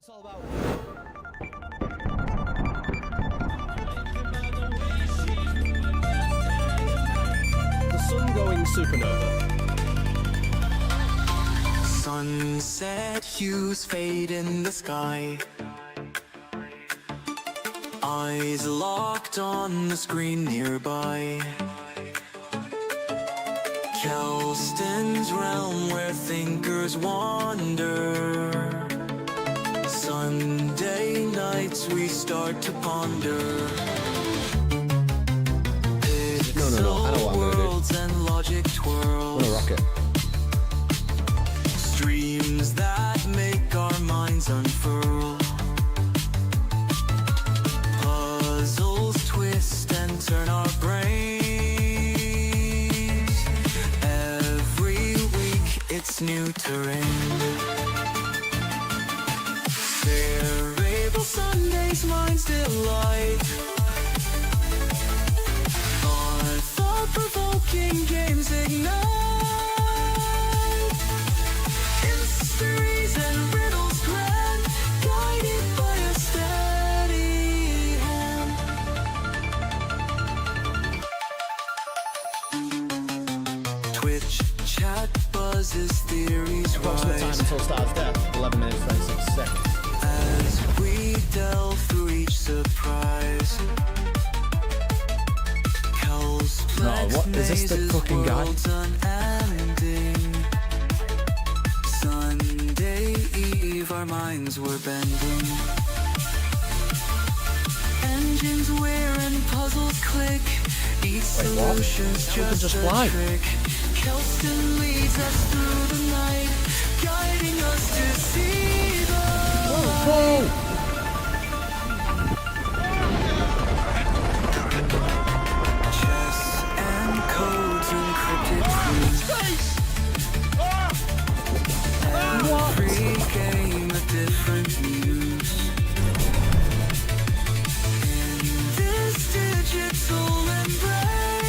It's all about. The sun going supernova. Sunset hues fade in the sky. Eyes locked on the screen nearby. Kelston's realm where thinkers wander. Sunday nights we start to ponder. No, I don't want to do Worlds and logic twirls. rocket. Streams that make our minds unfurl. Puzzles twist and turn our brains. Every week it's new terrain. Cerebral Sundays, minds delight. Our thought-provoking games ignite. Mysteries and riddles grand, guided by a steady hand. Twitch chat buzzes, theories Approximate time rise. until star's death. 11 minutes 26 seconds. As we delve through each surprise. No, what is this? The cooking guy? Unending. Sunday Eve, our minds were bending. Engines wear and puzzles click. Each solution's You can just a fly. trick. Kelston leads us through the night, guiding us to see the light. Whoa! Chess and codes encrypted clues. Every game a different muse. In this digital embrace,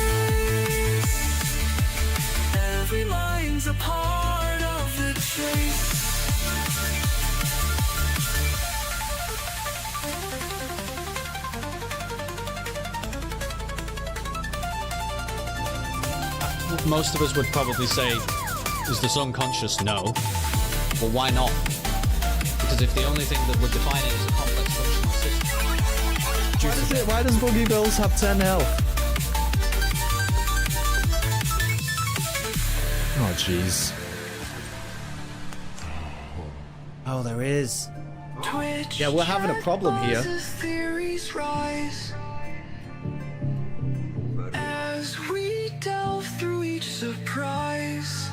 every line's a part of the chase. Most of us would probably say, is the sun conscious? No. Well, why not? Because if the only thing that would define it is a complex functional system. Why does Boogie Bills have 10 health? Oh, jeez. Oh, there is. Twitch Yeah, we're having a problem here. buzzes, theories rise. As we delve through each surprise.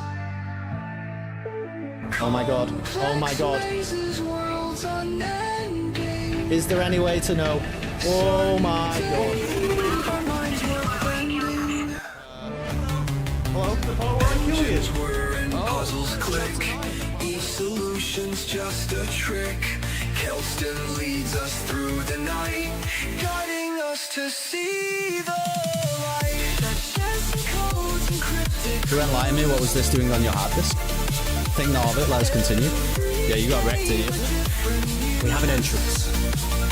Oh my god. Oh my god. Mazes, worlds unending. Is there any way to know? Oh my god. Our minds were blending. Hello? Oh, where are you? Engines whir and puzzles click. Each solution's just a trick. Kelston leads us through the night, guiding us to see the light. The chess and codes encrypted. To enlighten me, what was this doing on your hard disk? Think not of it, let us continue. Yeah, you got wrecked, didn't you? We have an entrance.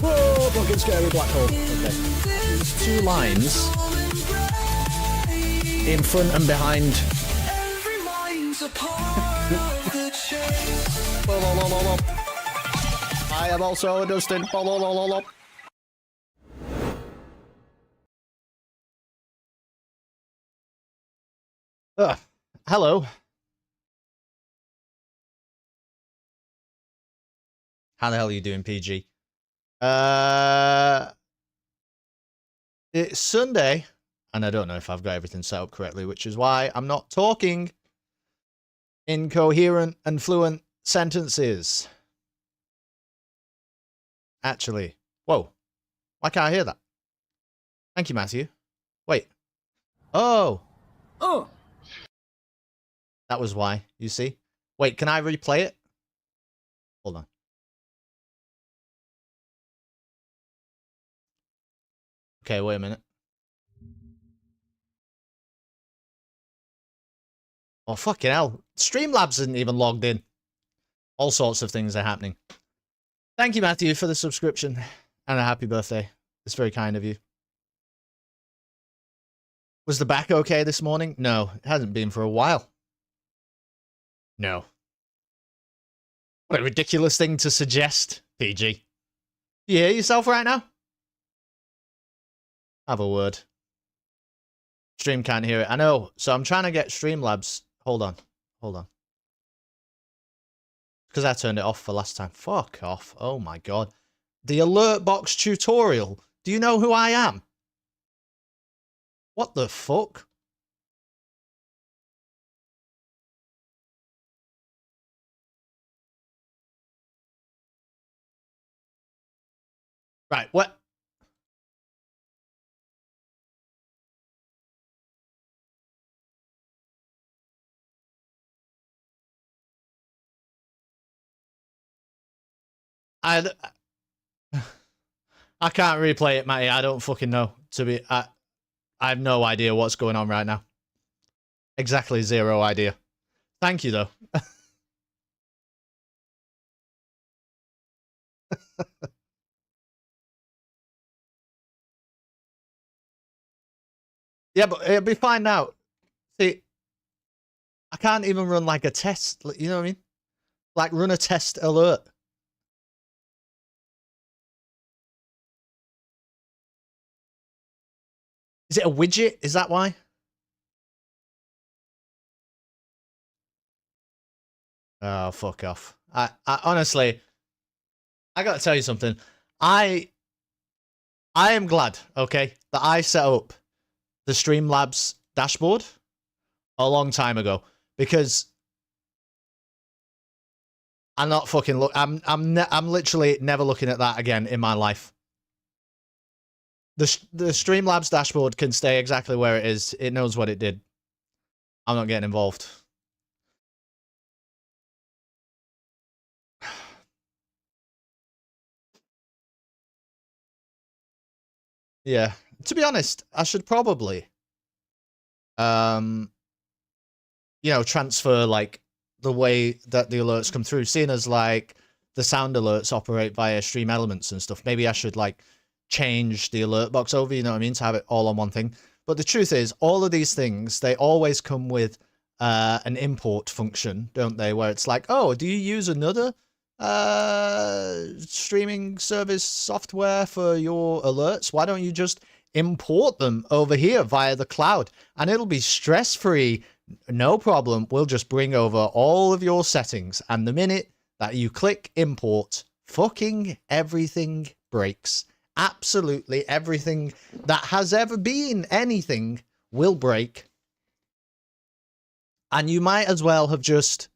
Whoa, fucking scary black hole. Okay. There's two lines in front and behind. Every mind's a part of the chase. I am also a Dustin. Hello. How the hell are you doing, PG? It's Sunday, and I don't know if I've got everything set up correctly, which is why I'm not talking in coherent and fluent sentences. Actually, whoa, why can't I hear that? Thank you, Matthew. Wait. Oh. Oh. That was why, you see. Wait, can I replay it? Hold on. Okay, wait a minute. Oh, fucking hell. Streamlabs isn't even logged in. All sorts of things are happening. Thank you, Matthew, for the subscription and a happy birthday. It's very kind of you. Was the back okay this morning? No, it hasn't been for a while. No. What a ridiculous thing to suggest, PG. You hear yourself right now? Have a word. Stream can't hear it. I know. So I'm trying to get Streamlabs. Hold on. Hold on. Because I turned it off for last time. Fuck off. Oh my god. The alert box tutorial. Do you know who I am? What the fuck? Right, what? I can't replay it, Matty. I don't fucking know. I have no idea what's going on right now. Exactly zero idea. Thank you, though. Yeah, but it'll be fine now. See, I can't even run like a test. You know what I mean? Like run a test alert. Is it a widget? Is that why? Oh, fuck off. I honestly, I gotta tell you something. I am glad, okay, that I set up the Streamlabs dashboard a long time ago, because I'm not fucking I'm literally never looking at that again in my life. The Streamlabs dashboard can stay exactly where it is. It knows what it did. I'm not getting involved. Yeah. To be honest, I should probably you know, transfer like the way that the alerts come through, seeing as like the sound alerts operate via stream elements and stuff. Maybe I should like change the alert box over, you know what I mean, to have it all on one thing. But the truth is, all of these things, they always come with an import function, don't they? Where it's like, oh, do you use another streaming service software for your alerts? Why don't you just import them over here via the cloud? And it'll be stress-free, no problem. We'll just bring over all of your settings. And the minute that you click import, fucking everything breaks. Absolutely everything that has ever been anything will break. And you might as well have just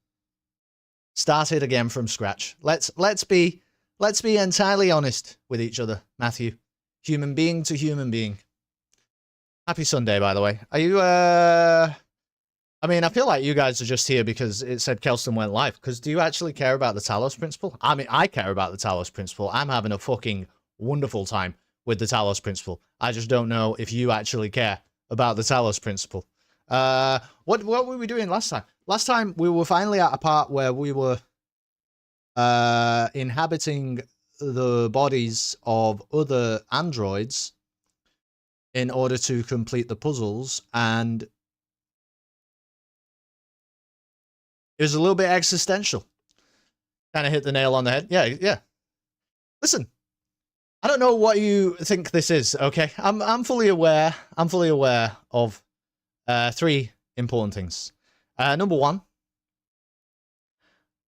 started again from scratch. Let's be entirely honest with each other, Matthew. Human being to human being. Happy Sunday, by the way. Are you I mean, I feel like you guys are just here because it said Kelston went live. Because do you actually care about the Talos principle? I mean, I care about the Talos principle. I'm having a fucking wonderful time with the Talos principle. I just don't know if you actually care about the Talos principle. What were we doing last time? Last time we were finally at a part where we were inhabiting the bodies of other androids in order to complete the puzzles, and it was a little bit existential. Kind of hit the nail on the head. Yeah. Listen, I don't know what you think this is, okay? I'm fully aware. I'm fully aware of three important things. Number one,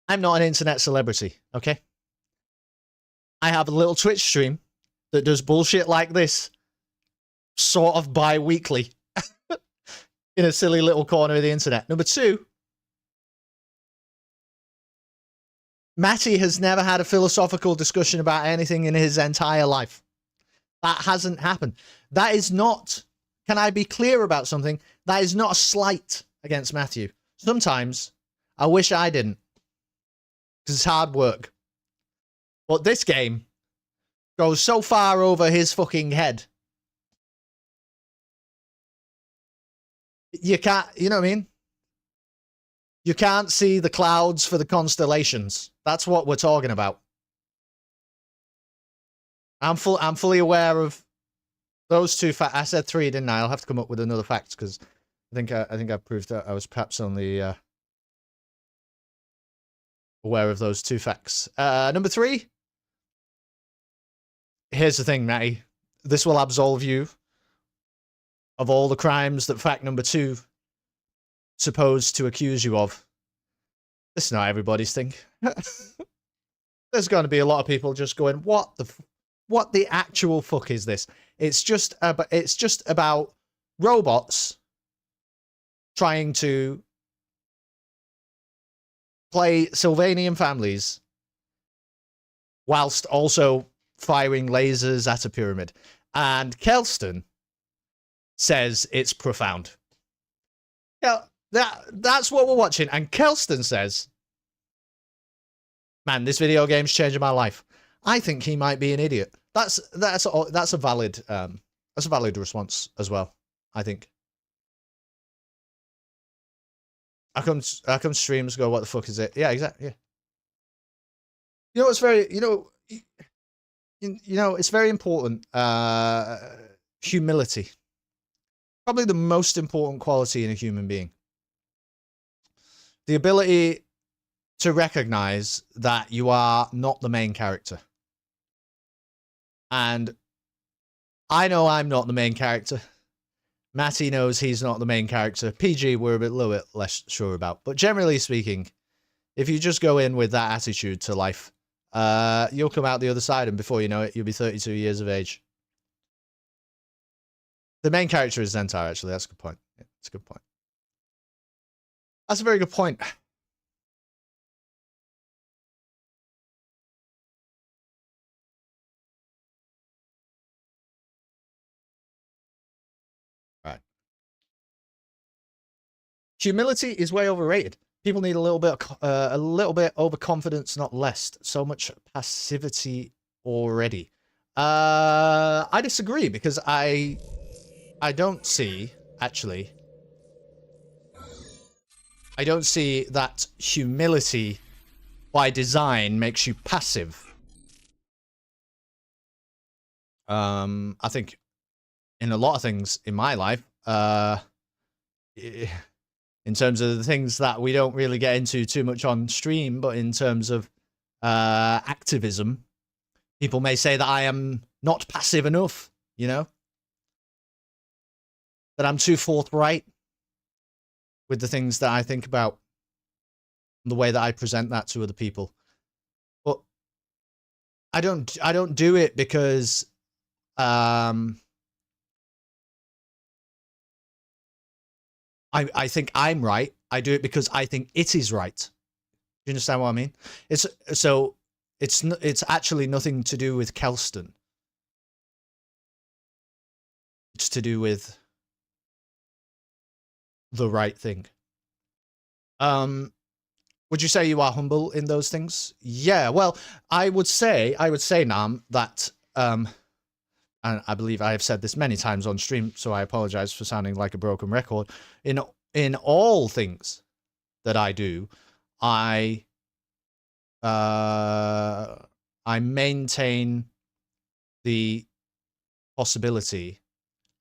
I'm not an internet celebrity, okay? I have a little Twitch stream that does bullshit like this sort of bi-weekly in a silly little corner of the internet. Number two, Matty has never had a philosophical discussion about anything in his entire life. That hasn't happened. That is not, can I be clear about something? That is not a slight against Matthew. Sometimes I wish I didn't, because it's hard work. But this game goes so far over his fucking head. You can't, you know what I mean? You can't see the clouds for the constellations. That's what we're talking about. I'm fully aware of those two facts. I said 3, didn't I? I'll have to come up with another fact because I think I proved that I was perhaps only aware of those 2 facts. Number 3. Here's the thing, Matty. This will absolve you of all the crimes that fact number 2 supposed to accuse you of. This is not everybody's thing. There's going to be a lot of people just going, what the actual fuck is this? It's just about robots trying to play Sylvanian families whilst also firing lasers at a pyramid. And Kelston says it's profound. Yeah, that's what we're watching. And Kelston says, man, this video game's changing my life. I think he might be an idiot. That's a valid response as well, I think. How come streams go, what the fuck is it? Yeah, exactly. Yeah. You know, it's very, it's very important. Humility. Probably the most important quality in a human being. The ability to recognize that you are not the main character. And I know I'm not the main character. Matty knows he's not the main character. PG, we're a little bit less sure about. But generally speaking, if you just go in with that attitude to life, you'll come out the other side, and before you know it, you'll be 32 years of age. The main character is Zentar, actually. That's a good point. Yeah, that's a good point. That's a very good point. Right. Humility is way overrated. People need a little bit overconfidence, not less. So much passivity already. I disagree because I don't see, actually, I don't see that humility by design makes you passive. I think in a lot of things in my life, in terms of the things that we don't really get into too much on stream, but in terms of activism, people may say that I am not passive enough, you know? That I'm too forthright with the things that I think about, the way that I present that to other people. But I don't do it because I think I'm right. I do it because I think it is right. Do you understand what I mean? It's actually nothing to do with Kelston. It's to do with the right thing. Would you say you are humble in those things? Yeah, well, I would say, Nam, that and I believe I have said this many times on stream, so I apologize for sounding like a broken record. In all things that I do, I maintain the possibility,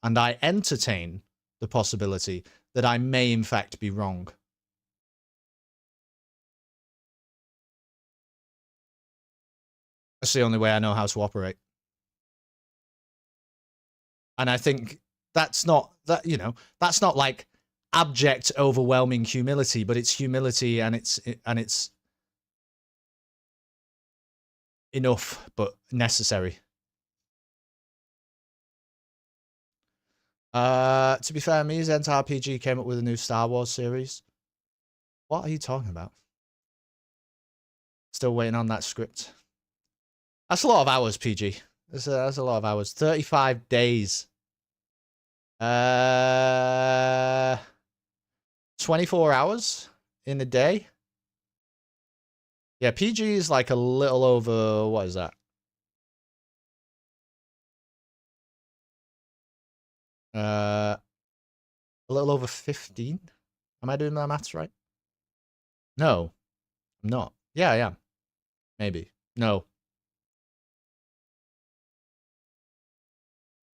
and I entertain the possibility that I may in fact be wrong. That's the only way I know how to operate. And I think that's not like abject, overwhelming humility, but it's humility, and it's enough but necessary. To be fair, me, Zent RPG came up with a new Star Wars series. What are you talking about? Still waiting on that script. That's a lot of hours, PG. That's a lot of hours. 35 days. 24 hours in a day. Yeah, PG is like a little over, what is that? A little over 15. Am I doing my maths right? No, I'm not. Yeah, I am. Maybe. No.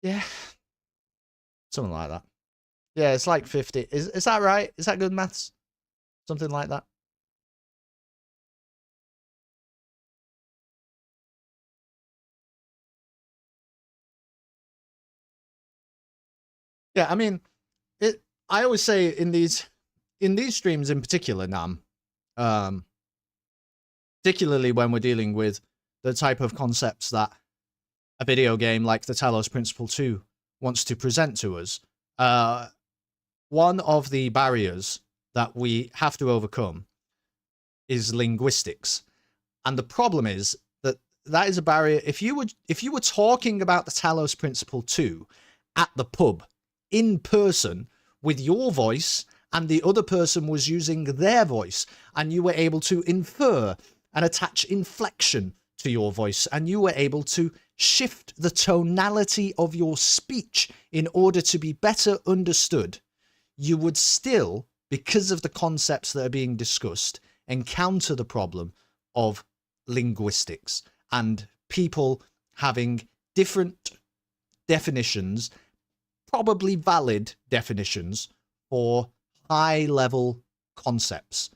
Yeah. Something like that. Yeah, it's like 50. Is that right? Is that good maths? Something like that. Yeah, I mean, I always say in these streams in particular, Nam, particularly when we're dealing with the type of concepts that a video game like the Talos Principle 2 wants to present to us, one of the barriers that we have to overcome is linguistics. And the problem is that is a barrier. If you were talking about the Talos Principle 2 at the pub in person with your voice and the other person was using their voice and you were able to infer and attach inflection to your voice and you were able to shift the tonality of your speech in order to be better understood, you would still, because of the concepts that are being discussed, encounter the problem of linguistics and people having different definitions, probably valid definitions, for high-level concepts.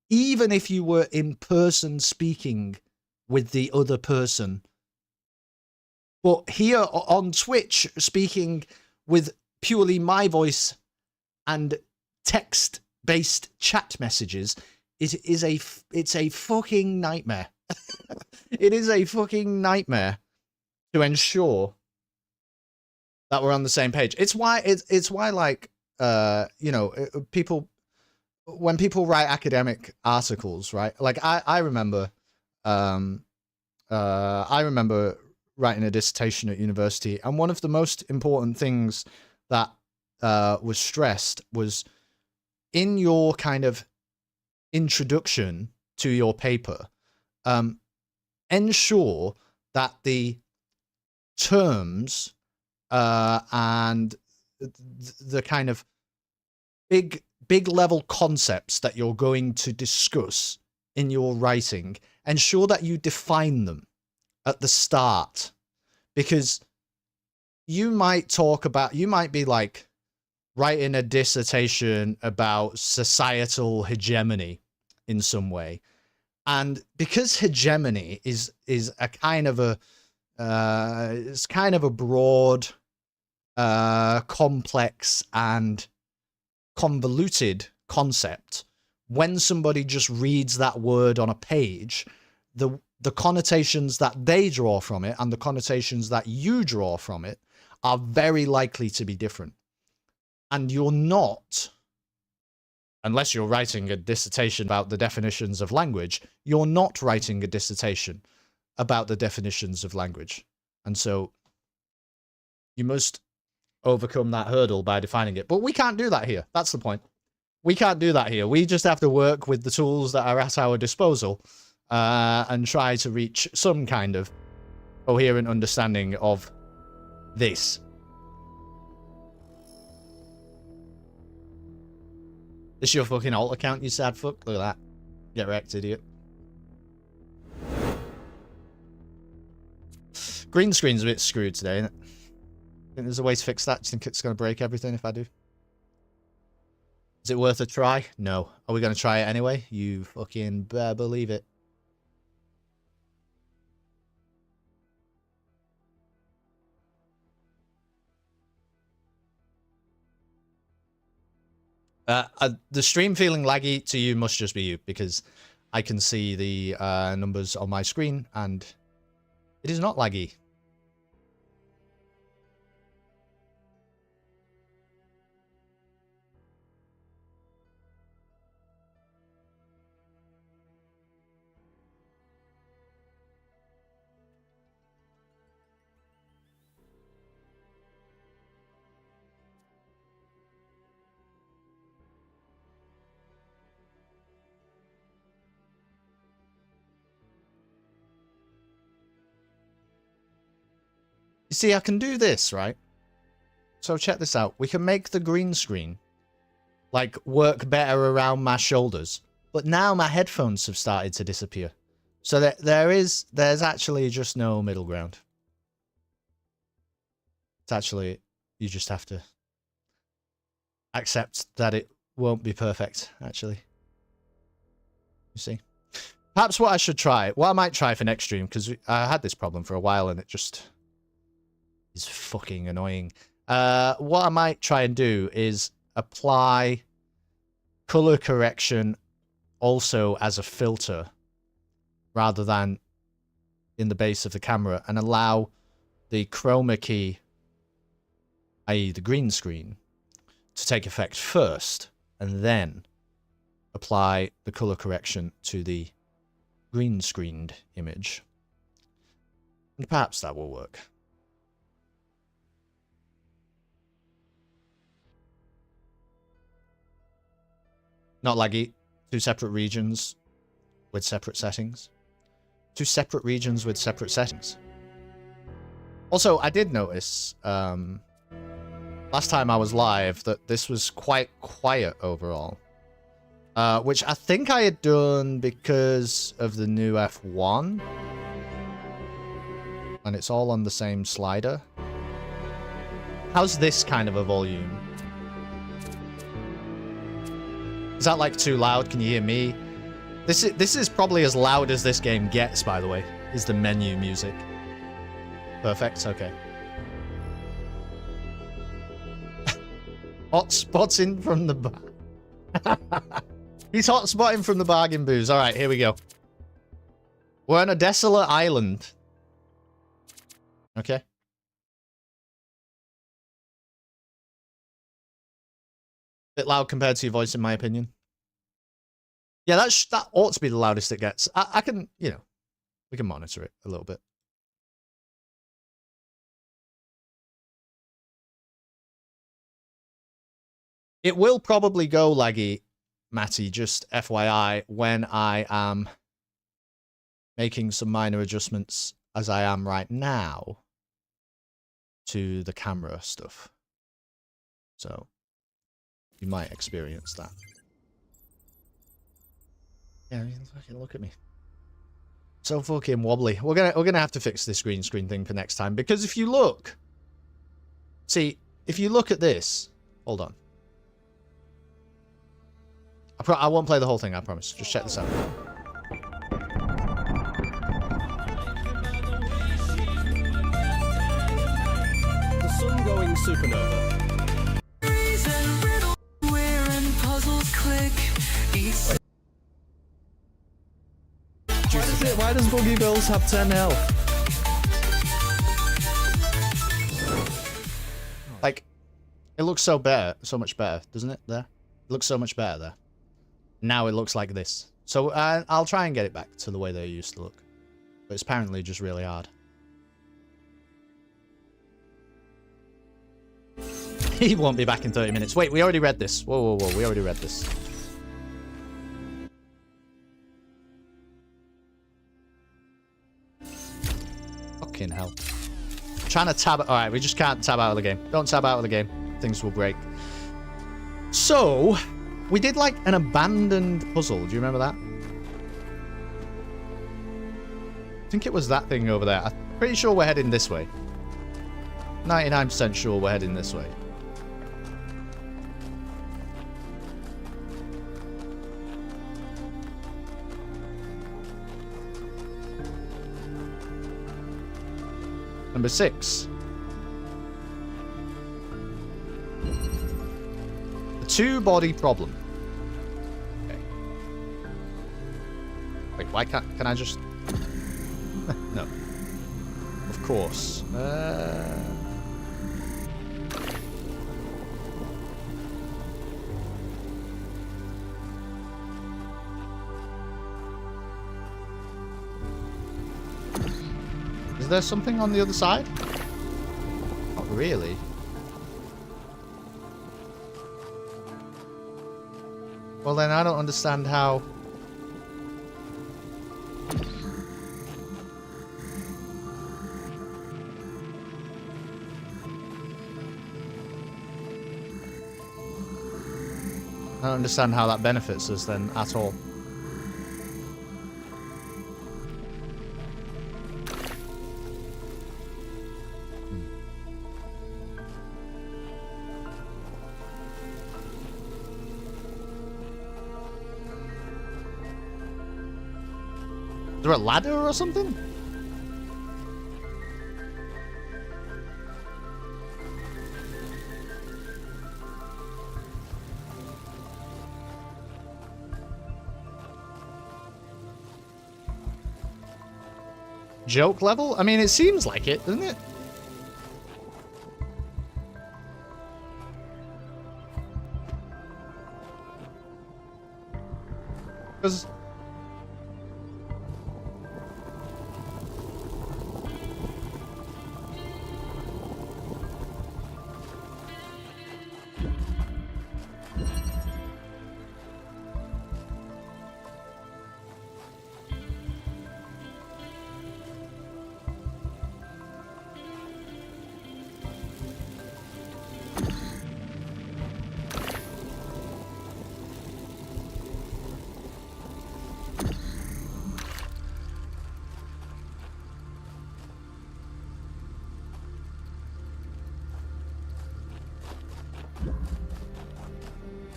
Even if you were in person speaking with the other person. But here on Twitch, speaking with purely my voice and text-based chat messages, it's a fucking nightmare. It is a fucking nightmare to ensure that we're on the same page. It's why like you know, people, when people write academic articles, right? Like I remember writing a dissertation at university, and one of the most important things that was stressed was in your kind of introduction to your paper, ensure that the terms and the kind of big level concepts that you're going to discuss in your writing, ensure that you define them at the start, because you might be like writing a dissertation about societal hegemony in some way, and because hegemony is a kind of a it's kind of a broad, complex and convoluted concept, when somebody just reads that word on a page, the connotations that they draw from it and the connotations that you draw from it are very likely to be different. And you're not, unless you're writing a dissertation about the definitions of language, you're not writing a dissertation about the definitions of language. And so you must overcome that hurdle by defining it. But we can't do that here. That's the point. We can't do that here. We just have to work with the tools that are at our disposal and try to reach some kind of coherent understanding of this. This your fucking alt account, you sad fuck? Look at that. Get wrecked, idiot. Green screen's a bit screwed today, isn't it? Think there's a way to fix that? Do you think it's going to break everything if I do? Is it worth a try? No. Are we going to try it anyway? You fucking better believe it. The stream feeling laggy to you must just be you, because I can see the numbers on my screen and it is not laggy. You see, I can do this, right? So check this out. We can make the green screen, like, work better around my shoulders. But now my headphones have started to disappear. So there's actually just no middle ground. It's actually, you just have to accept that it won't be perfect, actually. You see? Perhaps what I should try, what I might try for next stream, because I had this problem for a while and it just is fucking annoying. What I might try and do is apply color correction also as a filter rather than in the base of the camera, and allow the chroma key, i.e. the green screen, to take effect first, and then apply the color correction to the green screened image. And perhaps that will work. Not laggy. 2 separate regions with separate settings. 2 separate regions with separate settings. Also, I did notice last time I was live that this was quite quiet overall. Which I think I had done because of the new F1. And it's all on the same slider. How's this kind of a volume? Is that like too loud? Can you hear me? This is probably as loud as this game gets, by the way, is the menu music. Perfect, okay. Hotspotting from the bar. He's hotspotting from the bargain booze. Alright, here we go. We're on a desolate island. Okay. Bit loud compared to your voice, in my opinion. Yeah, that ought to be the loudest it gets. I can, you know, we can monitor it a little bit. It will probably go laggy, Matty, just FYI, when I am making some minor adjustments, as I am right now, to the camera stuff. So you might experience that. Yeah, I mean, fucking look at me. So fucking wobbly. We're gonna have to fix this green screen thing for next time, because if you look, see, if you look at this, hold on. I won't play the whole thing, I promise. Just check this out. The sun going supernova. Why does Boogie Bills have 10 health? Like, it looks so much better, doesn't it? There, it looks so much better there. Now it looks like this. So I'll try and get it back to the way they used to look, but it's apparently just really hard. He won't be back in 30 minutes. Wait, we already read this. Whoa, whoa, whoa! We already read this. Fucking hell. Trying to tab... Alright, we just can't tab out of the game. Don't tab out of the game. Things will break. So, we did like an abandoned puzzle. Do you remember that? I think it was that thing over there. I'm pretty sure we're heading this way. 99% sure we're heading this way. Number 6. The 2-body problem. Okay. Wait, why can't... Can I just... No. Of course. Is there something on the other side? Not really. Well then, I don't understand how... I don't understand how that benefits us then, at all. Is there a ladder or something? Joke level? I mean, it seems like it, doesn't it? Because...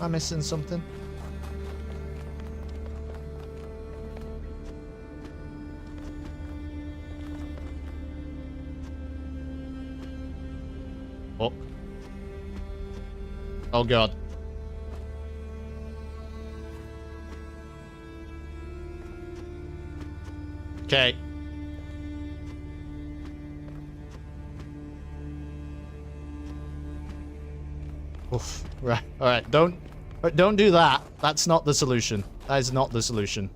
Am I missing something? Oh. Oh god. Okay. Oof. Right. All right. Don't do that. That's not the solution. That is not the solution.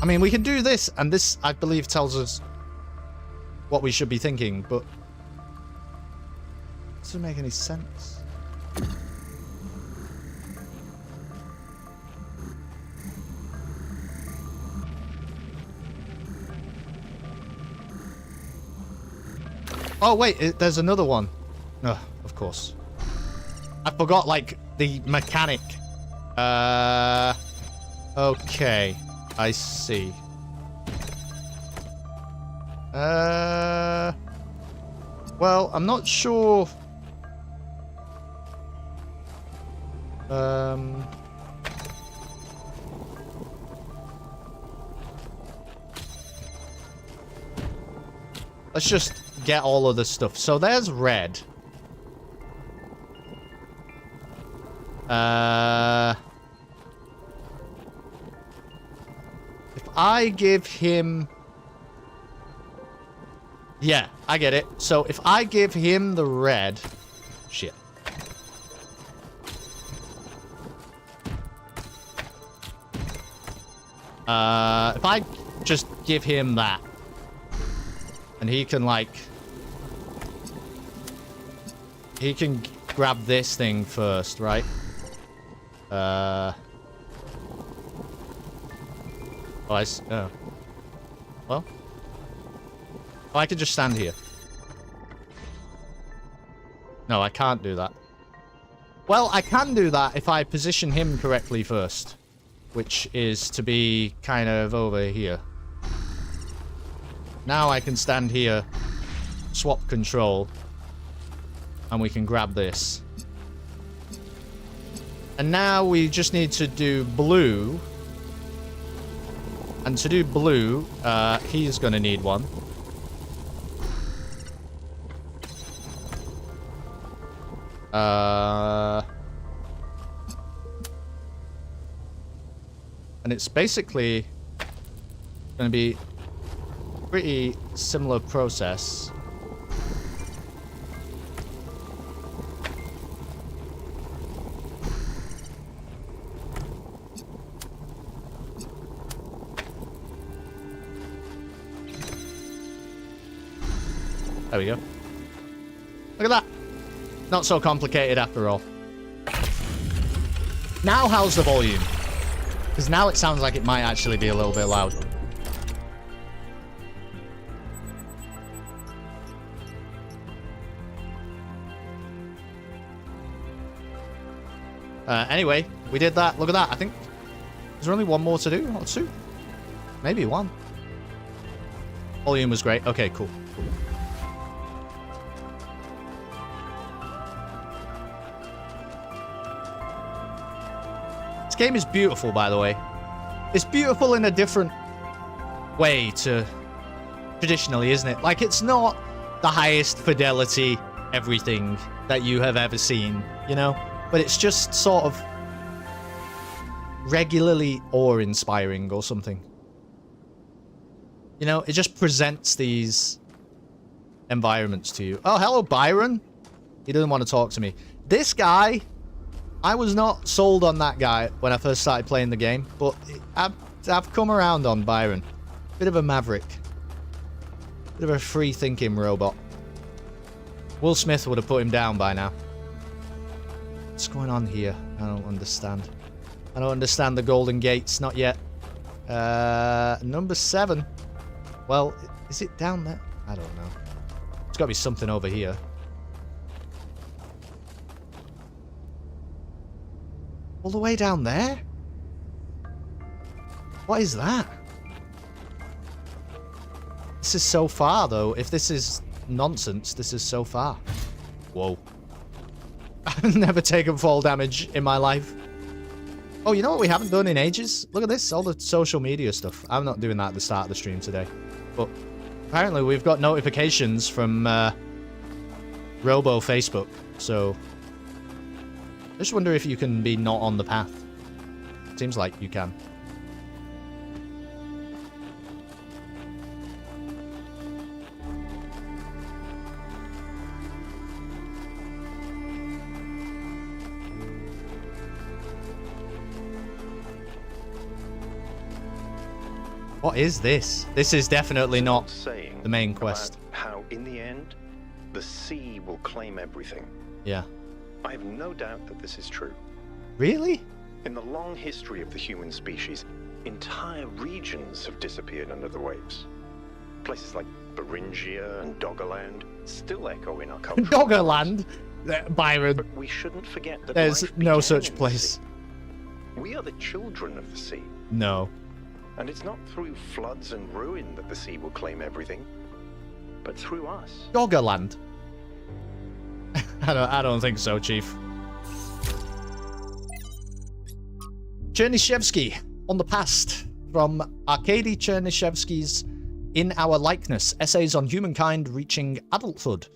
I mean, we can do this, and this, I believe, tells us what we should be thinking, but it doesn't make any sense. Oh, wait, there's another one. Ugh, of course. I forgot, like, the mechanic. Okay. I see. Well, I'm not sure. Let's just get all of this stuff. So there's red. If I give him... Yeah, I get it. So if I give him the red... Shit. If I just give him that, and he can, like... He can grab this thing first, right? Oh, oh. Well. Oh, I could just stand here. No, I can't do that. Well, I can do that if I position him correctly first. Which is to be kind of over here. Now I can stand here, swap control, and we can grab this. And now we just need to do blue. And to do blue, he's gonna need one. And it's basically gonna be a pretty similar process. There we go. Look at that. Not so complicated after all. Now how's the volume? Because now it sounds like it might actually be a little bit loud. Anyway, we did that. Look at that. I think... Is there only one more to do? Or two? Maybe one. Volume was great. Okay, cool. This game is beautiful, by the way. It's beautiful in a different way to traditionally, isn't it? Like, it's not the highest fidelity everything that you have ever seen, you know? But it's just sort of regularly awe-inspiring or something. You know, it just presents these environments to you. Oh, hello, Byron. He doesn't want to talk to me. This guy, I was not sold on that guy when I first started playing the game, but I've come around on Byron. Bit of a maverick. Bit of a free-thinking robot. Will Smith would have put him down by now. What's going on here? I don't understand. I don't understand the Golden Gates. Not yet. Number 7. Well, is it down there? I don't know. There's got to be something over here. All the way down there? What is that? This is so far, though. If this is nonsense, this is so far. Whoa. I've never taken fall damage in my life. Oh, you know what we haven't done in ages? Look at this, all the social media stuff. I'm not doing that at the start of the stream today. But apparently we've got notifications from Robo Facebook. So I just wonder if you can be not on the path. Seems like you can. What is this? This is definitely not the main quest. How, in the end, the sea will claim everything. Yeah. I have no doubt that this is true. Really? In the long history of the human species, entire regions have disappeared under the waves. Places like Beringia and Doggerland still echo in our culture. Doggerland? Byron. But we shouldn't forget that there's life no began such in the place. sea. We are the children of the sea. No. And it's not through floods and ruin that the sea will claim everything, but through us. Doggerland? I don't think so, Chief. Chernyshevsky on the past from Arkady Chernyshevsky's In Our Likeness, Essays on Humankind Reaching Adulthood.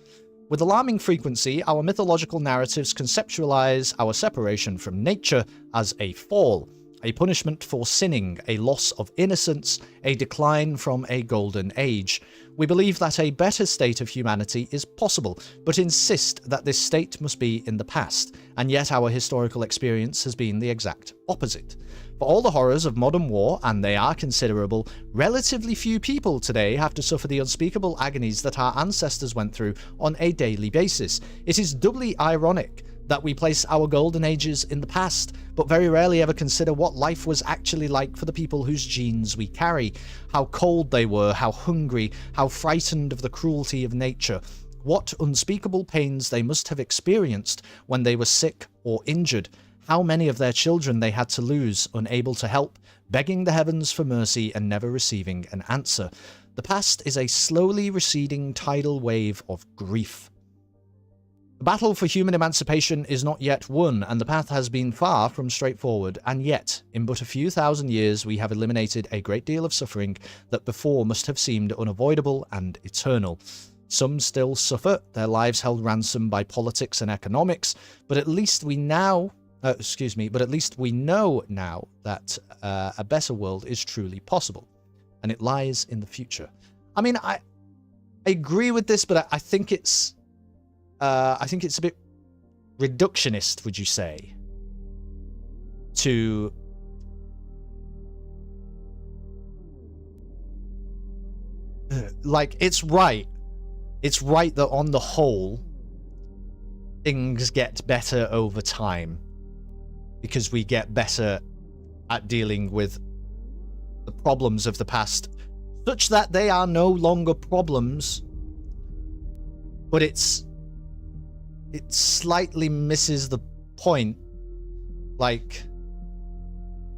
With alarming frequency, our mythological narratives conceptualize our separation from nature as a fall, a punishment for sinning, a loss of innocence, a decline from a golden age. We believe that a better state of humanity is possible, but insist that this state must be in the past, and yet our historical experience has been the exact opposite. For all the horrors of modern war, and they are considerable, relatively few people today have to suffer the unspeakable agonies that our ancestors went through on a daily basis. It is doubly ironic that we place our golden ages in the past, but very rarely ever consider what life was actually like for the people whose genes we carry, how cold they were, how hungry, how frightened of the cruelty of nature, what unspeakable pains they must have experienced when they were sick or injured, how many of their children they had to lose, unable to help, begging the heavens for mercy and never receiving an answer. The past is a slowly receding tidal wave of grief. The battle for human emancipation is not yet won, and the path has been far from straightforward, and yet, in but a few thousand years, we have eliminated a great deal of suffering that before must have seemed unavoidable and eternal. Some still suffer, their lives held ransom by politics and economics, but at least we know now that a better world is truly possible, and it lies in the future. I mean, I agree with this, but I think it's a bit reductionist, would you say, to like, it's right that on the whole things get better over time because we get better at dealing with the problems of the past such that they are no longer problems, but it slightly misses the point. Like,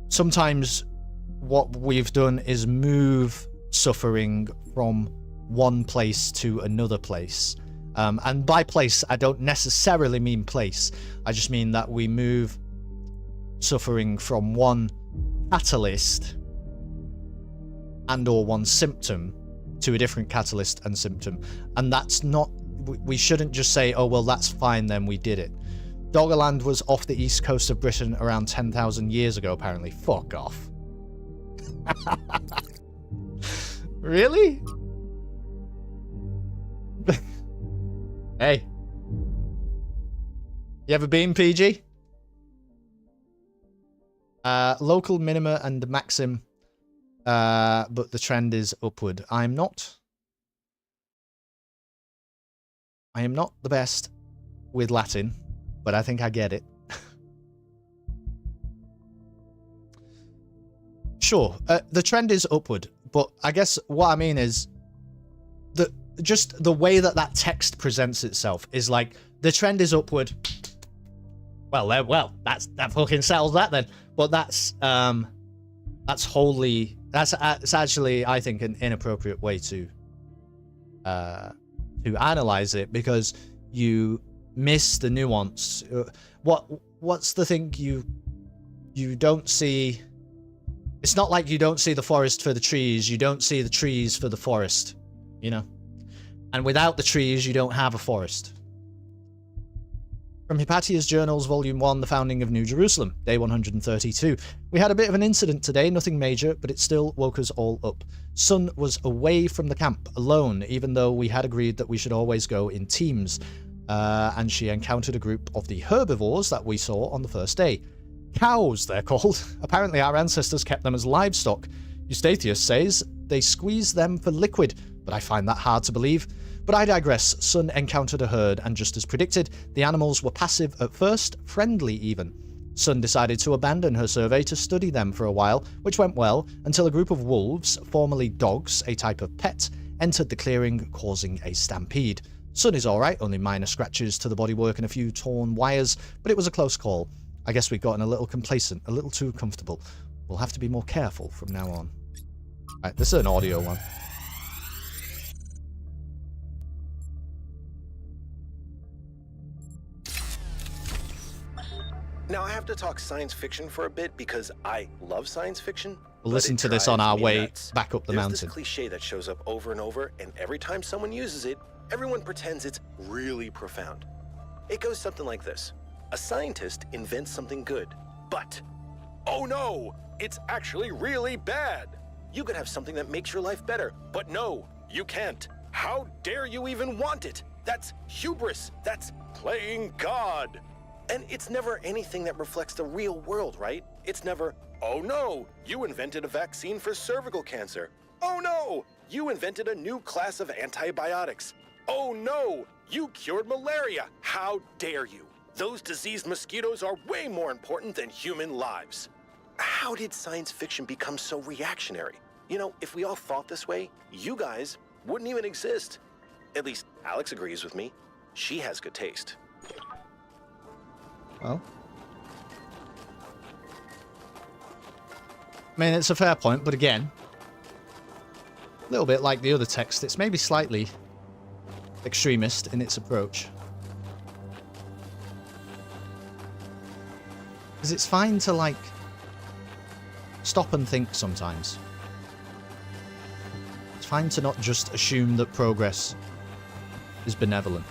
sometimes what we've done is move suffering from one place to another place. And by place, I don't necessarily mean place. I just mean that we move suffering from one catalyst and or one symptom to a different catalyst and symptom. And that's not, we shouldn't just say, oh, well, that's fine, then we did it. Doggerland was off the east coast of Britain around 10,000 years ago, apparently. Fuck off. Really? Hey. You ever been, PG? Local minima and maxim, but the trend is upward. I am not the best with Latin, but I think I get it. Sure, the trend is upward, but I guess what I mean is just the way that text presents itself is like, the trend is upward. Well, that fucking sells that then. But that's actually, I think, an inappropriate way to analyze it, because you miss the nuance. What's the thing you don't see? It's not like you don't see the forest for the trees. You don't see the trees for the forest, you know. And without the trees, you don't have a forest. From Hypatia's Journals, Volume 1, The Founding of New Jerusalem, Day 132. We had a bit of an incident today, nothing major, but it still woke us all up. Sun was away from the camp, alone, even though we had agreed that we should always go in teams. And she encountered a group of the herbivores that we saw on the first day. Cows, they're called. Apparently our ancestors kept them as livestock. Eustathius says they squeeze them for liquid, but I find that hard to believe. But I digress. Sun encountered a herd, and just as predicted, the animals were passive at first, friendly even. Sun decided to abandon her survey to study them for a while, which went well, until a group of wolves, formerly dogs, a type of pet, entered the clearing, causing a stampede. Sun is alright, only minor scratches to the bodywork and a few torn wires, but it was a close call. I guess we've gotten a little complacent, a little too comfortable. We'll have to be more careful from now on. Right, this is an audio one. Now, I have to talk science fiction for a bit because I love science fiction. We'll listen to this on our way back up the mountain. There's this cliche that shows up over and over, and every time someone uses it, everyone pretends it's really profound. It goes something like this. A scientist invents something good, but, oh no, it's actually really bad. You could have something that makes your life better, but no, you can't. How dare you even want it? That's hubris. That's playing God. And it's never anything that reflects the real world, right? It's never, oh no, you invented a vaccine for cervical cancer. Oh no, you invented a new class of antibiotics. Oh no, you cured malaria. How dare you? Those diseased mosquitoes are way more important than human lives. How did science fiction become so reactionary? You know, if we all thought this way, you guys wouldn't even exist. At least Alex agrees with me. She has good taste. Well, I mean, it's a fair point, but again, a little bit like the other text, it's maybe slightly extremist in its approach. Because it's fine to, like, stop and think sometimes. It's fine to not just assume that progress is benevolent.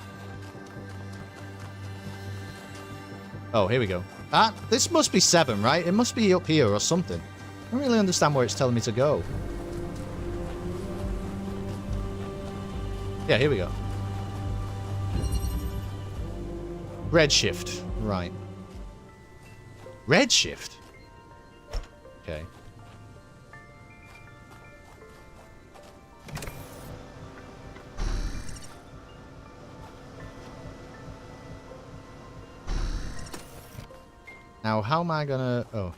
Oh, here we go. Ah, this must be 7, right? It must be up here or something. I don't really understand where it's telling me to go. Yeah, here we go. Redshift. Right. Redshift? Okay. Now, how am I gonna... Oh.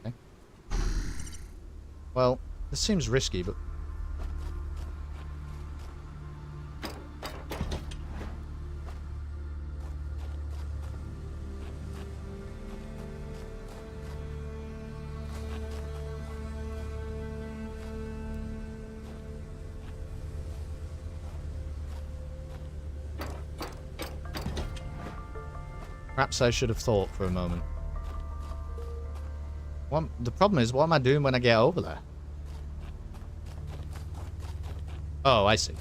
Okay. Well, this seems risky, but... Perhaps I should have thought for a moment. The problem is, what am I doing when I get over there? Oh, I see.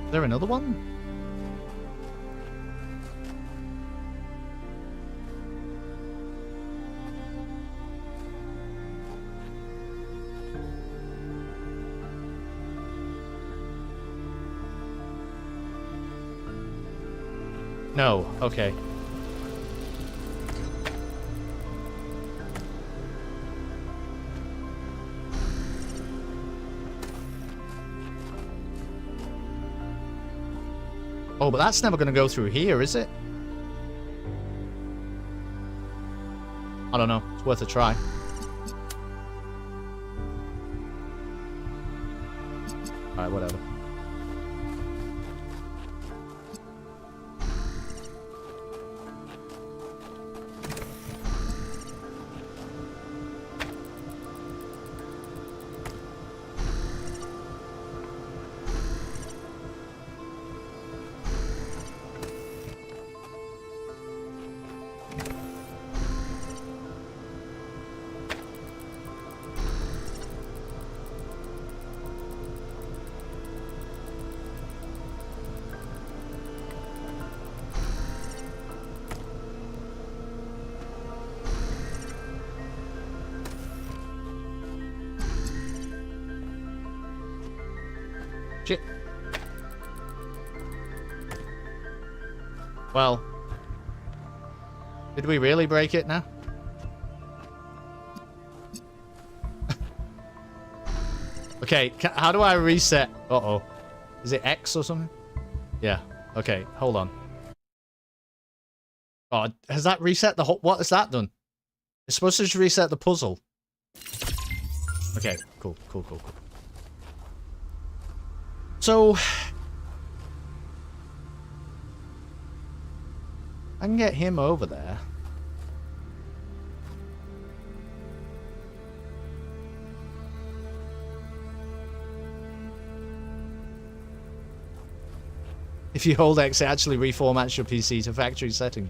Is there another one? No, okay. Oh, but that's never going to go through here, is it? I don't know. It's worth a try. Alright, whatever. Shit. Well, did we really break it now? Okay, how do I reset? Uh-oh. Is it X or something? Yeah. Okay, hold on. Oh, has that reset the whole... What has that done? It's supposed to just reset the puzzle. Okay, cool. So... I can get him over there. If you hold X, it actually reformats your PC to factory setting.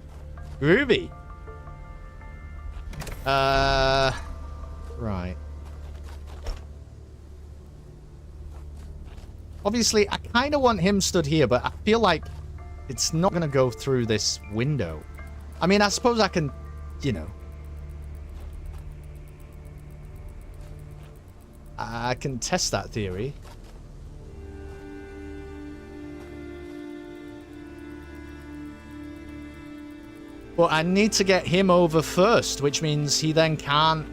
Groovy! Right. Obviously, I kind of want him stood here, but I feel like it's not going to go through this window. I mean, I suppose I can, you know. I can test that theory. But I need to get him over first, which means he then can't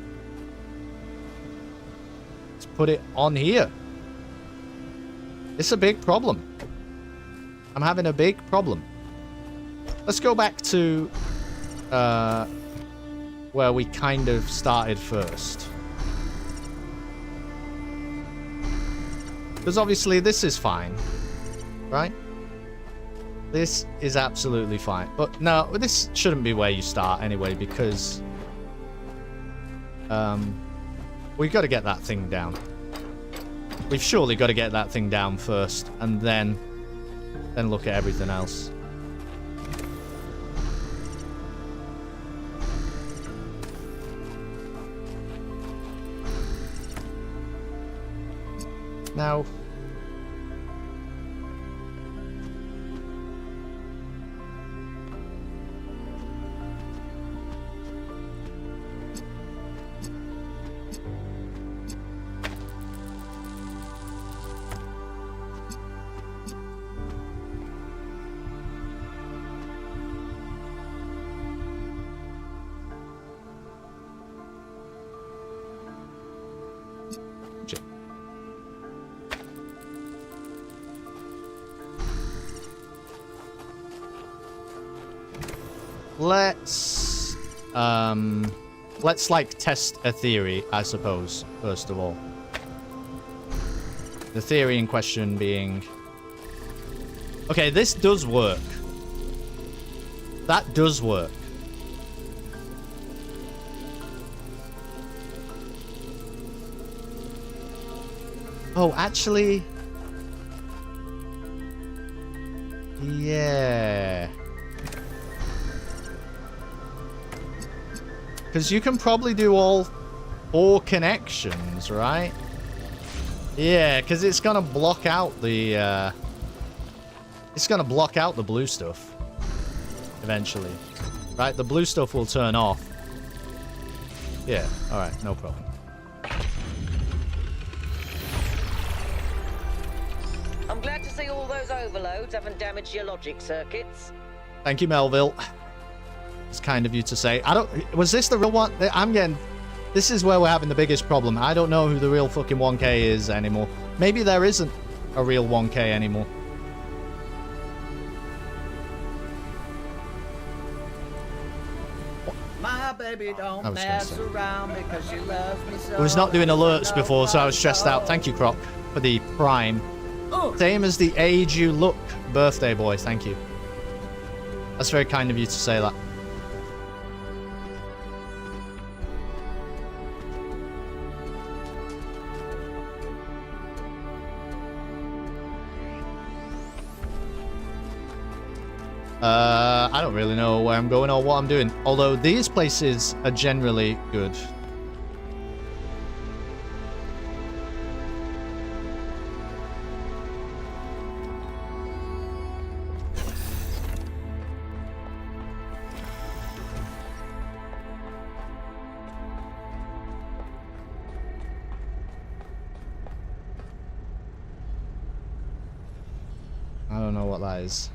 put it on here. It's a big problem. I'm having a big problem. Let's go back to where we kind of started first. Because obviously this is fine, right? This is absolutely fine. But no, this shouldn't be where you start anyway, because we've got to get that thing down. We've surely got to get that thing down first, and then look at everything else. Now, let's like test a theory, I suppose, first of all. The theory in question being... Okay, this does work. That does work. Oh, actually... Yeah. Because you can probably do all 4 connections, right? Yeah, because it's gonna block out the, it's gonna block out the blue stuff. Eventually. Right, the blue stuff will turn off. Yeah, alright, no problem. I'm glad to see all those overloads haven't damaged your logic circuits. Thank you, Melville. It's kind of you to say. I don't... Was this the real one? I'm getting... This is where we're having the biggest problem. I don't know who the real fucking 1K is anymore. Maybe there isn't a real 1K anymore. My baby don't mess around because she loves me so. I was not doing alerts before, so I was stressed out. Thank you, Croc, for the prime. Same as the age you look, birthday boy. Thank you. That's very kind of you to say that. I don't really know where I'm going or what I'm doing. Although these places are generally good. I don't know what that is.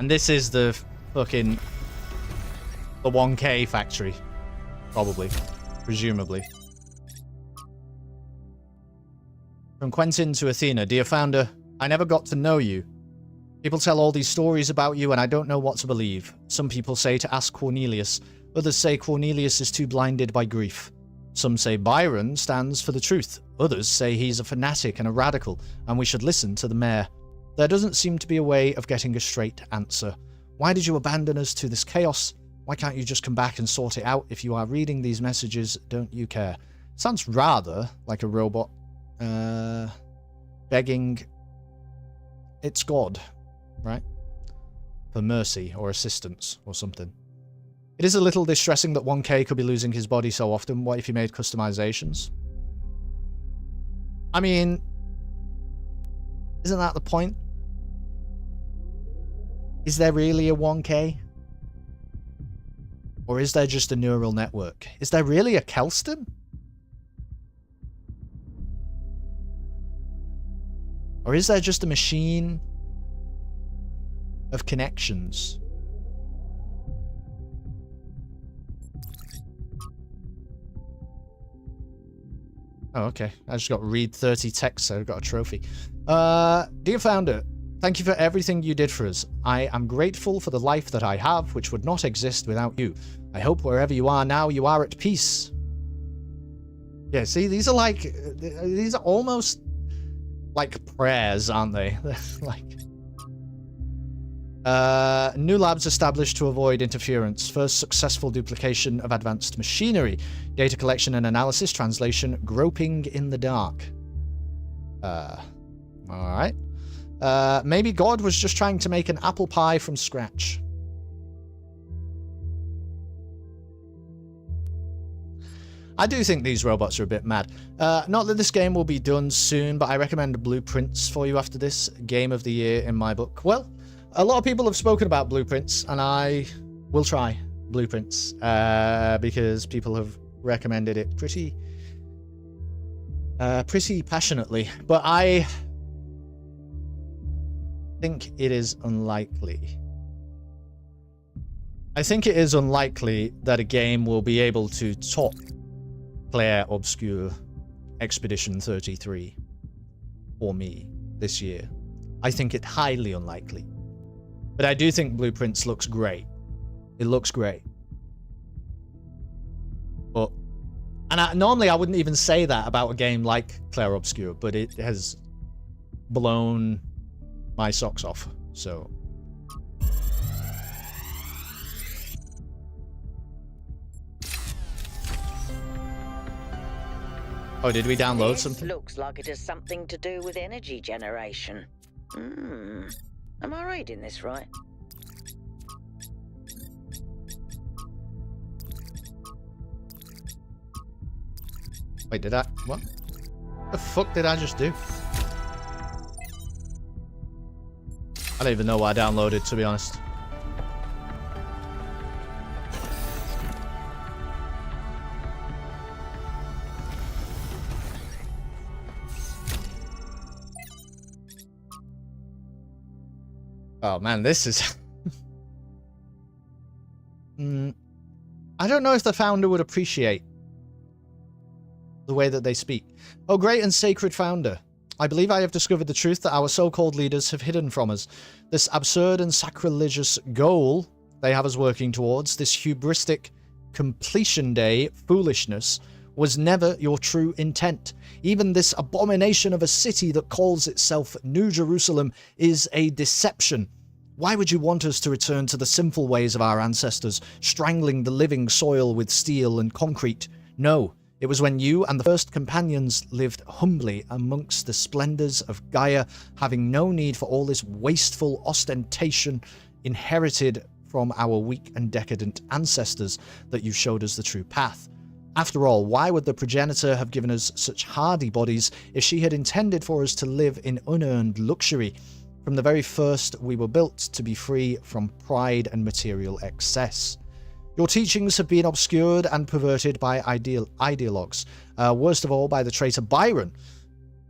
And this is the fucking... the 1K factory. Probably. Presumably. From Quentin to Athena. Dear founder, I never got to know you. People tell all these stories about you and I don't know what to believe. Some people say to ask Cornelius. Others say Cornelius is too blinded by grief. Some say Byron stands for the truth. Others say he's a fanatic and a radical, and we should listen to the mayor. There doesn't seem to be a way of getting a straight answer. Why did you abandon us to this chaos? Why can't you just come back and sort it out? If you are reading these messages, don't you care? Sounds rather like a robot begging its God, right? For mercy or assistance or something. It is a little distressing that 1K could be losing his body so often. What if he made customizations? I mean, isn't that the point? Is there really a 1K? Or is there just a neural network? Is there really a Kelston? Or is there just a machine of connections? Oh, okay. I just got read 30 texts, so I got a trophy. Dear founder, thank you for everything you did for us. I am grateful for the life that I have, which would not exist without you. I hope wherever you are now, you are at peace. Yeah, see, these are like... These are almost like prayers, aren't they? Like... new labs established to avoid interference. First successful duplication of advanced machinery. Data collection and analysis. Translation. Groping in the dark. Alright. Maybe God was just trying to make an apple pie from scratch. I do think these robots are a bit mad. Not that this game will be done soon, but I recommend Blueprints for you after this. Game of the year in my book. Well, a lot of people have spoken about Blueprints, and I will try Blueprints, because people have recommended it pretty passionately. But I think it is unlikely. I think it is unlikely that a game will be able to top Claire Obscure Expedition 33 for me. this year. I think it highly unlikely. But I do think Blueprints looks great. It looks great. But, and normally I wouldn't even say that about a game like Clair Obscur, but it has blown my socks off. So oh, did we download something? Looks like it has something to do with energy generation. Am I reading this right? Wait, did I? What? The fuck did I just do? I don't even know what I downloaded, to be honest. Oh man, this is... I don't know if the founder would appreciate the way that they speak. Oh, great and sacred founder. I believe I have discovered the truth that our so-called leaders have hidden from us. This absurd and sacrilegious goal they have us working towards, this hubristic completion day foolishness, was never your true intent. Even this abomination of a city that calls itself New Jerusalem is a deception. Why would you want us to return to the sinful ways of our ancestors, strangling the living soil with steel and concrete? No. It was when you and the first companions lived humbly amongst the splendors of Gaia, having no need for all this wasteful ostentation inherited from our weak and decadent ancestors, that you showed us the true path. After all, why would the progenitor have given us such hardy bodies if she had intended for us to live in unearned luxury? From the very first, we were built to be free from pride and material excess. Your teachings have been obscured and perverted by ideologues, worst of all by the traitor Byron,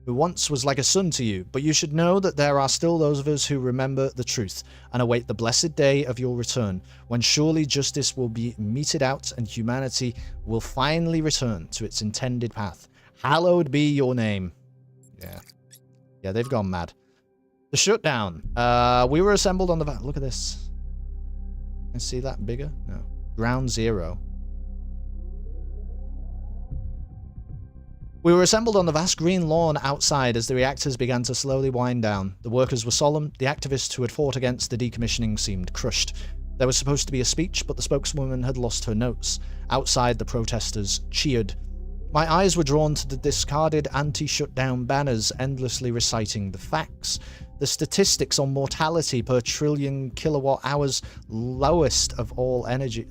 who once was like a son to you. But you should know that there are still those of us who remember the truth and await the blessed day of your return, when surely justice will be meted out and humanity will finally return to its intended path. Hallowed be your name. Yeah, they've gone mad. The shutdown. We were assembled on the... Look at this. Can I see that bigger? No. Ground Zero. We were assembled on the vast green lawn outside as the reactors began to slowly wind down. The workers were solemn. The activists who had fought against the decommissioning seemed crushed. There was supposed to be a speech, but the spokeswoman had lost her notes. Outside, the protesters cheered. My eyes were drawn to the discarded anti-shutdown banners endlessly reciting the facts. The statistics on mortality per trillion kilowatt hours, lowest of all energy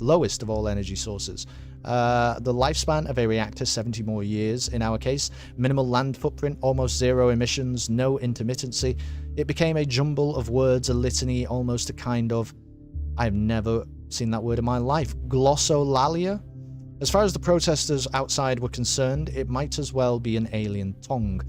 sources. The lifespan of a reactor, 70 more years in our case. Minimal land footprint, almost zero emissions, no intermittency. It became a jumble of words, a litany, almost a kind of... I've never seen that word in my life. Glossolalia? As far as the protesters outside were concerned, it might as well be an alien tongue.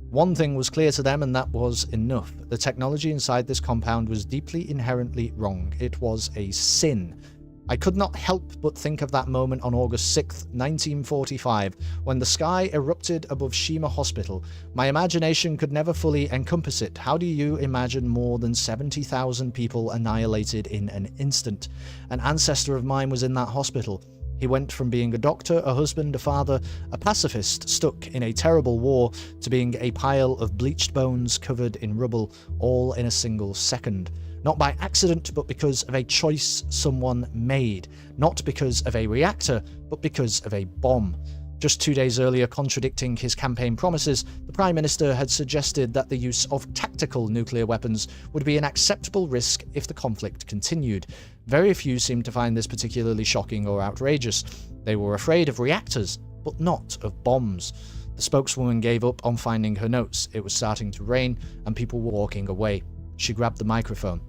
One thing was clear to them, and that was enough. The technology inside this compound was deeply inherently wrong. It was a sin. I could not help but think of that moment on August 6th, 1945, when the sky erupted above Shima Hospital. My imagination could never fully encompass it. How do you imagine more than 70,000 people annihilated in an instant? An ancestor of mine was in that hospital. He went from being a doctor, a husband, a father, a pacifist stuck in a terrible war, to being a pile of bleached bones covered in rubble, all in a single second. Not by accident, but because of a choice someone made. Not because of a reactor, but because of a bomb. Just 2 days earlier, contradicting his campaign promises, the Prime Minister had suggested that the use of tactical nuclear weapons would be an acceptable risk if the conflict continued. Very few seemed to find this particularly shocking or outrageous. They were afraid of reactors, but not of bombs. The spokeswoman gave up on finding her notes. It was starting to rain, and people were walking away. She grabbed the microphone.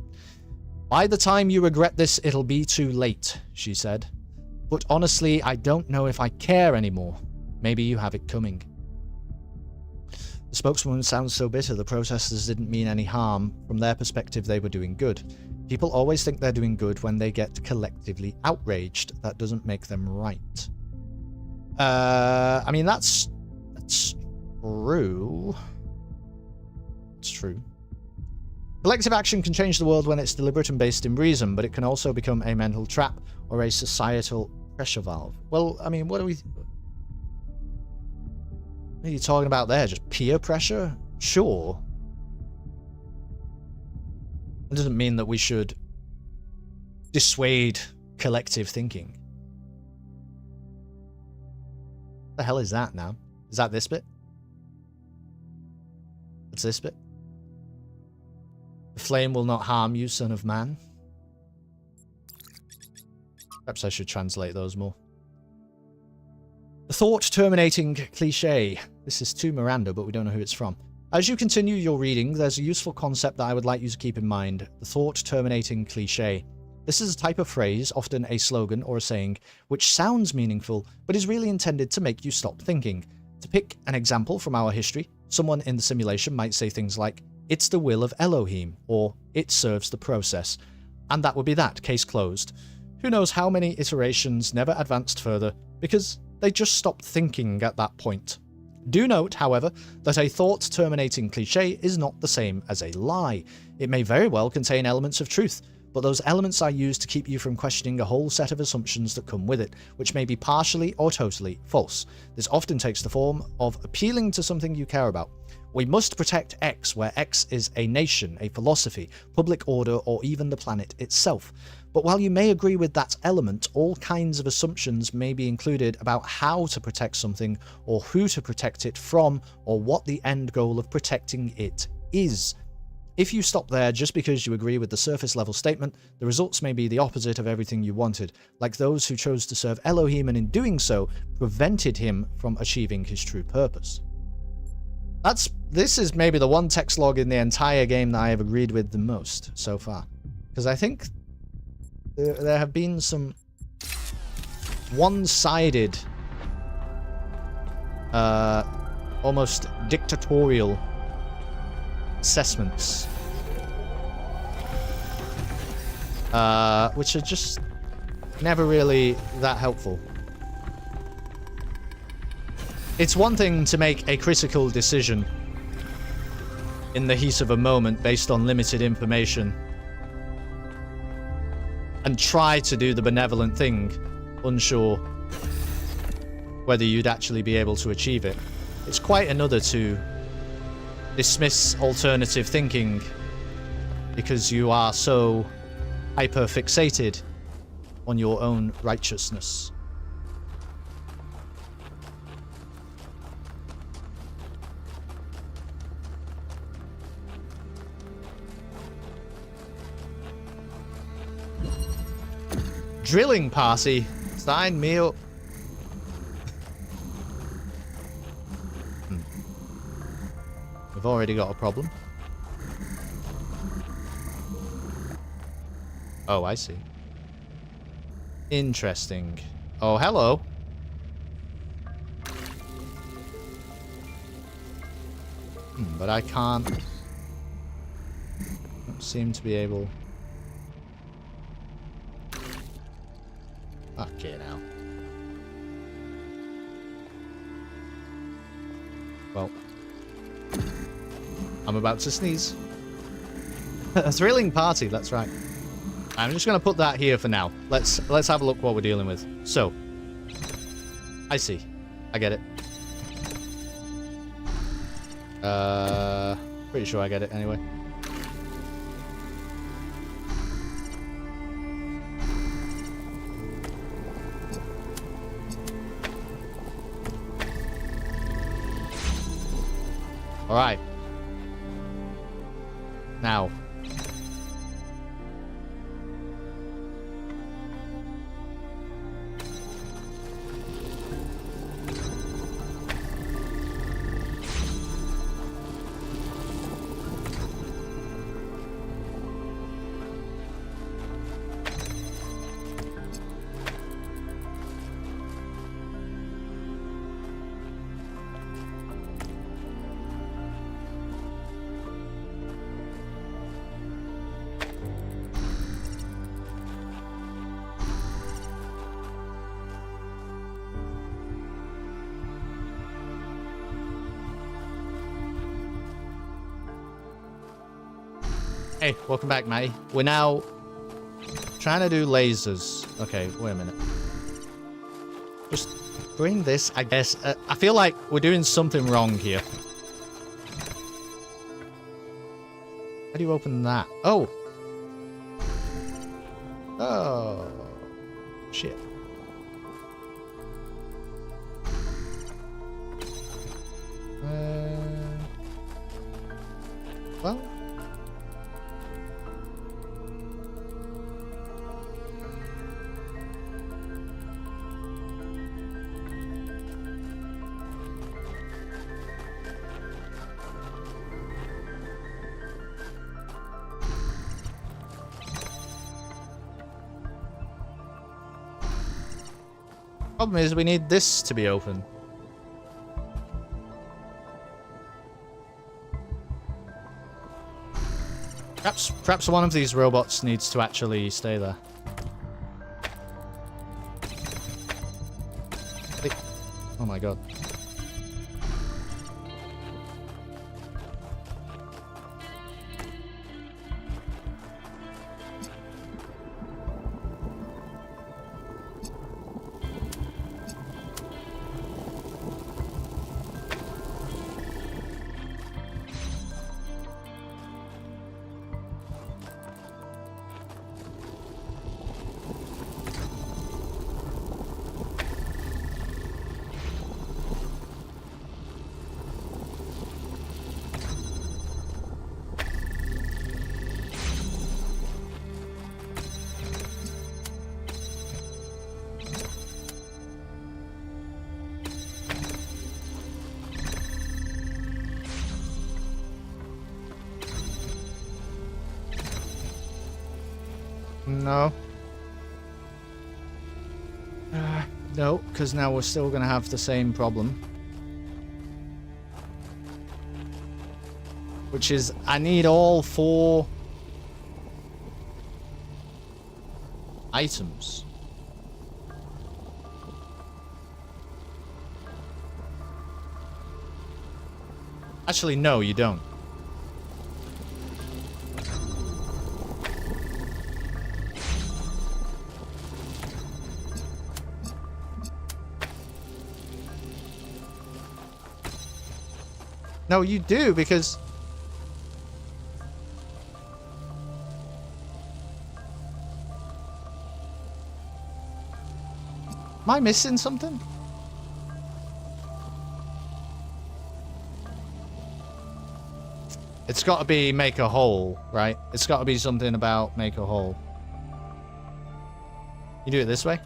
"By the time you regret this, it'll be too late," she said. "But honestly, I don't know if I care anymore. Maybe you have it coming." The spokeswoman sounds so bitter. The protesters didn't mean any harm. From their perspective, they were doing good. People always think they're doing good when they get collectively outraged. That doesn't make them right. I mean, that's true. It's true. Collective action can change the world when it's deliberate and based in reason, but it can also become a mental trap or a societal pressure valve. Well, I mean, what are you talking about there? Just peer pressure? Sure. It doesn't mean that we should dissuade collective thinking. What the hell is that now? Is that this bit? What's this bit? The flame will not harm you, son of man. Perhaps I should translate those more. The thought-terminating cliché. This is to Miranda, but we don't know who it's from. As you continue your reading, there's a useful concept that I would like you to keep in mind. The thought-terminating cliché. This is a type of phrase, often a slogan or a saying, which sounds meaningful, but is really intended to make you stop thinking. To pick an example from our history, someone in the simulation might say things like, "It's the will of Elohim," or "It serves the process." And that would be that, case closed. Who knows how many iterations never advanced further, because they just stopped thinking at that point. Do note, however, that a thought-terminating cliché is not the same as a lie. It may very well contain elements of truth, but those elements are used to keep you from questioning a whole set of assumptions that come with it, which may be partially or totally false. This often takes the form of appealing to something you care about. We must protect X, where X is a nation, a philosophy, public order, or even the planet itself. But while you may agree with that element, all kinds of assumptions may be included about how to protect something, or who to protect it from, or what the end goal of protecting it is. If you stop there just because you agree with the surface level statement, the results may be the opposite of everything you wanted, like those who chose to serve Elohim and in doing so, prevented him from achieving his true purpose. This is maybe the one text log in the entire game that I have agreed with the most so far. Because I think there have been some one-sided, almost dictatorial assessments, which are just never really that helpful. It's one thing to make a critical decision in the heat of a moment based on limited information and try to do the benevolent thing, unsure whether you'd actually be able to achieve it. It's quite another to dismiss alternative thinking because you are so hyper-fixated on your own righteousness. Drilling party, sign me up. We've already got a problem. Oh, I see. Interesting. Oh, hello. But I can't. Don't seem to be able. Okay, now. Well, I'm about to sneeze. A thrilling party, that's right. I'm just going to put that here for now. Let's have a look what we're dealing with. So, I see. I get it. Pretty sure I get it anyway. All right. Now. Hey, welcome back, Matty. We're now trying to do lasers. Okay, wait a minute. Just bring this, I guess. I feel like we're doing something wrong here. How do you open that? Oh! Oh. Shit. Well. Problem is, we need this to be open. Perhaps one of these robots needs to actually stay there. Oh my god. No. No, because now we're still going to have the same problem. Which is, I need all 4 items. Actually, no, you don't. No, you do, because... Am I missing something? It's got to be make a hole, right? It's got to be something about make a hole. You do it this way?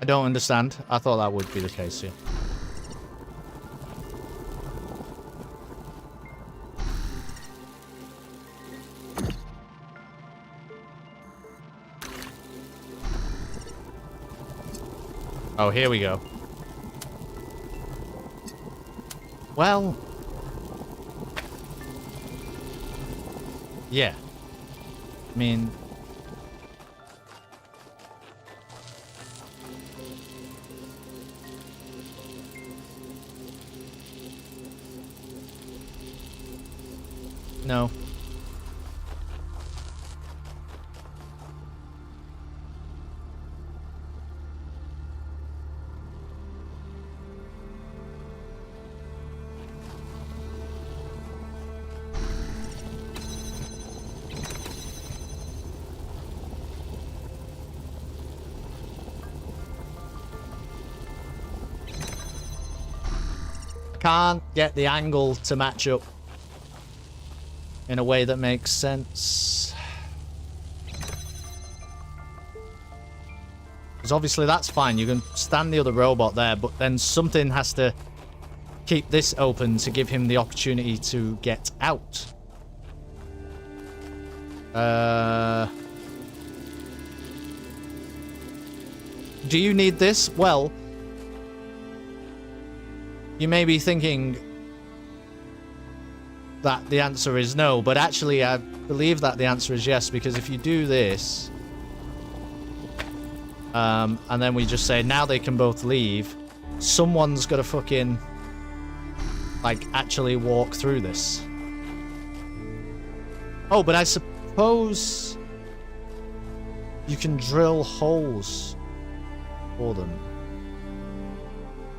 I don't understand. I thought that would be the case here. Oh, here we go. Well... yeah. I mean... no. Can't get the angle to match up in a way that makes sense. Because obviously that's fine. You can stand the other robot there, but then something has to keep this open to give him the opportunity to get out. Do you need this? Well, You may be thinking that the answer is no, but actually I believe that the answer is yes, because if you do this, and then we just say now they can both leave, someone's got to fucking, like, actually walk through this. Oh, but I suppose you can drill holes for them.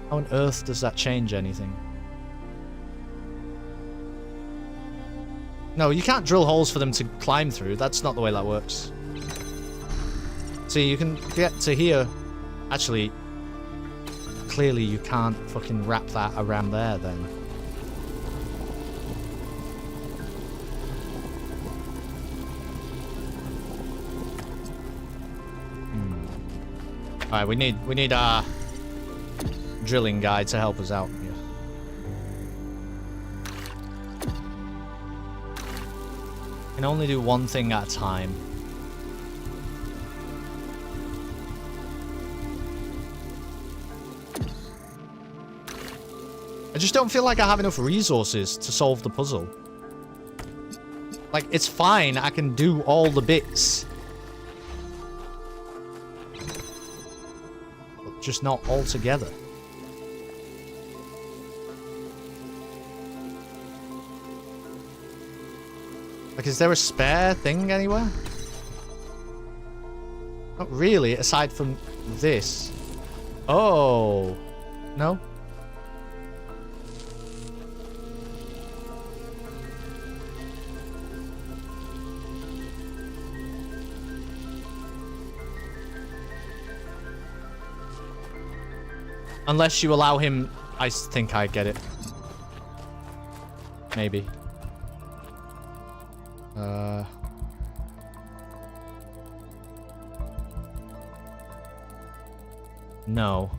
How on earth does that change anything? No, you can't drill holes for them to climb through. That's not the way that works. See, you can get to here. Actually, clearly you can't fucking wrap that around there then. Alright, we need our drilling guy to help us out here. Can only do one thing at a time. I just don't feel like I have enough resources to solve the puzzle. Like, it's fine, I can do all the bits. But just not all together. Like, is there a spare thing anywhere? Not really, aside from this. Oh. No? Unless you allow him... I think I get it. Maybe. No.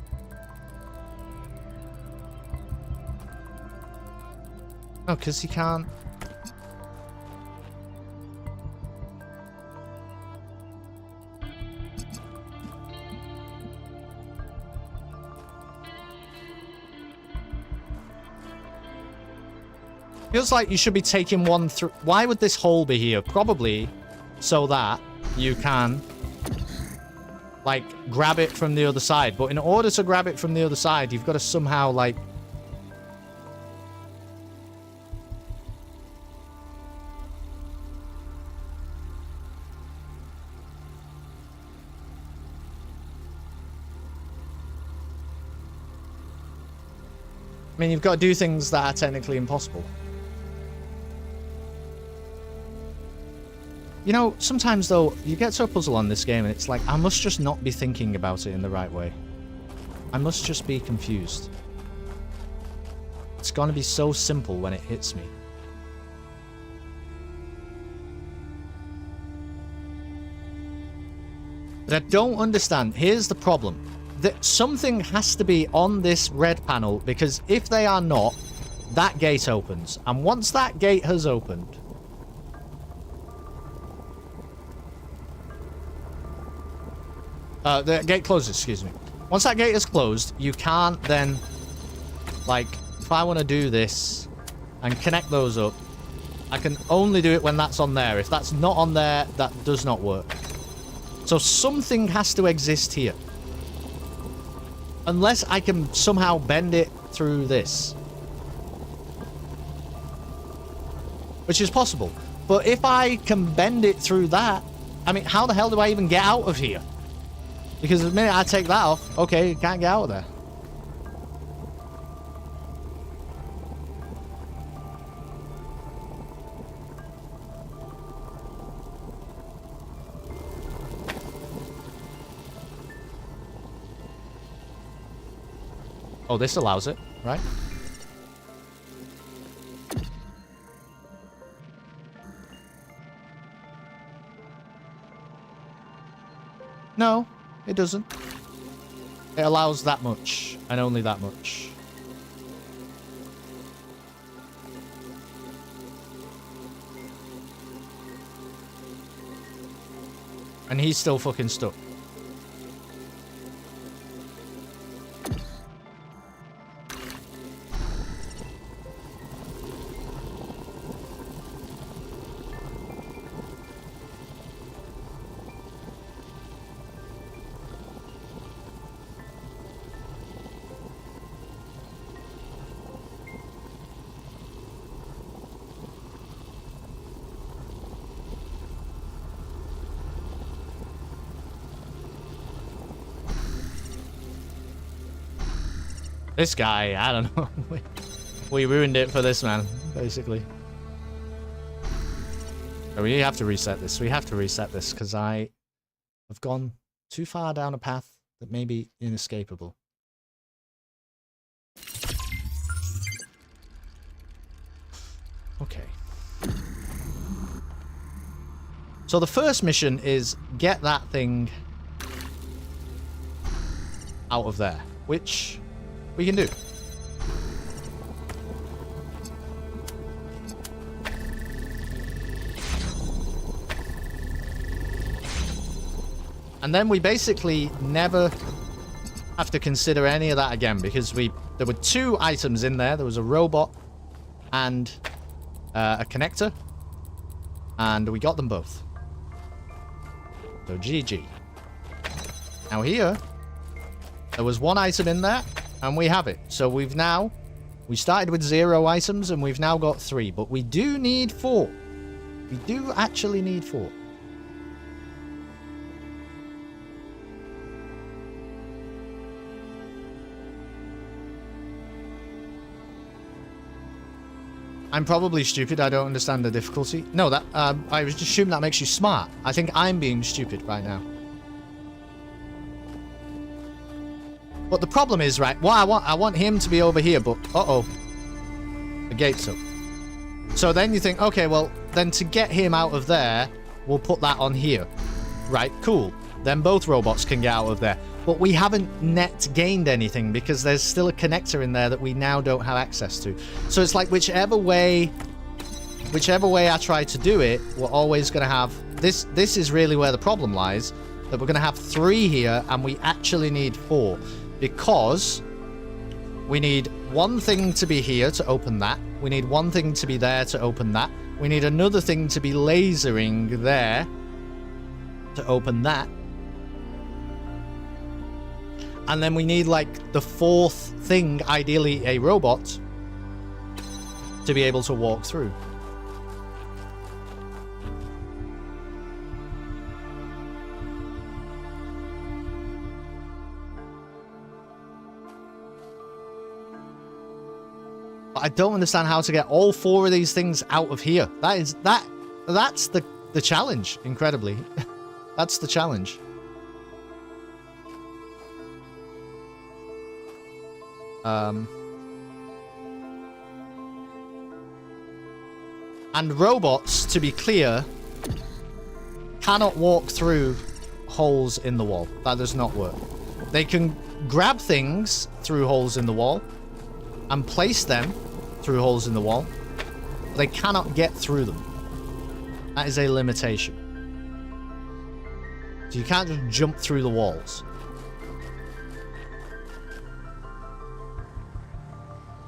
No, because he can't... Feels like you should be taking one through... Why would this hole be here? Probably so that you can, like, grab it from the other side. But in order to grab it from the other side, you've got to somehow, like... I mean, you've got to do things that are technically impossible. You know, sometimes, though, you get to a puzzle on this game and it's like, I must just not be thinking about it in the right way. I must just be confused. It's gonna be so simple when it hits me. But I don't understand. Here's the problem. That something has to be on this red panel, because if they are not, that gate opens. And once that gate has opened... the gate closes, excuse me. Once that gate is closed, you can't then... Like, if I want to do this and connect those up, I can only do it when that's on there. If that's not on there, that does not work. So something has to exist here. Unless I can somehow bend it through this. Which is possible. But if I can bend it through that, I mean, how the hell do I even get out of here? Because the minute I take that off, okay, you can't get out of there. Oh, this allows it, right? No, it doesn't. It allows that much, and only that much. And he's still fucking stuck. This guy, I don't know. We ruined it for this man, basically. So we have to reset this. We have to reset this because I have gone too far down a path that may be inescapable. Okay. So the first mission is get that thing out of there, which we can do. And then we basically never have to consider any of that again because there were 2 items in there. There was a robot and a connector, and we got them both. So GG. Now here, there was 1 item in there, and we have it. So we started with 0 items, and we've now got 3, but we do need 4. We do actually need 4. I'm probably stupid. I don't understand the difficulty. No, that I assume that makes you smart. I think I'm being stupid right now. But the problem is, right? What I want him to be over here, but the gate's up. So then you think, okay, well, then to get him out of there, we'll put that on here. Right, cool. Then both robots can get out of there. But we haven't net gained anything because there's still a connector in there that we now don't have access to. So it's like whichever way I try to do it, we're always going to have... This is really where the problem lies, that we're going to have 3 here and we actually need 4. Because we need 1 thing to be here to open that. We need 1 thing to be there to open that. We need another thing to be lasering there to open that. And then we need, like, the 4th thing, ideally a robot, to be able to walk through. But I don't understand how to get all 4 of these things out of here. That's the challenge, incredibly. That's the challenge. And robots, to be clear, cannot walk through holes in the wall. That does not work. They can grab things through holes in the wall and place them through holes in the wall, but they cannot get through them. That is a limitation. So you can't just jump through the walls.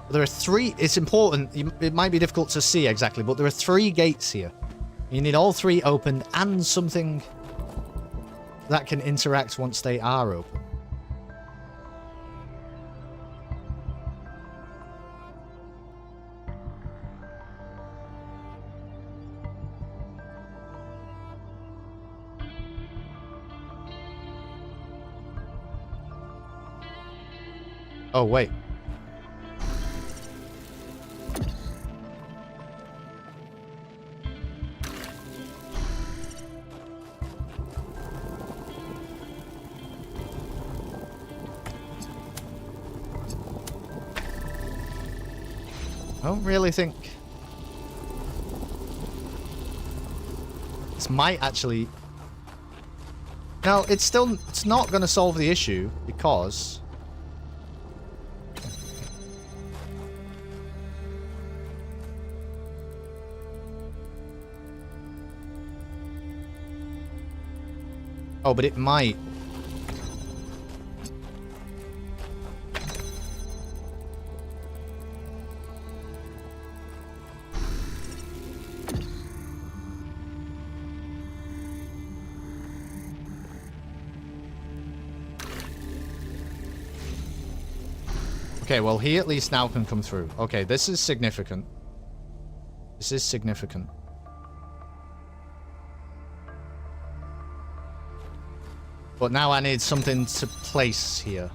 There are 3, it's important, it might be difficult to see exactly, but there are 3 gates here. You need all 3 opened and something that can interact once they are open. Oh, wait. I don't really think this might actually... No, it's not going to solve the issue because... Oh, but it might. Okay, well, he at least now can come through. Okay, this is significant. This is significant. But now I need something to place here.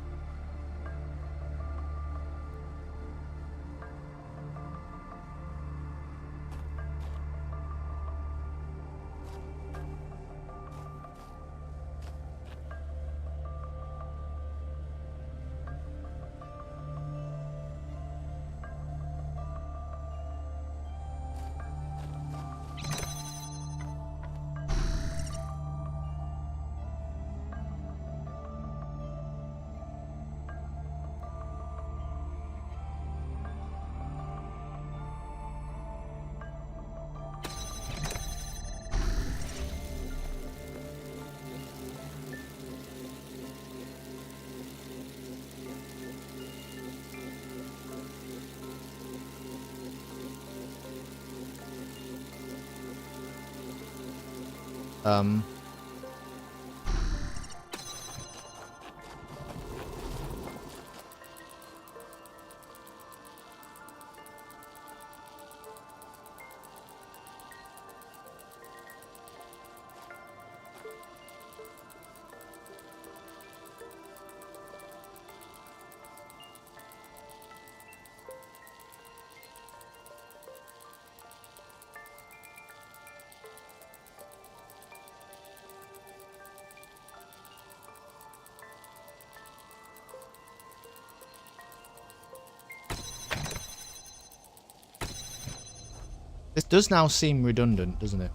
This does now seem redundant, doesn't it?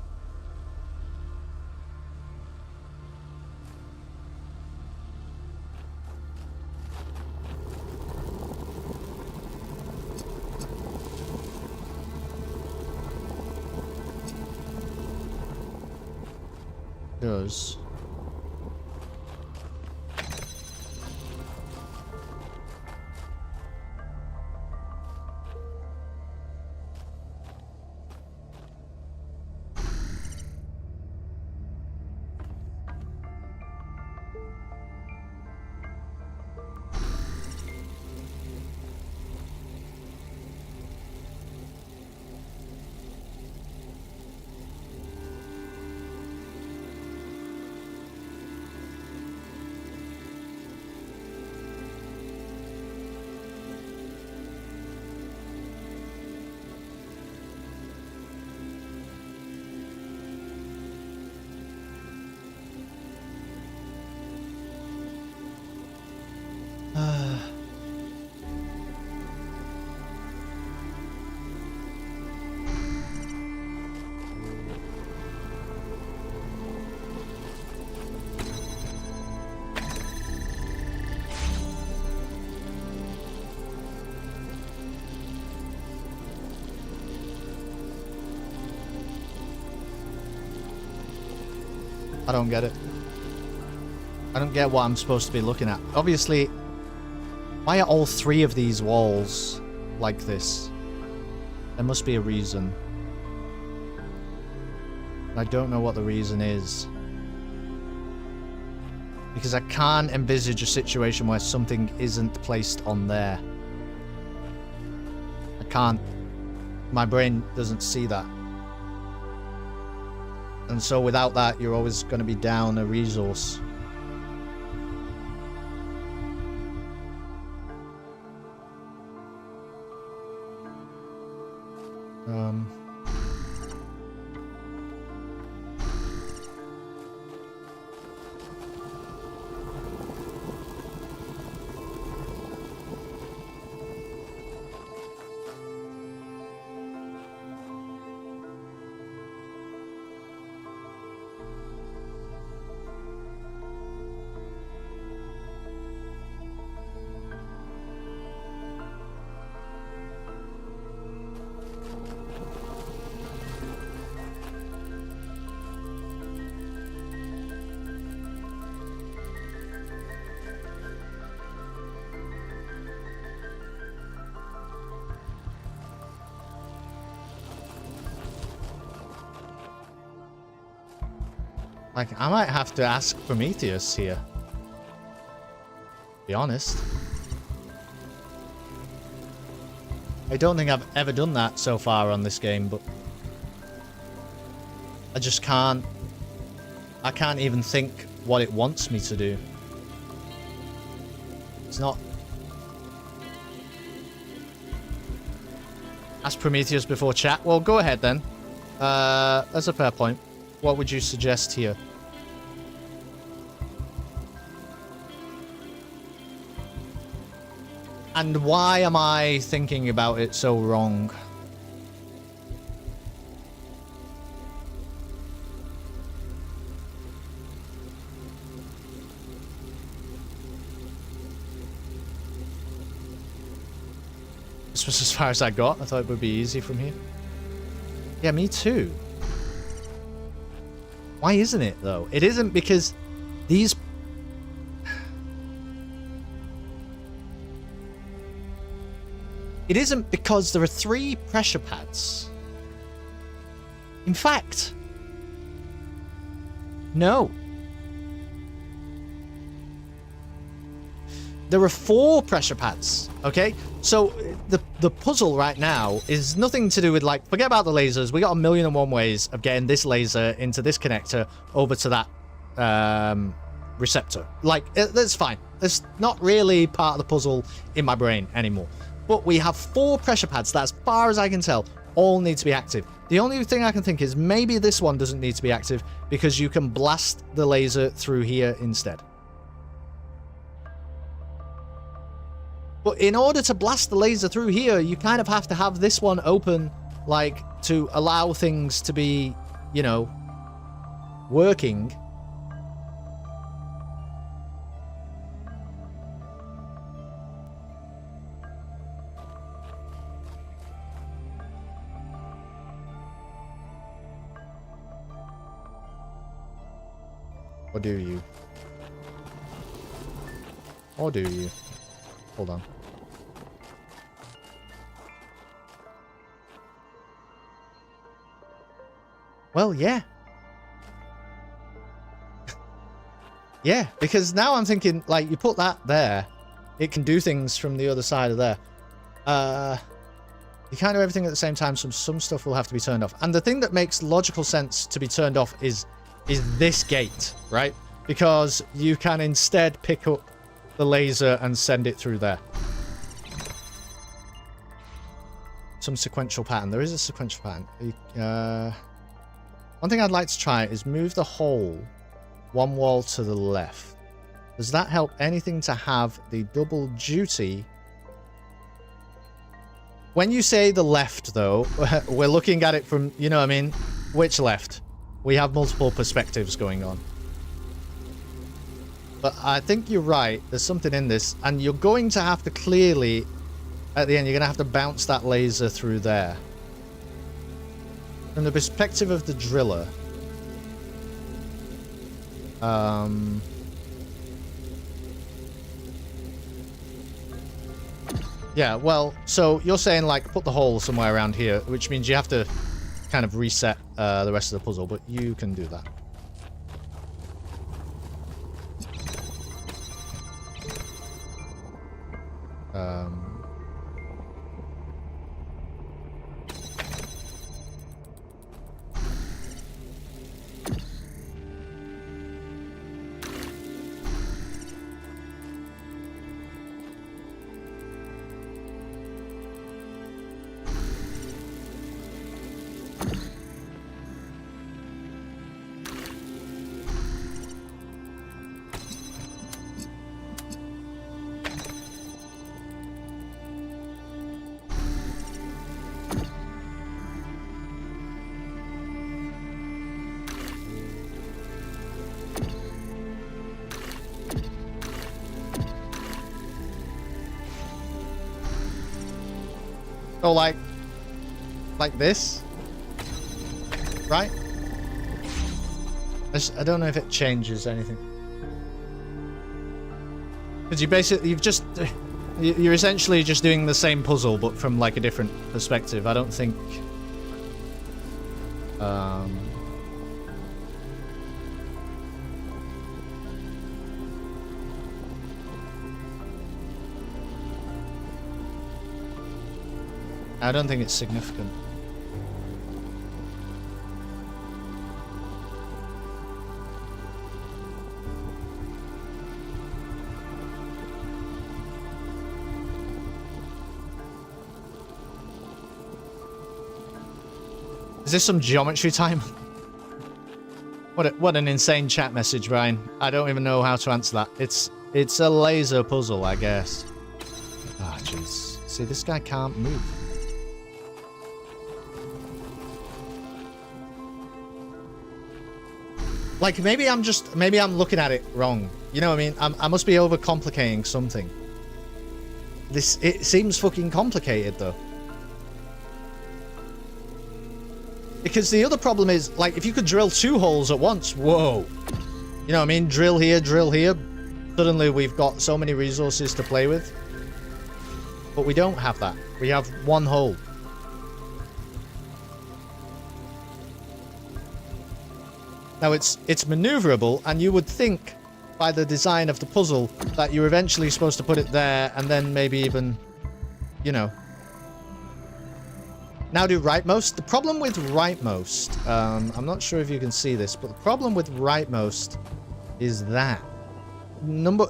Does. I don't get it. I don't get what I'm supposed to be looking at. Obviously, why are all three of these walls like this? There must be a reason. I don't know what the reason is. Because I can't envisage a situation where something isn't placed on there. I can't. My brain doesn't see that. And so without that, you're always going to be down a resource. Like, I might have to ask Prometheus here. To be honest. I don't think I've ever done that so far on this game, but I just can't. I can't even think what it wants me to do. It's not. Ask Prometheus before chat. Well, go ahead then. That's a fair point. What would you suggest here? And why am I thinking about it so wrong? This was as far as I got. I thought it would be easy from here. Yeah, me too. Why isn't it, though? It isn't because these... It isn't because there are 3 pressure pads. In fact, No. There are 4 pressure pads, okay? So the puzzle right now is nothing to do with, like, forget about the lasers. We got 1,000,001 ways of getting this laser into this connector over to that receptor. Like, that's fine. It's not really part of the puzzle in my brain anymore. But we have 4 pressure pads that, as far as I can tell, all need to be active. The only thing I can think is maybe this one doesn't need to be active because you can blast the laser through here instead. But in order to blast the laser through here, you kind of have to have this one open, like, to allow things to be, you know, working. Or do you? Or do you? Hold on. Well, yeah. Yeah, because now I'm thinking, like, you put that there, it can do things from the other side of there. You can't do everything at the same time, so some stuff will have to be turned off. And the thing that makes logical sense to be turned off is this gate, right? Because you can instead pick up the laser and send it through there. Some sequential pattern. There is a sequential pattern. One thing I'd like to try is move the hole one wall to the left. Does that help anything to have the double duty? When you say the left, though, we're looking at it from, you know what I mean? Which left? We have multiple perspectives going on. But I think you're right. There's something in this. And you're going to have to clearly, at the end, you're going to have to bounce that laser through there. From the perspective of the driller. Yeah, well, so you're saying, like, put the hole somewhere around here, which means you have to kind of reset the rest of the puzzle, but you can do that. So, like this, right? I don't know if it changes anything. Because you're essentially just doing the same puzzle, but from, like, a different perspective. I don't think... I don't think it's significant. Is this some geometry time? What an insane chat message, Ryan. I don't even know how to answer that. It's a laser puzzle, I guess. Ah, jeez. See, this guy can't move. Like, maybe I'm looking at it wrong. You know what I mean? I must be overcomplicating something. It seems fucking complicated, though. Because the other problem is, like, if you could drill 2 holes at once, whoa. You know what I mean? Drill here, suddenly we've got so many resources to play with. But we don't have that. We have 1 hole. Now it's maneuverable, and you would think by the design of the puzzle that you're eventually supposed to put it there and then maybe even, you know. Now do rightmost. The problem with rightmost, I'm not sure if you can see this, but the problem with rightmost is that. Number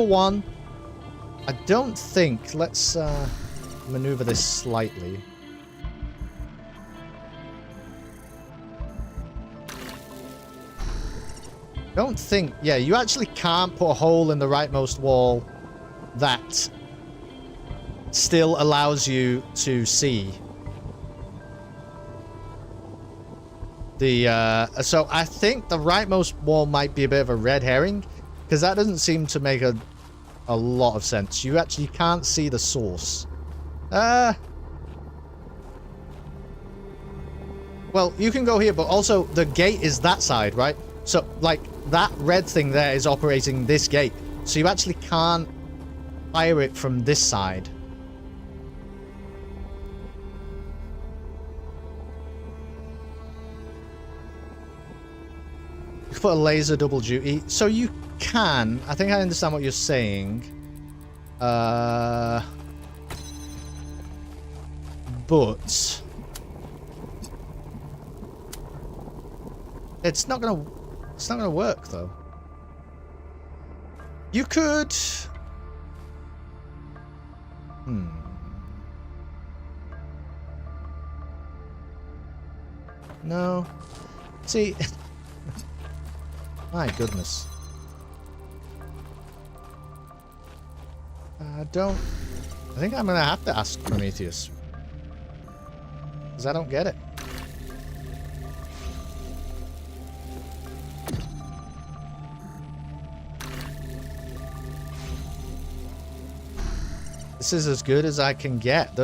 one, I don't think, let's maneuver this slightly. Don't think, yeah, you actually can't put a hole in the rightmost wall that still allows you to see the, so I think the rightmost wall might be a bit of a red herring, because that doesn't seem to make a lot of sense. You actually can't see the source. Well, you can go here, but also the gate is that side, right? So, like, that red thing there is operating this gate. So you actually can't fire it from this side. You can put a laser double duty. So you can. I think I understand what you're saying. But it's not gonna work though. You could. No. See. My goodness. I think I'm gonna have to ask Prometheus. Because I don't get it. This is as good as I can get.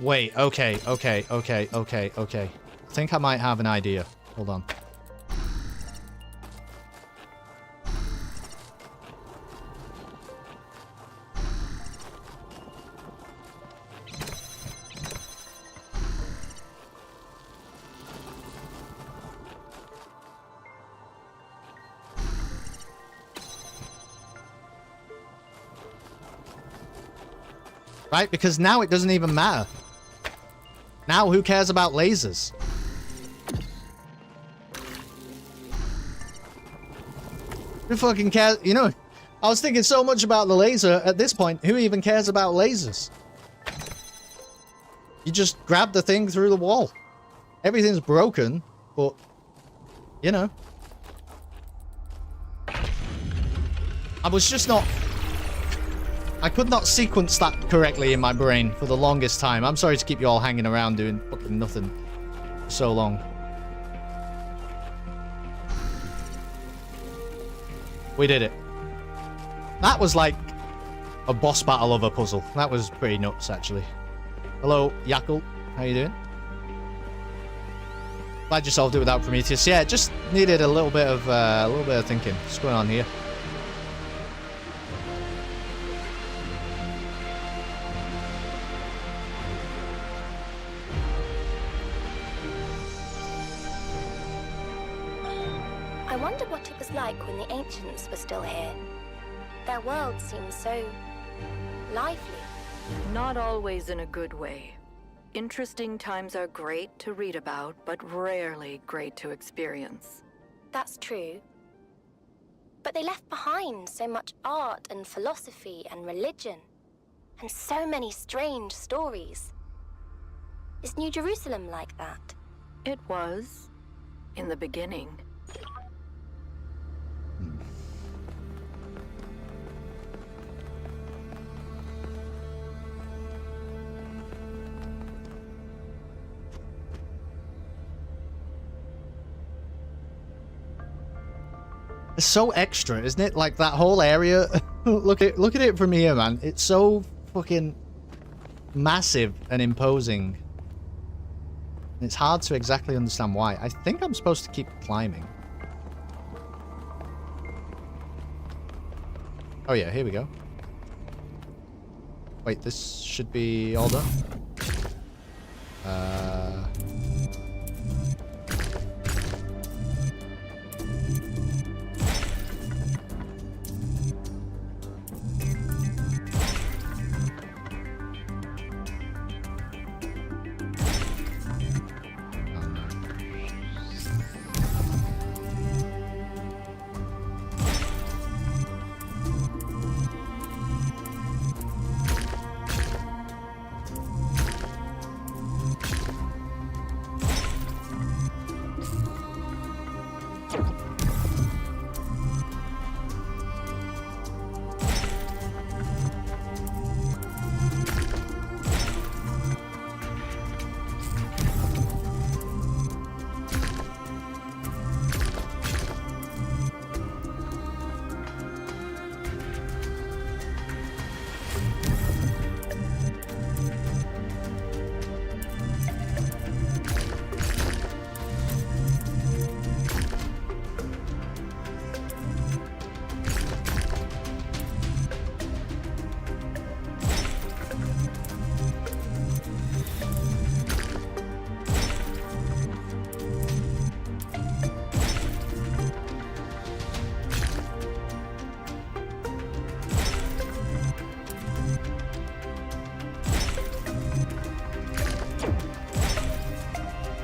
Wait, okay. I think I might have an idea. Hold on. Right? Because now it doesn't even matter. Now who cares about lasers? Who fucking cares? You know, I was thinking so much about the laser at this point. Who even cares about lasers? You just grab the thing through the wall. Everything's broken, but, you know. I was just not... I could not sequence that correctly in my brain for the longest time. I'm sorry to keep you all hanging around doing fucking nothing for so long. We did it. That was like a boss battle of a puzzle. That was pretty nuts, actually. Hello, Yackle. How you doing? Glad you solved it without Prometheus. Yeah, just needed a little bit of thinking. What's going on here? I wonder what it was like when the ancients were still here. Their world seems so lively. Not always in a good way. Interesting times are great to read about, but rarely great to experience. That's true. But they left behind so much art and philosophy and religion, and so many strange stories. Is New Jerusalem like that? It was, in the beginning. It's so extra, isn't it? Like that whole area. look at it from here, man. It's so fucking massive and imposing. It's hard to exactly understand why. I think I'm supposed to keep climbing. Oh yeah, here we go. Wait, this should be all done.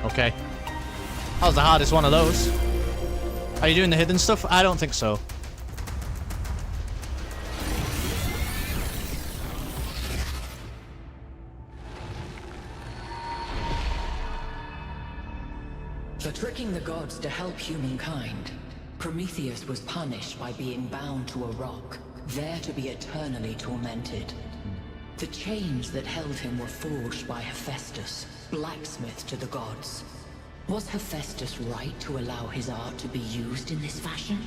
Okay. That was the hardest one of those. Are you doing the hidden stuff? I don't think so. For tricking the gods to help humankind, Prometheus was punished by being bound to a rock, there to be eternally tormented. The chains that held him were forged by Hephaestus, blacksmith to the gods. Was Hephaestus right to allow his art to be used in this fashion?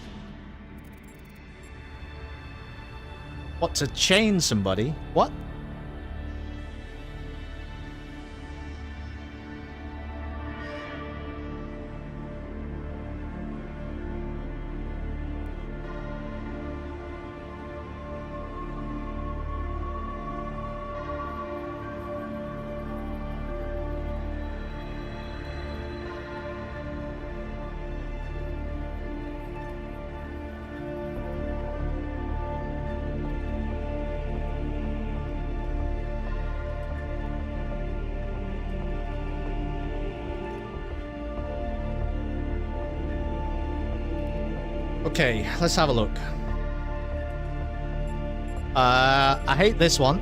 What, to chain somebody? What? Okay, let's have a look. I hate this one.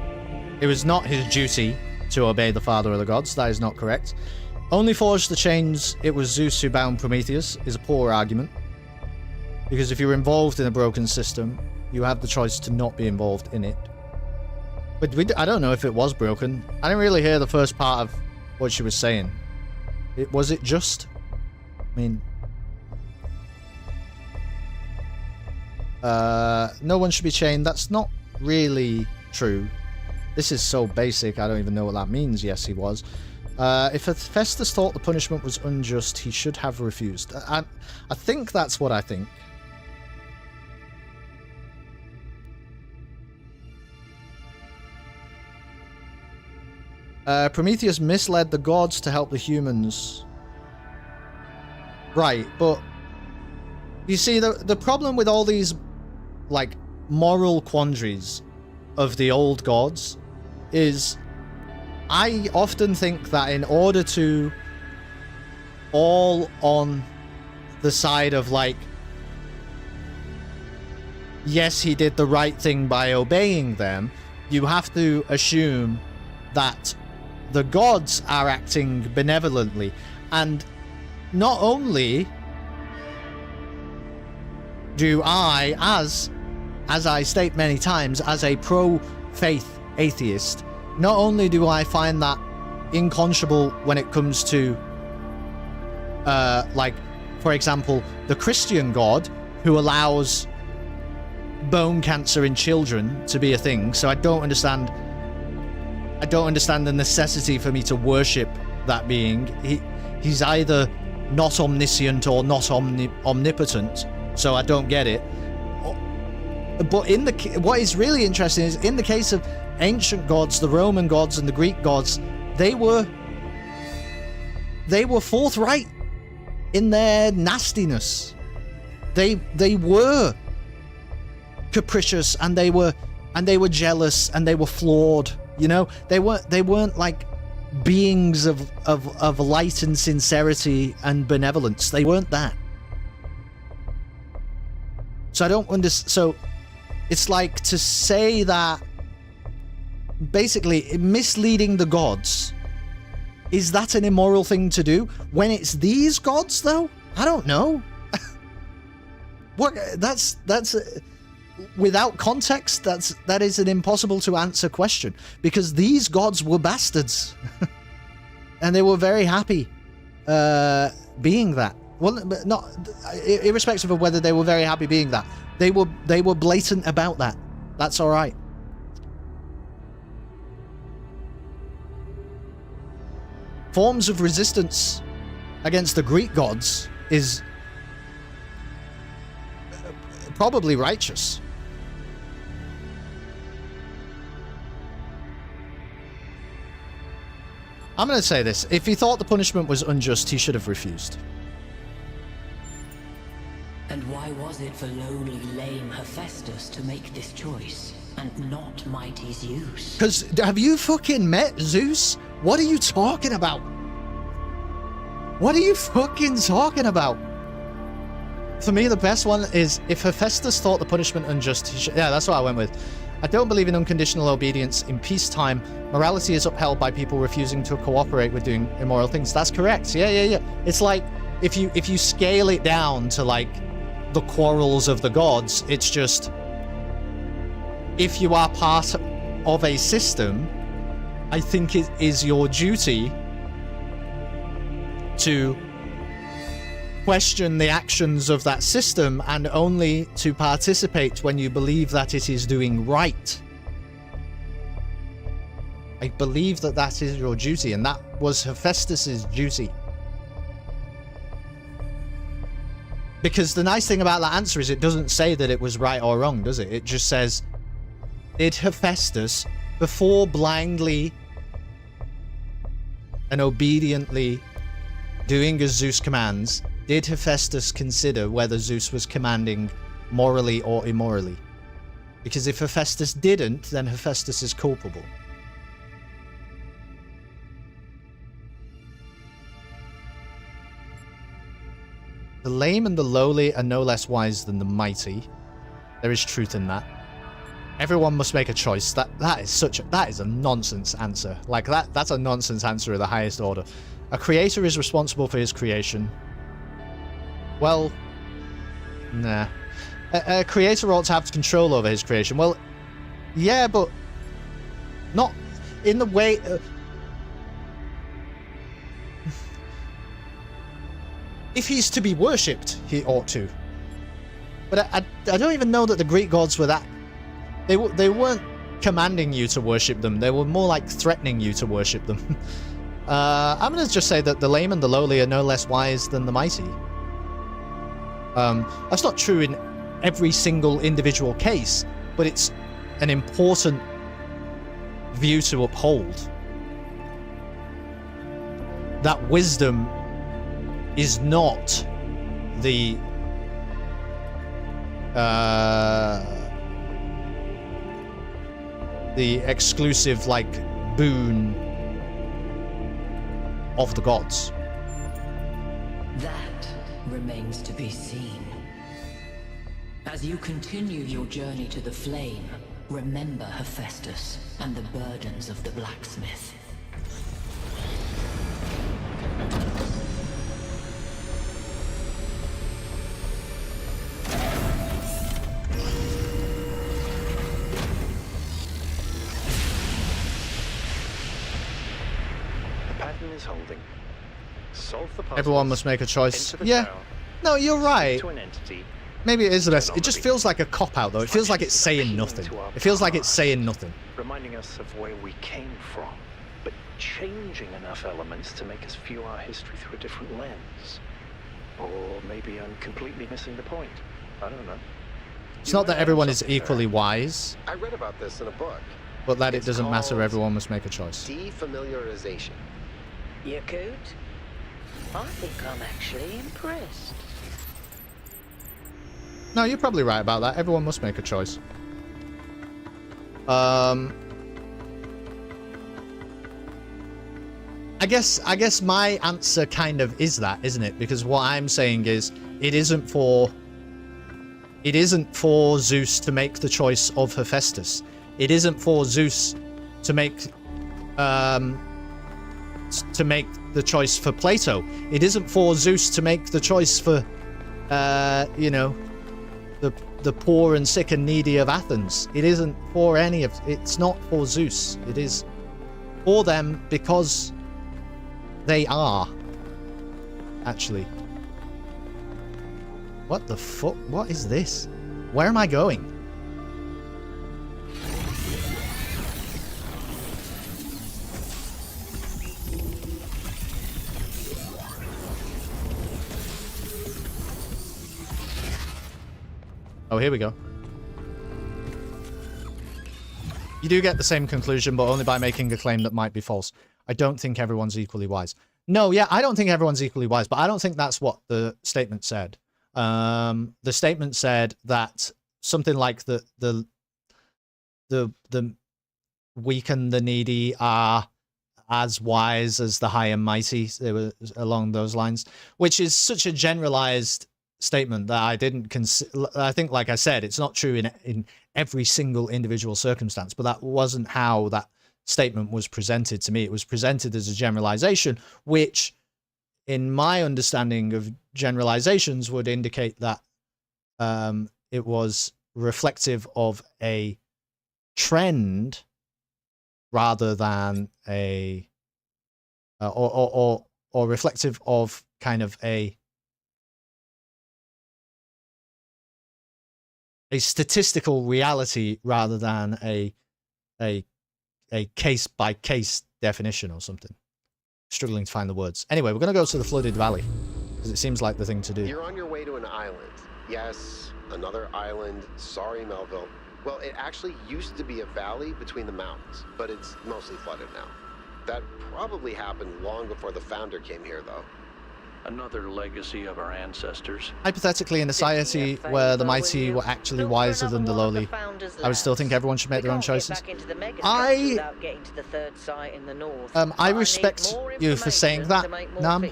It was not his duty to obey the father of the gods. That is not correct. Only forged the chains, it was Zeus who bound Prometheus, is a poor argument. Because if you're involved in a broken system, you have the choice to not be involved in it. But I don't know if it was broken. I didn't really hear the first part of what she was saying. Was it just? I mean... no one should be chained. That's not really true. This is so basic, I don't even know what that means. Yes, he was. If Hephaestus thought the punishment was unjust, he should have refused. I think that's what I think. Prometheus misled the gods to help the humans. Right, but... You see, the problem with all these, like, moral quandaries of the old gods is I often think that in order to all on the side of, like, yes, he did the right thing by obeying them, you have to assume that the gods are acting benevolently. And not only... do I, as I state many times, as a pro-faith atheist, not only do I find that inconscionable when it comes to, like, for example, the Christian God, who allows bone cancer in children to be a thing, so I don't understand the necessity for me to worship that being. He's either not omniscient or not omnipotent. So I don't get it. But what is really interesting is in the case of ancient gods, the Roman gods and the Greek gods, they were forthright in their nastiness. They were capricious, and they were jealous, and they were flawed. You know, they weren't like beings of light and sincerity and benevolence. They weren't that. So I don't understand. So it's like to say that basically misleading the gods, is that an immoral thing to do? When it's these gods, though, I don't know. What? That's without context. That is an impossible to answer question, because these gods were bastards, and they were very happy being that. Well, but not irrespective of whether they were very happy being that. They were blatant about that. That's all right. Forms of resistance against the Greek gods is probably righteous. I'm going to say this. If he thought the punishment was unjust, he should have refused. And why was it for lowly, lame Hephaestus to make this choice, and not mighty Zeus? Because have you fucking met Zeus? What are you talking about? What are you fucking talking about? For me, the best one is, if Hephaestus thought the punishment unjust, he should... Yeah, that's what I went with. I don't believe in unconditional obedience in peacetime. Morality is upheld by people refusing to cooperate with doing immoral things. That's correct. Yeah. It's like, if you scale it down to, like, the quarrels of the gods, it's just, if you are part of a system, I think it is your duty to question the actions of that system, and only to participate when you believe that it is doing right. I believe that that is your duty, and that was Hephaestus's duty. Because the nice thing about that answer is it doesn't say that it was right or wrong, does it? It just says, did Hephaestus, before blindly and obediently doing as Zeus commands, did Hephaestus consider whether Zeus was commanding morally or immorally? Because if Hephaestus didn't, then Hephaestus is culpable. The lame and the lowly are no less wise than the mighty. There is truth in that. Everyone must make a choice. That is a nonsense answer. Like that's a nonsense answer of the highest order. A creator is responsible for his creation. Well, nah. A creator ought to have control over his creation. Well, yeah, but not in the way... if he's to be worshipped, he ought to. But I don't even know that the Greek gods were that... They weren't commanding you to worship them. They were more like threatening you to worship them. I'm going to just say that the lame and the lowly are no less wise than the mighty. That's not true in every single individual case, but it's an important view to uphold. That wisdom is not the exclusive, like, boon of the gods. That remains to be seen. As you continue your journey to the flame, remember Hephaestus and the burdens of the blacksmith. Is holding. Solve the puzzles. Everyone must make a choice. Yeah. No, you're right. Maybe it is the best. It just feels like a cop-out, though. It feels like it's saying nothing. It feels like it's saying nothing. Reminding us of where we came from, but changing enough elements to make us view our history through a different lens. Or maybe I'm completely missing the point. I don't know. It's not that everyone is equally wise, I read about this in a book. but that it It's doesn't matter, called everyone must make a choice. Defamiliarization. Yakut? I think I'm actually impressed. No, you're probably right about that. Everyone must make a choice. I guess my answer kind of is that, isn't it? Because what I'm saying is it isn't for Zeus to make the choice of Hephaestus. It isn't for Zeus to make the choice for Plato. It isn't for Zeus to make the choice for you know, the poor and sick and needy of Athens. It isn't for any of it's not for Zeus. It is for them because they are actually. What the fuck? What is this? Where am I going? Oh, here we go. You do get the same conclusion, but only by making a claim that might be false. I don't think everyone's equally wise. No, yeah, I don't think everyone's equally wise, but I don't think that's what the statement said. The statement said that something like the weak and the needy are as wise as the high and mighty. They were along those lines, which is such a generalized statement that I didn't consider. I think, like I said, it's not true in every single individual circumstance, but that wasn't how that statement was presented to me. It was presented as a generalization, which in my understanding of generalizations would indicate that it was reflective of a trend rather than a or reflective of kind of a statistical reality rather than a case by case definition or something. Struggling to find the words. Anyway, we're going to go to the flooded valley because it seems like the thing to do. You're on your way to an island. Yes, another island. Sorry, Melville. Well, it actually used to be a valley between the mountains, but it's mostly flooded now. That probably happened long before the founder came here, though. Another legacy of our ancestors. Hypothetically, in a society where the mighty were actually wiser than the lowly, I would still think everyone should make their own choices. I respect you for saying that, Nam.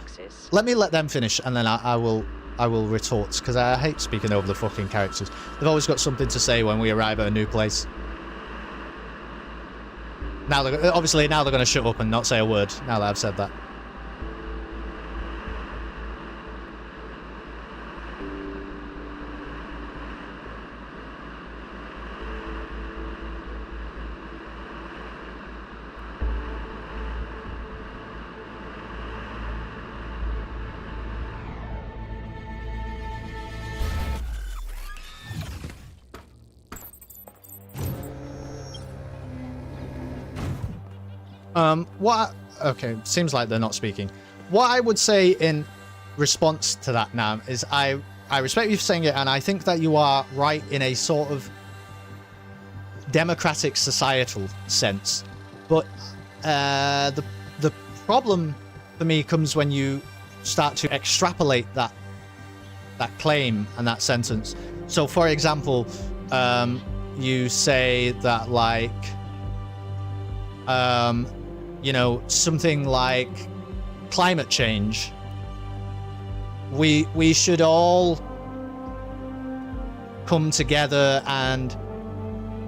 Let me let them finish, and then I will retort, because I hate speaking over the fucking characters. They've always got something to say when we arrive at a new place. Now, obviously, now they're going to shut up and not say a word, now that I've said that. Okay, seems like they're not speaking. What I would say in response to that now is I respect you for saying it, and I think that you are right in a sort of democratic societal sense. But the problem for me comes when you start to extrapolate that claim and that sentence. So, for example, you say that, like, you know, something like climate change, we should all come together and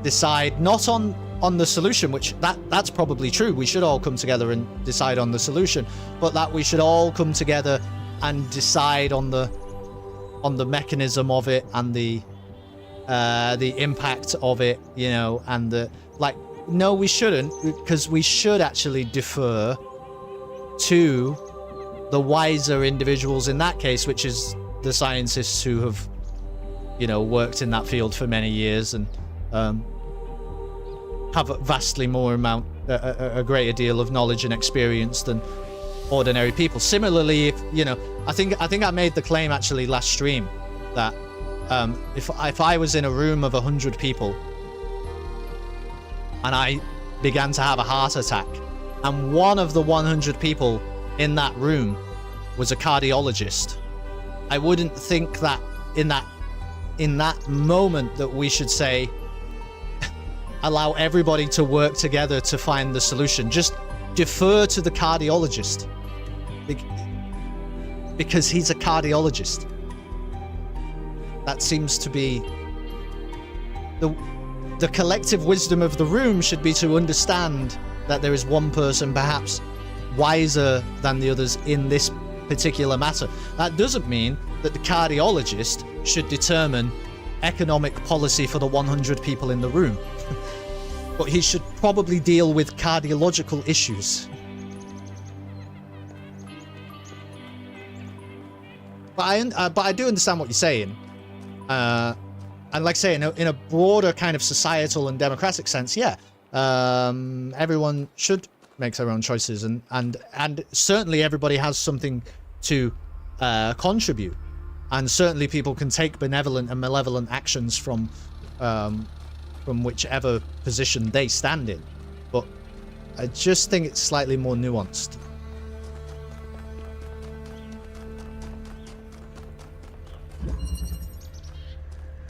decide not on the solution, which that's probably true. We should all come together and decide on the solution, but that we should all come together and decide on the mechanism of it and the impact of it, you know, and the, like, no, we shouldn't, because we should actually defer to the wiser individuals in that case, which is the scientists who have, you know, worked in that field for many years and have a vastly more a greater deal of knowledge and experience than ordinary people. Similarly, if, you know, I think I made the claim actually last stream that if I was in a room of 100 people and I began to have a heart attack, and one of the 100 people in that room was a cardiologist, I wouldn't think that in that moment that we should say allow everybody to work together to find the solution. Just defer to the cardiologist because he's a cardiologist. That seems to be the collective wisdom of the room should be to understand that there is one person perhaps wiser than the others in this particular matter. That doesn't mean that the cardiologist should determine economic policy for the 100 people in the room. But he should probably deal with cardiological issues. But I do understand what you're saying. And like I say, in a broader kind of societal and democratic sense, yeah, everyone should make their own choices, and certainly everybody has something to contribute, and certainly people can take benevolent and malevolent actions from whichever position they stand in. But I just think it's slightly more nuanced.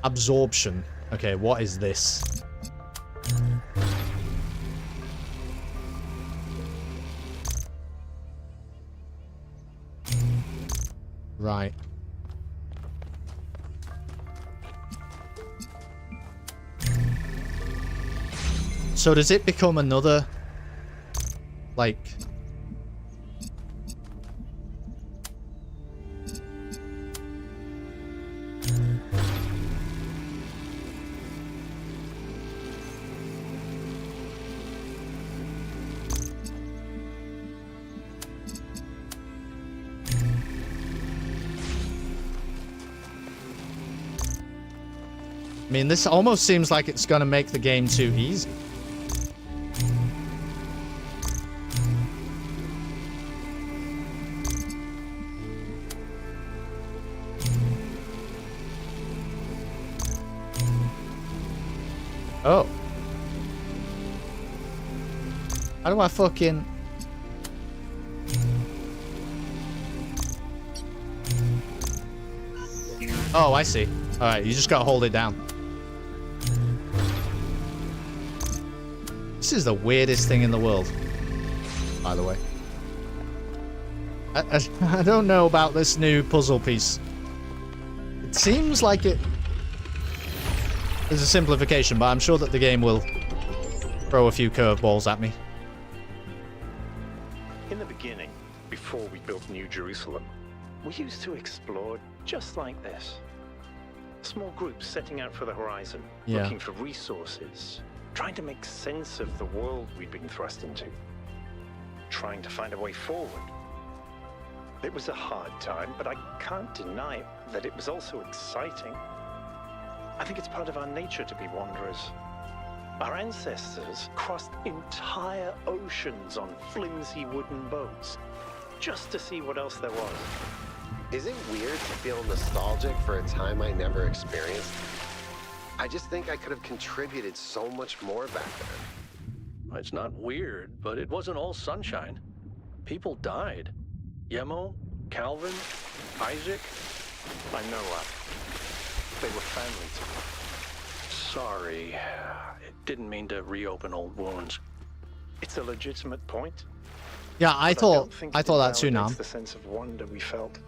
Absorption. Okay, what is this? Right. So does it become another, like... I mean, this almost seems like it's going to make the game too easy. Oh. How do I fucking... Oh, I see. Alright, you just gotta hold it down. This is the weirdest thing in the world, by the way. I don't know about this new puzzle piece. It seems like it is a simplification, but I'm sure that the game will throw a few curveballs at me. In the beginning, before we built New Jerusalem, we used to explore just like this. Small groups setting out for the horizon, looking for resources, trying to make sense of the world we'd been thrust into, trying to find a way forward. It was a hard time, but I can't deny that it was also exciting. I think it's part of our nature to be wanderers. Our ancestors crossed entire oceans on flimsy wooden boats, just to see what else there was. Is it weird to feel nostalgic for a time I never experienced? I just think I could have contributed so much more back then. It's not weird, but it wasn't all sunshine. People died. Yemo, Calvin, Isaac. I know that. They were family to me. Sorry. It didn't mean to reopen old wounds. It's a legitimate point. Yeah, I thought that too, Nam. The sense of wonder we felt.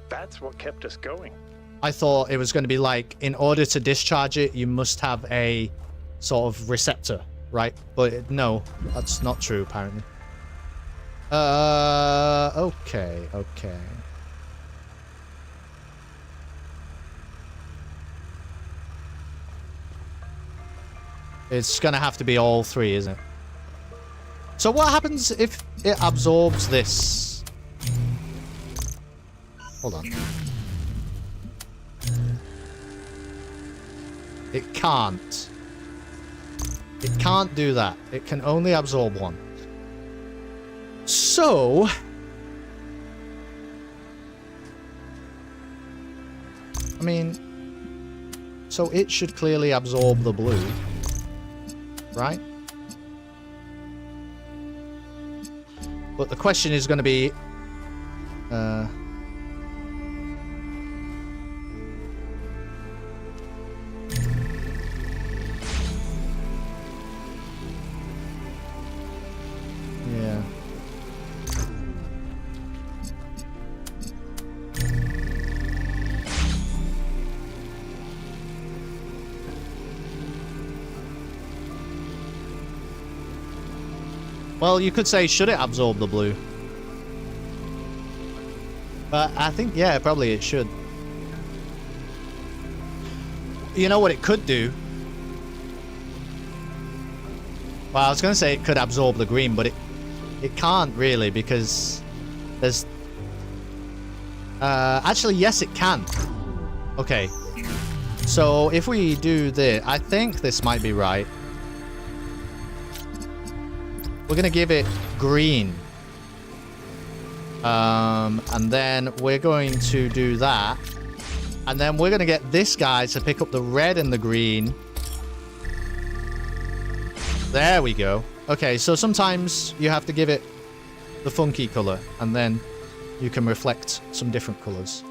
That's what kept us going. I thought it was going to be like, in order to discharge it, you must have a sort of receptor, right? But no, that's not true, apparently. Okay. It's going to have to be all three, isn't it? So what happens if it absorbs this? Hold on. It can't. It can't do that. It can only absorb one. So... I mean... So it should clearly absorb the blue. Right? But the question is going to be... yeah. Well, you could say, should it absorb the blue? But I think, yeah, probably it should. You know what it could do? Well, I was going to say it could absorb the green, but it can't really, because there's... actually, yes, it can. Okay. So, if we do this, I think this might be right. We're going to give it green. And then we're going to do that. And then we're going to get this guy to pick up the red and the green. There we go. Okay, so sometimes you have to give it the funky color, and then you can reflect some different colors.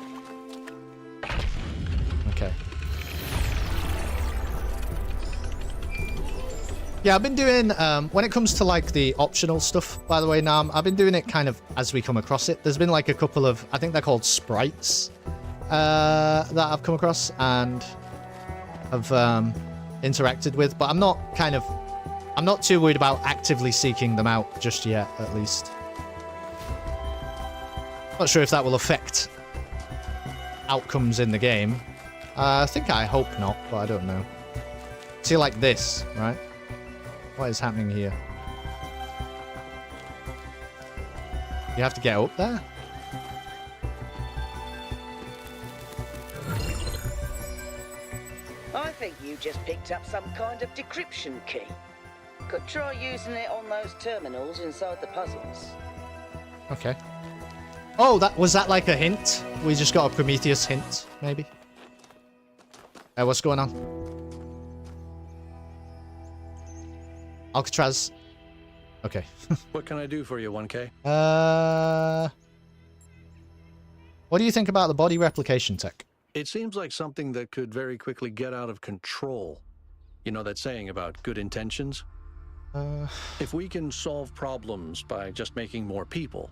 Okay. Yeah, I've been doing, when it comes to, like, the optional stuff, by the way, now, I've been doing it kind of as we come across it. There's been, like, a couple of, I think they're called sprites, that I've come across and have interacted with, but I'm not too worried about actively seeking them out just yet, at least. Not sure if that will affect outcomes in the game. I hope not, but I don't know. See, like this, right? What is happening here? You have to get up there? I think you just picked up some kind of decryption key. Could try using it on those terminals inside the puzzles. Okay. Oh, was that like a hint? We just got a Prometheus hint, maybe? What's going on? Alcatraz. Okay. What can I do for you, 1K? What do you think about the body replication tech? It seems like something that could very quickly get out of control. You know that saying about good intentions? If we can solve problems by just making more people,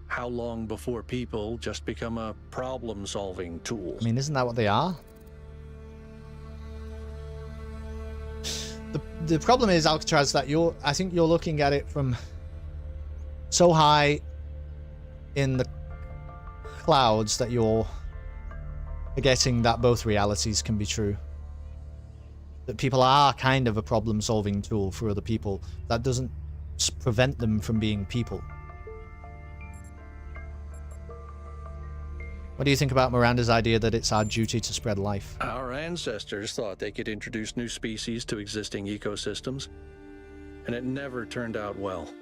how long before people just become a problem-solving tool? I mean, isn't that what they are? The problem is, Alcatraz, that I think you're looking at it from so high in the clouds that you're forgetting that both realities can be true. That people are kind of a problem-solving tool for other people. That doesn't prevent them from being people. What do you think about Miranda's idea that it's our duty to spread life? Our ancestors thought they could introduce new species to existing ecosystems, and it never turned out well.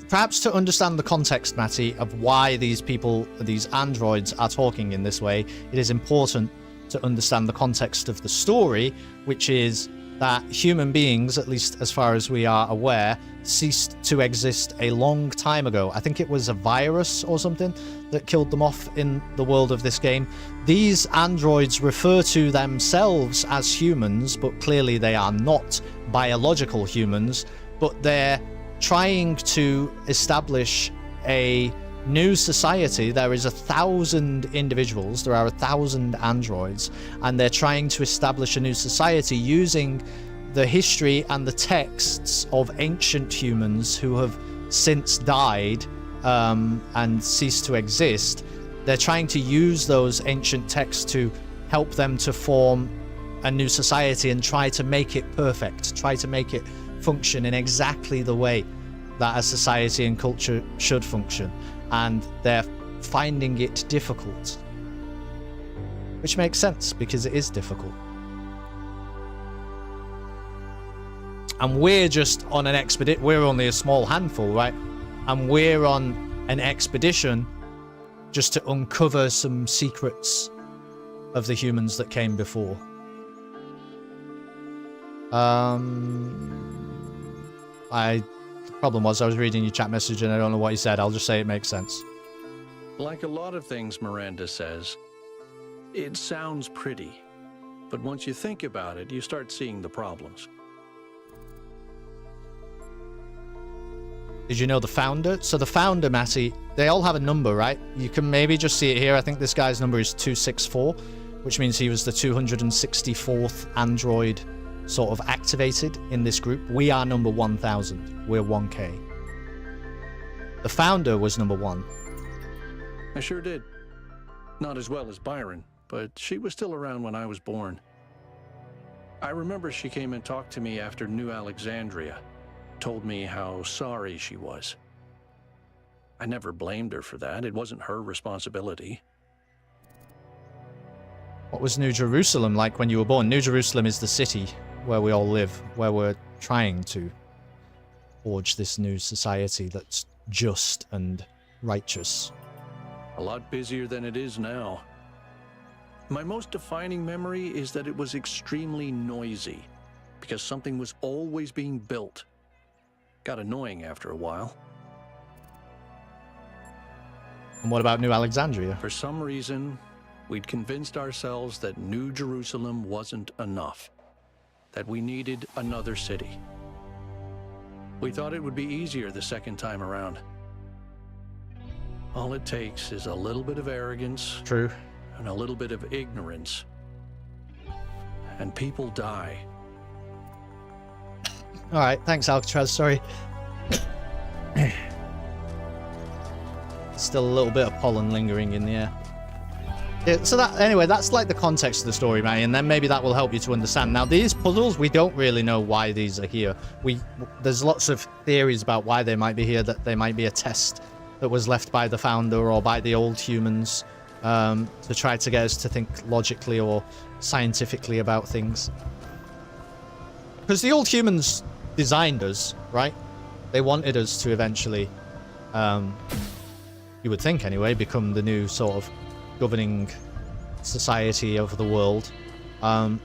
Perhaps to understand the context, Matty, of why these people, these androids, are talking in this way, it is important to understand the context of the story, which is that human beings, at least as far as we are aware, ceased to exist a long time ago. I think it was a virus or something that killed them off in the world of this game. These androids refer to themselves as humans, but clearly they are not biological humans, but they're trying to establish a new society. There is 1,000 individuals, there are 1,000 androids, and they're trying to establish a new society using the history and the texts of ancient humans who have since died and ceased to exist. They're trying to use those ancient texts to help them to form a new society and try to make it perfect, try to make it function in exactly the way that a society and culture should function. And they're finding it difficult. Which makes sense, because it is difficult. And we're just on an expedition. We're only a small handful, right? And we're on an expedition just to uncover some secrets of the humans that came before. The problem was I was reading your chat message and I don't know what he said. I'll just say it makes sense. Like a lot of things Miranda says, it sounds pretty, but once you think about it, you start seeing the problems. Did you know the founder? So the founder, Matty, they all have a number, right? You can maybe just see it here. I think this guy's number is 264, which means he was the 264th android sort of activated in this group. We are number 1000. We're 1K. The founder was number 1. I sure did. Not as well as Byron, but she was still around when I was born. I remember she came and talked to me after New Alexandria. Told me how sorry she was. I never blamed her for that. It wasn't her responsibility. What was New Jerusalem like when you were born? New Jerusalem is the city where we all live, where we're trying to forge this new society that's just and righteous. A lot busier than it is now. My most defining memory is that it was extremely noisy, because something was always being built. Got annoying after a while. And what about New Alexandria? For some reason, we'd convinced ourselves that New Jerusalem wasn't enough, that we needed another city. We thought it would be easier the second time around. All it takes is a little bit of arrogance. True. And a little bit of ignorance. And people die. Alright, thanks Alcatraz, sorry. Still a little bit of pollen lingering in the air. Yeah, so that, anyway, that's like the context of the story, Matty, and then maybe that will help you to understand. Now, these puzzles, we don't really know why these are here. There's lots of theories about why they might be here, that they might be a test that was left by the founder or by the old humans to try to get us to think logically or scientifically about things. Because the old humans designed us, right? They wanted us to eventually, you would think anyway, become the new sort of governing society of the world. But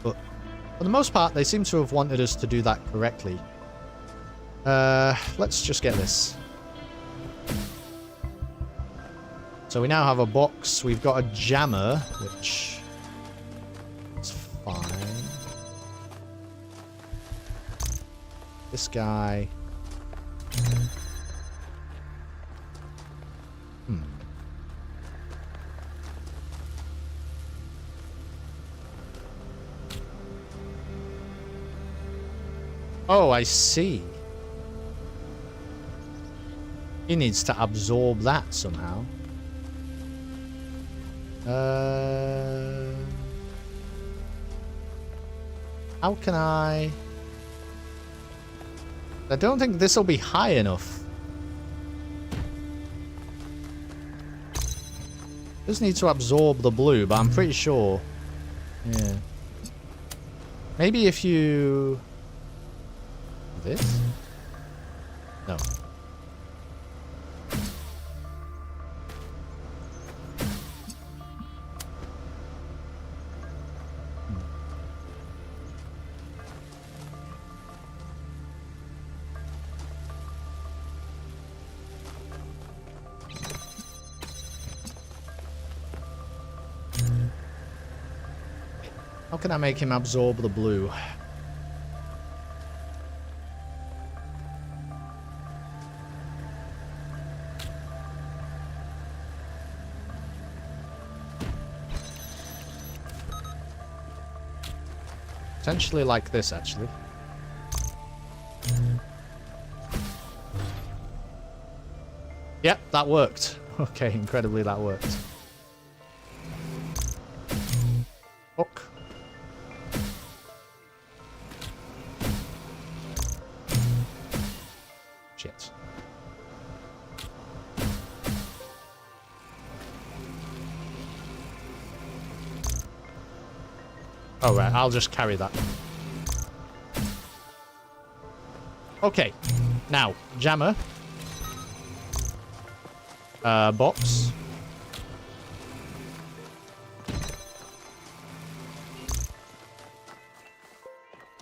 for the most part, they seem to have wanted us to do that correctly. Let's just get this. So we now have a box. We've got a jammer, which is fine. This guy. Oh, I see. He needs to absorb that somehow. How can I don't think this will be high enough. Just need to absorb the blue, but I'm pretty sure. Yeah. Maybe if you... This? No. How can I make him absorb the blue? Potentially like this, actually. Yep, that worked. Okay, incredibly that worked. Hook. Shit. Oh, right, I'll just carry that. Okay, now, jammer. Box.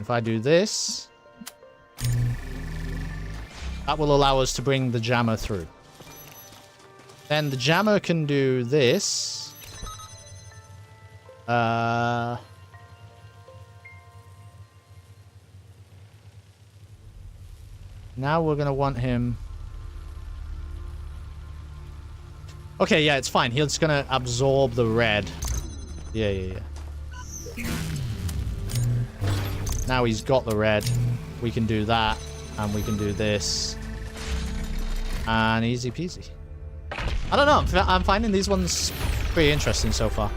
If I do this, that will allow us to bring the jammer through. Then the jammer can do this. Now we're going to want him... Okay, yeah, it's fine. He's going to absorb the red. Yeah. Now he's got the red. We can do that. And we can do this. And easy peasy. I don't know. I'm finding these ones pretty interesting so far.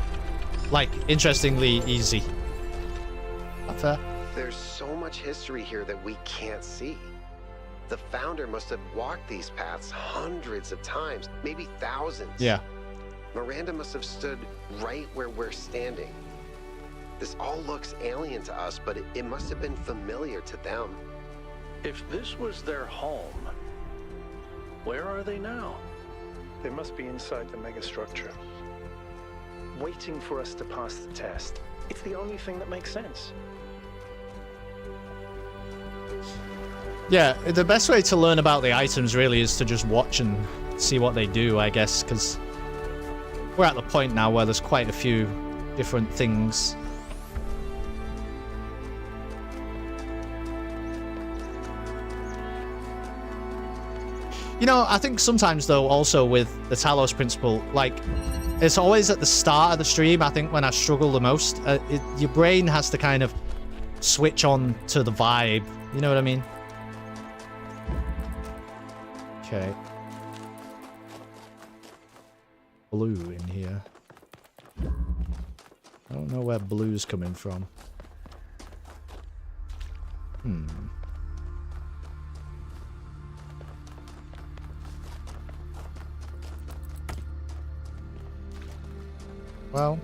Like, interestingly easy. Not fair. There's so much history here that we can't see. The founder must have walked these paths hundreds of times, maybe thousands. Yeah. Miranda must have stood right where we're standing. This all looks alien to us, but it must have been familiar to them. If this was their home, where are they now? They must be inside the megastructure, waiting for us to pass the test. It's the only thing that makes sense. Yeah, the best way to learn about the items really is to just watch and see what they do, I guess, because we're at the point now where there's quite a few different things. You know, I think sometimes, though, also with the Talos principle, like, it's always at the start of the stream, I think, when I struggle the most. Your brain has to kind of switch on to the vibe. You know what I mean? Okay. Blue in here. I don't know where blue's coming from. Well,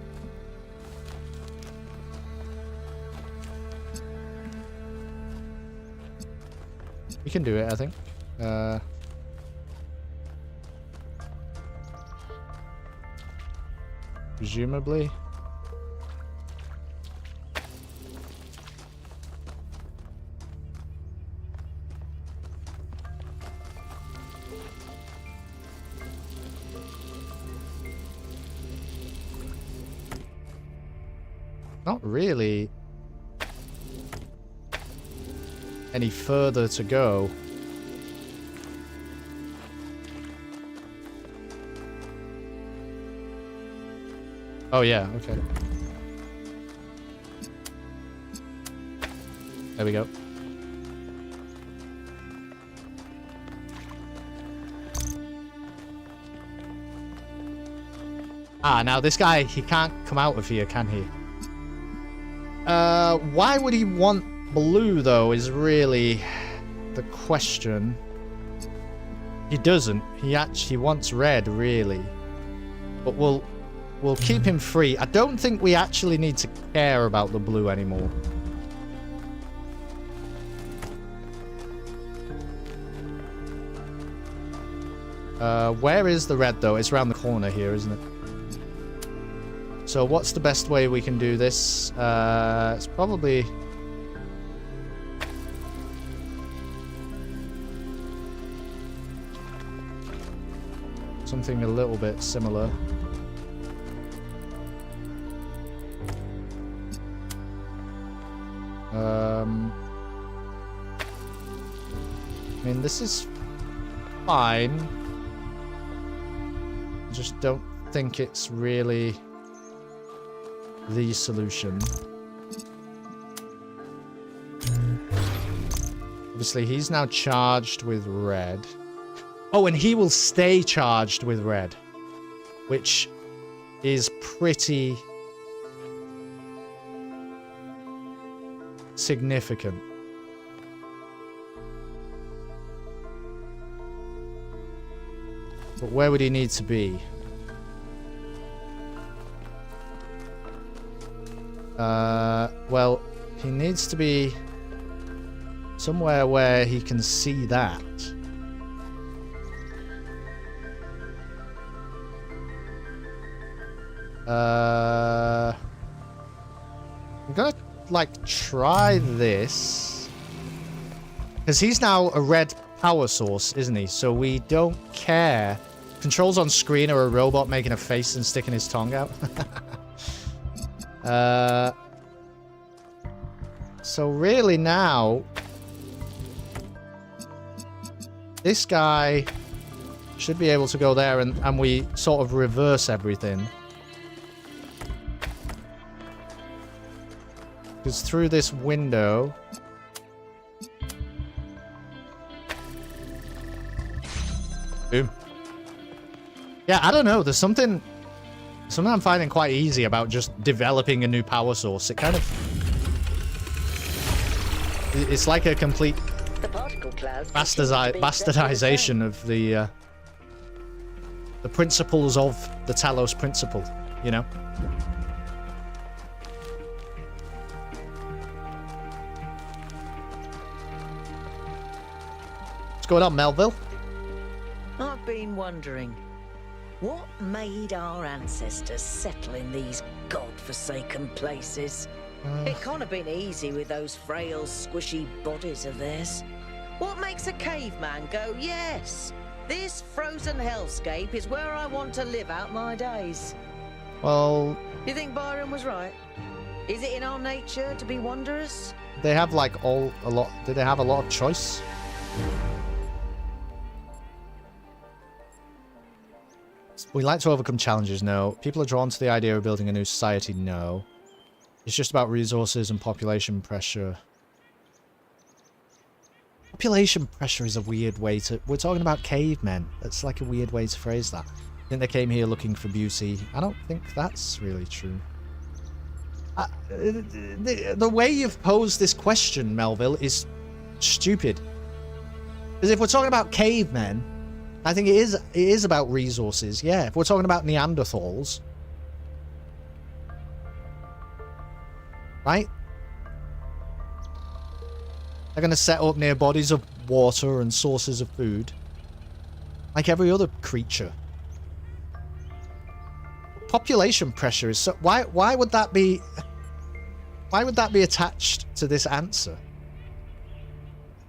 we can do it, I think. Presumably. Not really any further to go. Oh yeah, okay. There we go. Ah, now this guy, he can't come out of here, can he? Why would he want blue, though, is really the question. He doesn't. He actually wants red, really. But we'll keep him free. I don't think we actually need to care about the blue anymore. Where is the red, though? It's around the corner here, isn't it? So what's the best way we can do this? It's probably... something a little bit similar. I mean, this is fine. I just don't think it's really the solution. Obviously, he's now charged with red. Oh, and he will stay charged with red, which is pretty significant. But where would he need to be? Well, he needs to be somewhere where he can see that. I'm gonna like, try this. Because he's now a red power source, isn't he? So we don't care. Controls on screen are a robot making a face and sticking his tongue out. So really now... this guy should be able to go there and we sort of reverse everything. Because through this window... boom. Yeah, I don't know. There's something I'm finding quite easy about just developing a new power source. It kind of... it's like a complete bastardization of the principles of the Talos principle, you know? What's going on, Melville? I've been wondering, what made our ancestors settle in these god-forsaken places? It can't have been easy with those frail, squishy bodies of theirs. What makes a caveman go, yes, this frozen hellscape is where I want to live out my days? Well... you think Byron was right? Is it in our nature to be wanderers? They have like did they have a lot of choice? We like to overcome challenges, no. People are drawn to the idea of building a new society, no. It's just about resources and population pressure. Population pressure is a weird way to... we're talking about cavemen. That's like a weird way to phrase that. I think they came here looking for beauty. I don't think that's really true. The way you've posed this question, Melville, is stupid. Because if we're talking about cavemen, I think it is about resources. Yeah, if we're talking about Neanderthals, right? They're going to set up near bodies of water and sources of food, like every other creature. Population pressure is so... why would that be... why would that be attached to this answer?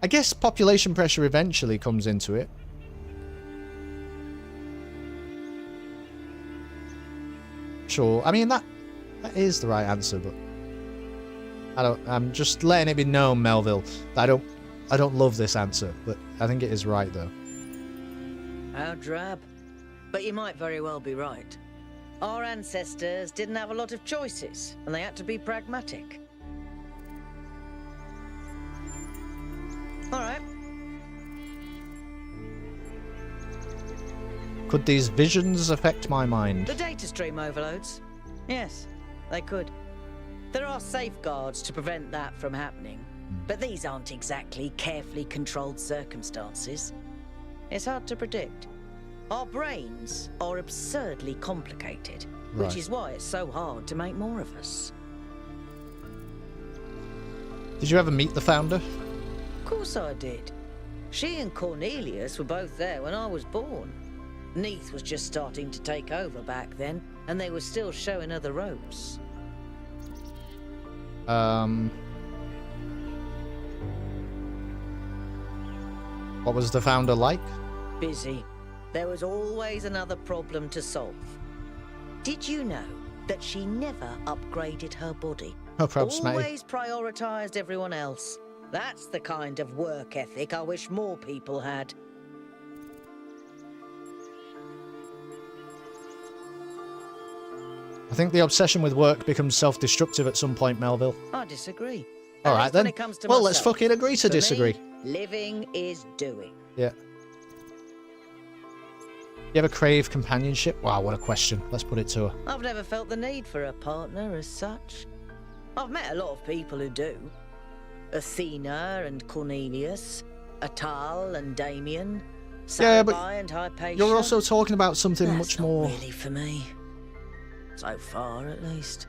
I guess population pressure eventually comes into it. Sure. I mean, that is the right answer, but I'm just letting it be known, Melville, that I don't love this answer, but I think it is right though. How drab. But you might very well be right. Our ancestors didn't have a lot of choices, and they had to be pragmatic. All right. Could these visions affect my mind? The data stream overloads? Yes, they could. There are safeguards to prevent that from happening, but these aren't exactly carefully controlled circumstances. It's hard to predict. Our brains are absurdly complicated, which is why it's so hard to make more of us. Did you ever meet the founder? Of course I did. She and Cornelius were both there when I was born. Neath was just starting to take over back then, and they were still showing her the ropes. What was the founder like? Busy. There was always another problem to solve. Did you know that she never upgraded her body? No probs, mate. Always prioritized everyone else. That's the kind of work ethic I wish more people had. I think the obsession with work becomes self-destructive at some point, Melville. I disagree. All right then. Well, let's fucking agree to disagree. Living is doing. Yeah. You ever crave companionship? Wow, what a question. Let's put it to her. I've never felt the need for a partner as such. I've met a lot of people who do. Athena and Cornelius, Atal and Damien, Sarai and Hypatia. You're also talking about something much more... Not really for me. So far, at least.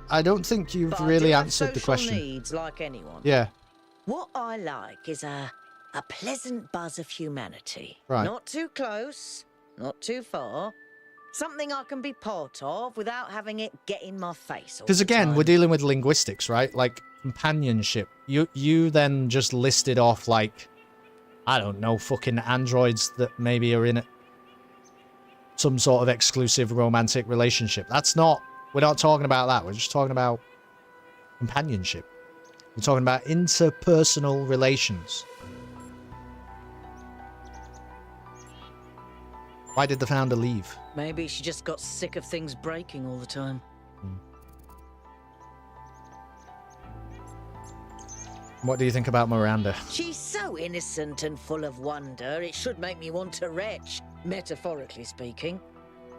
I don't think you've really answered the question. Needs like anyone. Yeah. What I like is a pleasant buzz of humanity. Right. Not too close, not too far. Something I can be part of without having it get in my face. Because again, we're dealing with linguistics, right? Like, companionship. You then just listed off, like, I don't know, fucking androids that maybe are in some sort of exclusive romantic relationship. That's not... We're not talking about that. We're just talking about companionship. We're talking about interpersonal relations. Why did the founder leave? Maybe she just got sick of things breaking all the time. What do you think about Miranda? She's so innocent and full of wonder, it should make me want to retch, metaphorically speaking.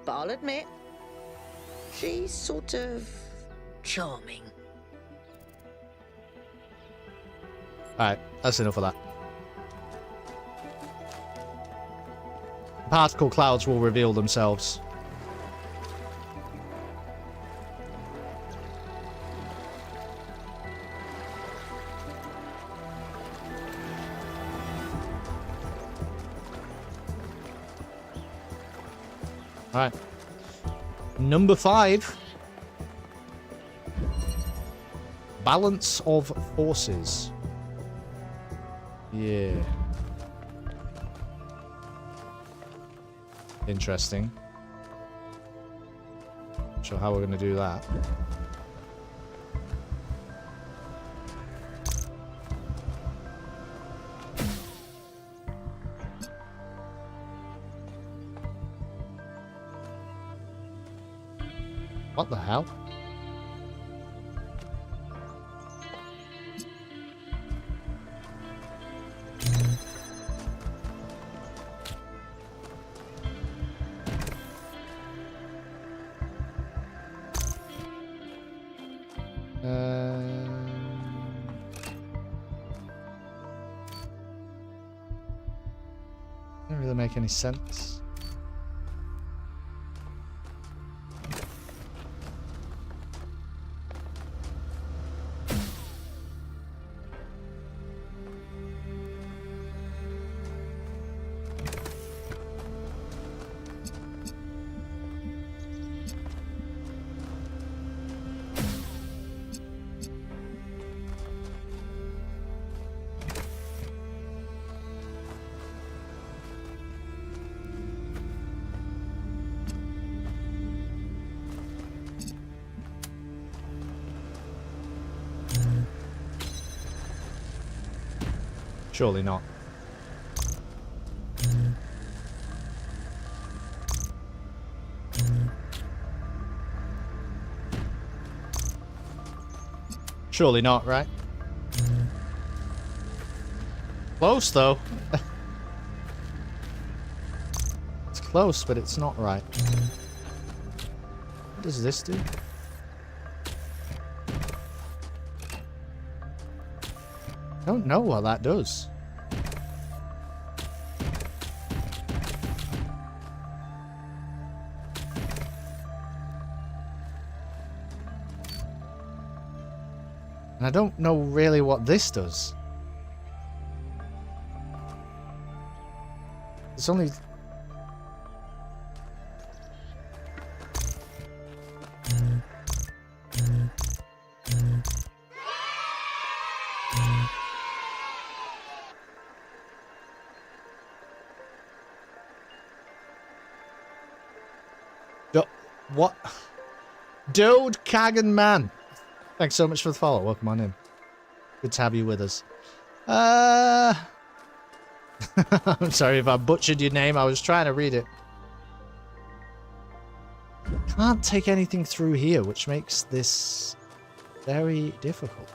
But I'll admit, she's sort of charming. Alright, that's enough of that. Particle clouds will reveal themselves. Alright. Number 5. Balance of forces. Yeah. Interesting. Not sure how we're going to do that. What the hell? Doesn't really make any sense. Surely not. Surely not, right? Close, though. It's close, but it's not right. What does this do? I don't know what that does. And I don't know really what this does. It's only... What? Dude, Kagan Man. Thanks so much for the follow. Welcome on in. Good to have you with us. I'm sorry if I butchered your name. I was trying to read it. Can't take anything through here, which makes this very difficult.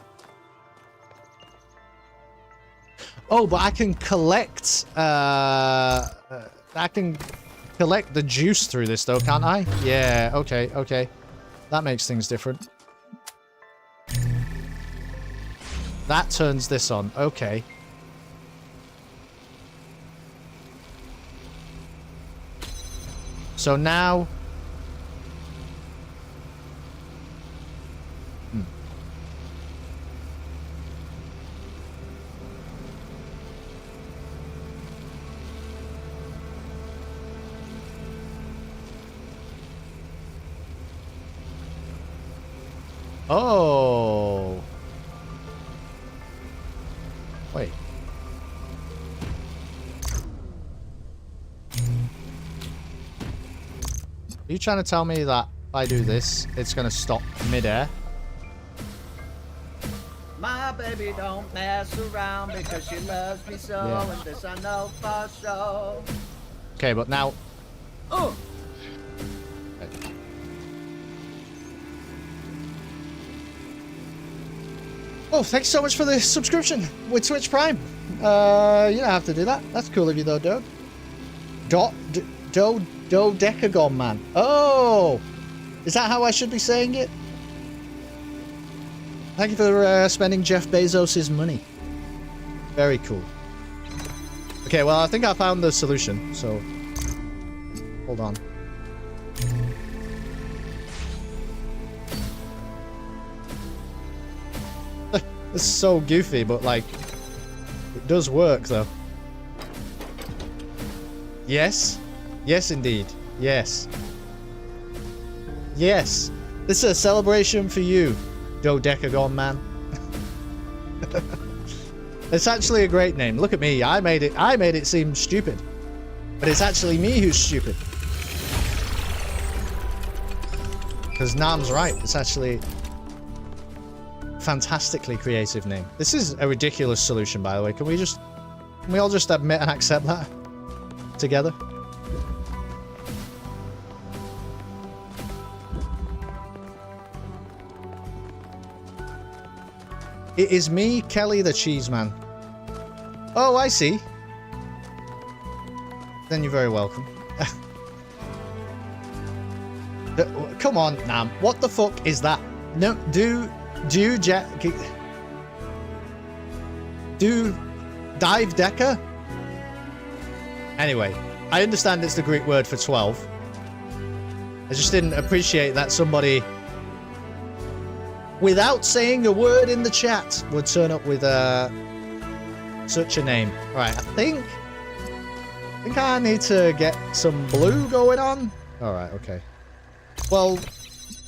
Oh, but I can collect... I can collect the juice through this, though, can't I? Yeah, okay, okay. That makes things different. That turns this on. Okay. So now... Oh. Wait. Are you trying to tell me that if I do this, it's going to stop mid-air? My baby don't mess around because she loves me so, Yeah. and this I know for sure. Okay, but now... Oh! Okay. Oh, thanks so much for the subscription with Twitch Prime. You don't have to do that. That's cool of you though, Doug. Dodecagon man. Oh! Is that how I should be saying it? Thank you for spending Jeff Bezos' money. Very cool. Okay, well, I think I found the solution, so... Hold on. This is so goofy, but, like... It does work, though. Yes. Yes, indeed. Yes. Yes. This is a celebration for you, Dodecagon man. It's actually a great name. Look at me. I made it seem stupid. But it's actually me who's stupid. Because Nam's right. It's actually a fantastically creative name. This is a ridiculous solution, by the way. Can we all just admit and accept that together? It is me, Kelly the Cheese Man. Oh, I see. Then you're very welcome. Come on, Nam. What the fuck is that? No, do dive decker? Anyway, I understand it's the Greek word for 12. I just didn't appreciate that somebody, without saying a word in the chat, would turn up with such a name. Right, I think I need to get some blue going on. Alright, okay. Well,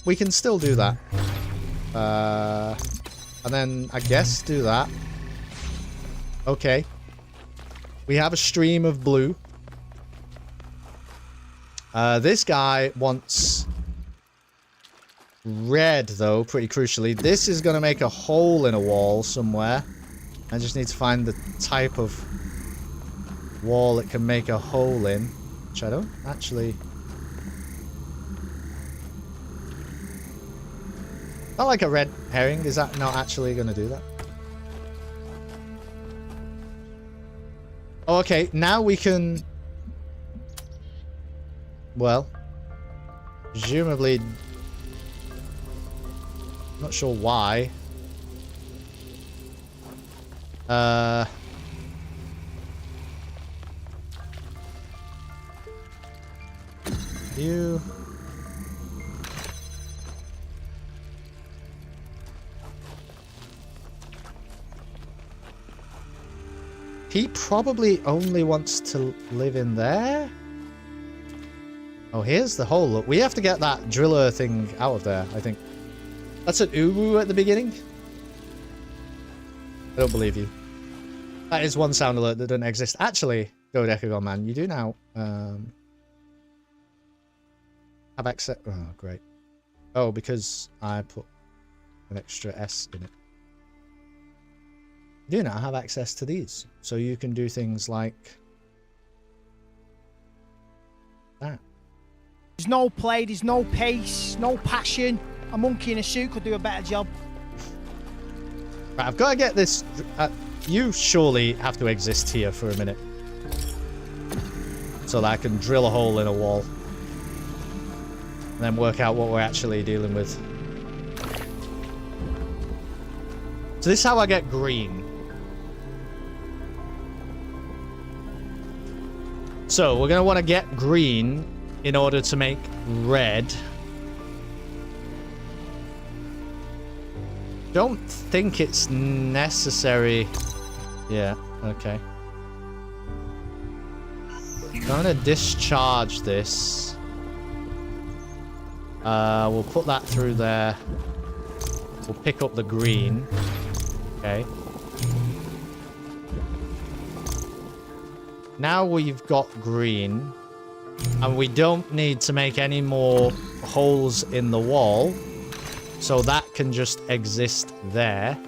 we can still do that. And then, I guess, do that. Okay. We have a stream of blue. This guy wants red, though, pretty crucially. This is going to make a hole in a wall somewhere. I just need to find the type of wall it can make a hole in, which I don't actually... Not like a red herring. Is that not actually going to do that? Oh, okay. Now we can... Well... Presumably... Not sure why. You... He probably only wants to live in there? Oh, here's the hole. Look, we have to get that driller thing out of there, I think. That's an uwu at the beginning? I don't believe you. That is one sound alert that doesn't exist. Actually, Dodecagon man, you do now have access... Oh, great. Oh, because I put an extra S in it. You do now have access to these. So you can do things like... that. There's no play, there's no pace, no passion. A monkey in a suit could do a better job. Right, I've got to get this... you surely have to exist here for a minute. So that I can drill a hole in a wall. And then work out what we're actually dealing with. So this is how I get green. So we're going to want to get green in order to make red. Don't think it's necessary. Yeah, okay. I'm going to discharge this. We'll put that through there. We'll pick up the green. Okay. Now we've got green. And we don't need to make any more holes in the wall. So that can just exist there.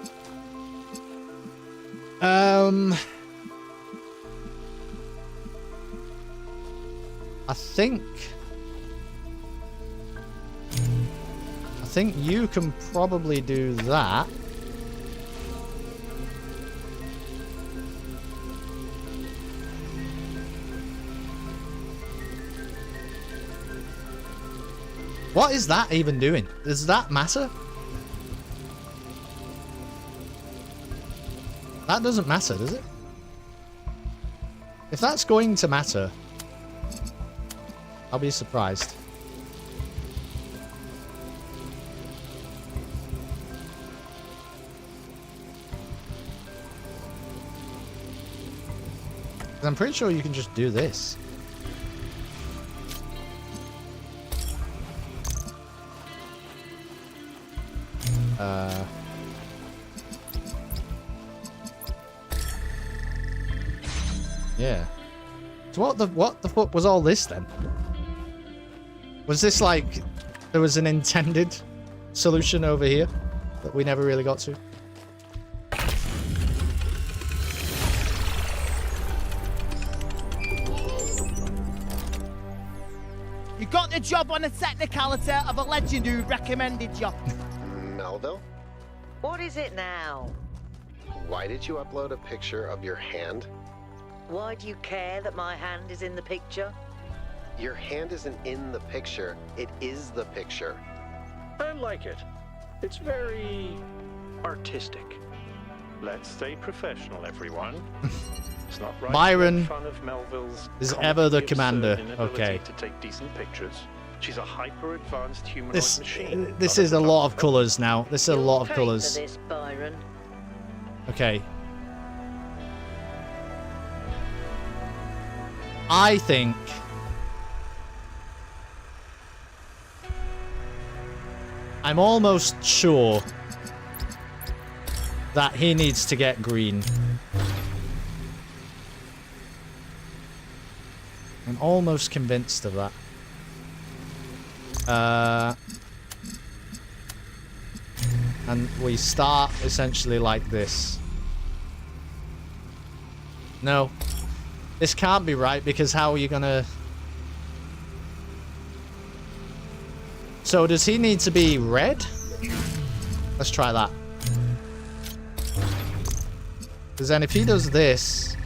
I think you can probably do that. What is that even doing? Does that matter? That doesn't matter, does it? If that's going to matter, I'll be surprised. I'm pretty sure you can just do this. Yeah. So what the fuck was all this then? Was this like there was an intended solution over here that we never really got to? You got the job on a technicality of a legend who recommended you. Melville? What is it now? Why did you upload a picture of your hand? Why do you care that my hand is in the picture? Your hand isn't in the picture, it is the picture. I like it. It's very artistic. Let's stay professional, everyone. It's not right Byron to make fun of Melville's is ever the comically commander. absurd inability Okay. to take decent pictures. She's a hyper-advanced humanoid This machine. this is a lot of colours now. This is a lot of Pay colours. for this, Byron. Okay. I think I'm almost sure that he needs to get green. I'm almost convinced of that. And we start essentially like this. No. This can't be right, because how are you gonna... So does he need to be red? Let's try that. Because then if he does this...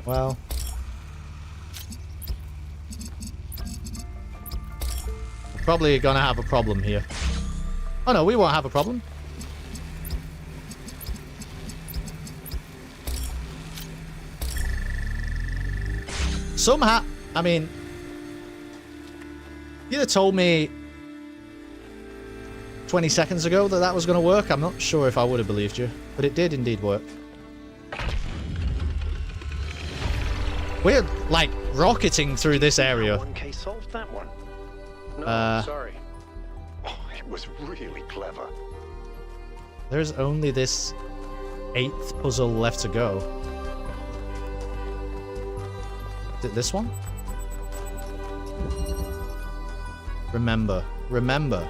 Well... Probably gonna have a problem here. Oh no, we won't have a problem. Somehow, I mean, you'd have told me 20 seconds ago that that was going to work. I'm not sure if I would have believed you, but it did indeed work. We're like rocketing through this area. 1K solved that one. No, sorry. Oh, it was really clever. There's only this 8th puzzle left to go. Is it this one? Remember. Remember.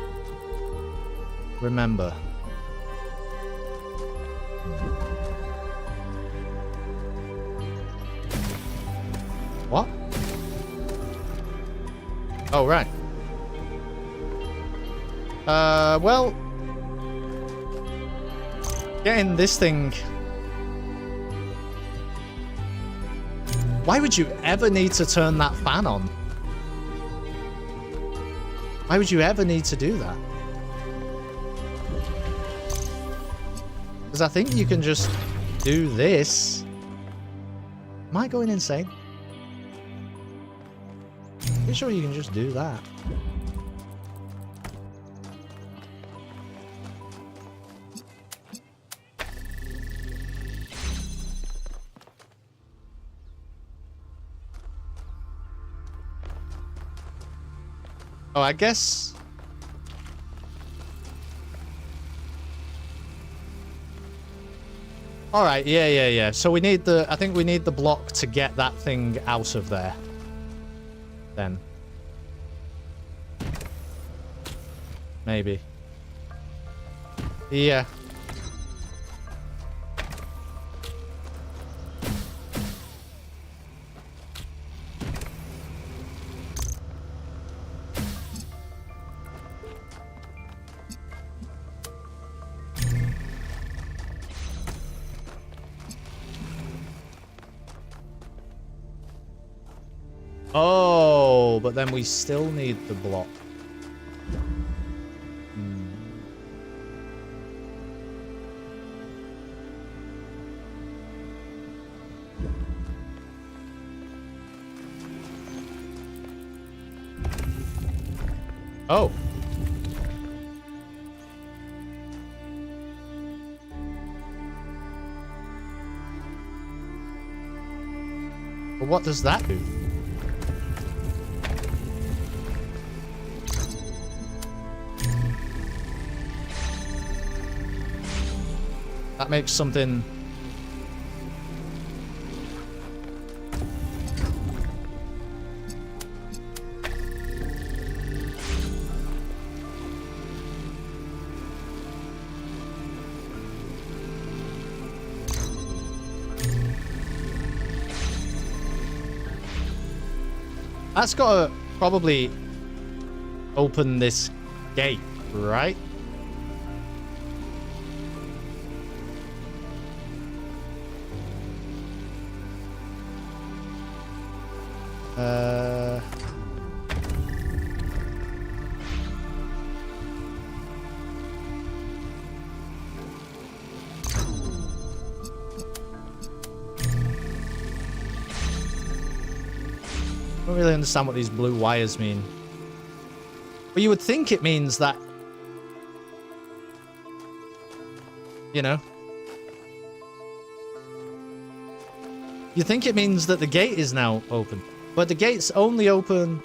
Remember. What? Oh, right. Well... Getting this thing... Why would you ever need to turn that fan on? Why would you ever need to do that? Because I think you can just do this. Am I going insane? Pretty sure you can just do that. Oh, I guess... Alright, yeah. So we need the... I think we need the block to get that thing out of there. Then. Maybe. Yeah. Oh, but then we still need the block. Oh. Well, what does that do? That makes something... That's gotta probably open this gate, right? I don't really understand what these blue wires mean. But you would think it means that... You know? You think it means that the gate is now open. But the gate's only open...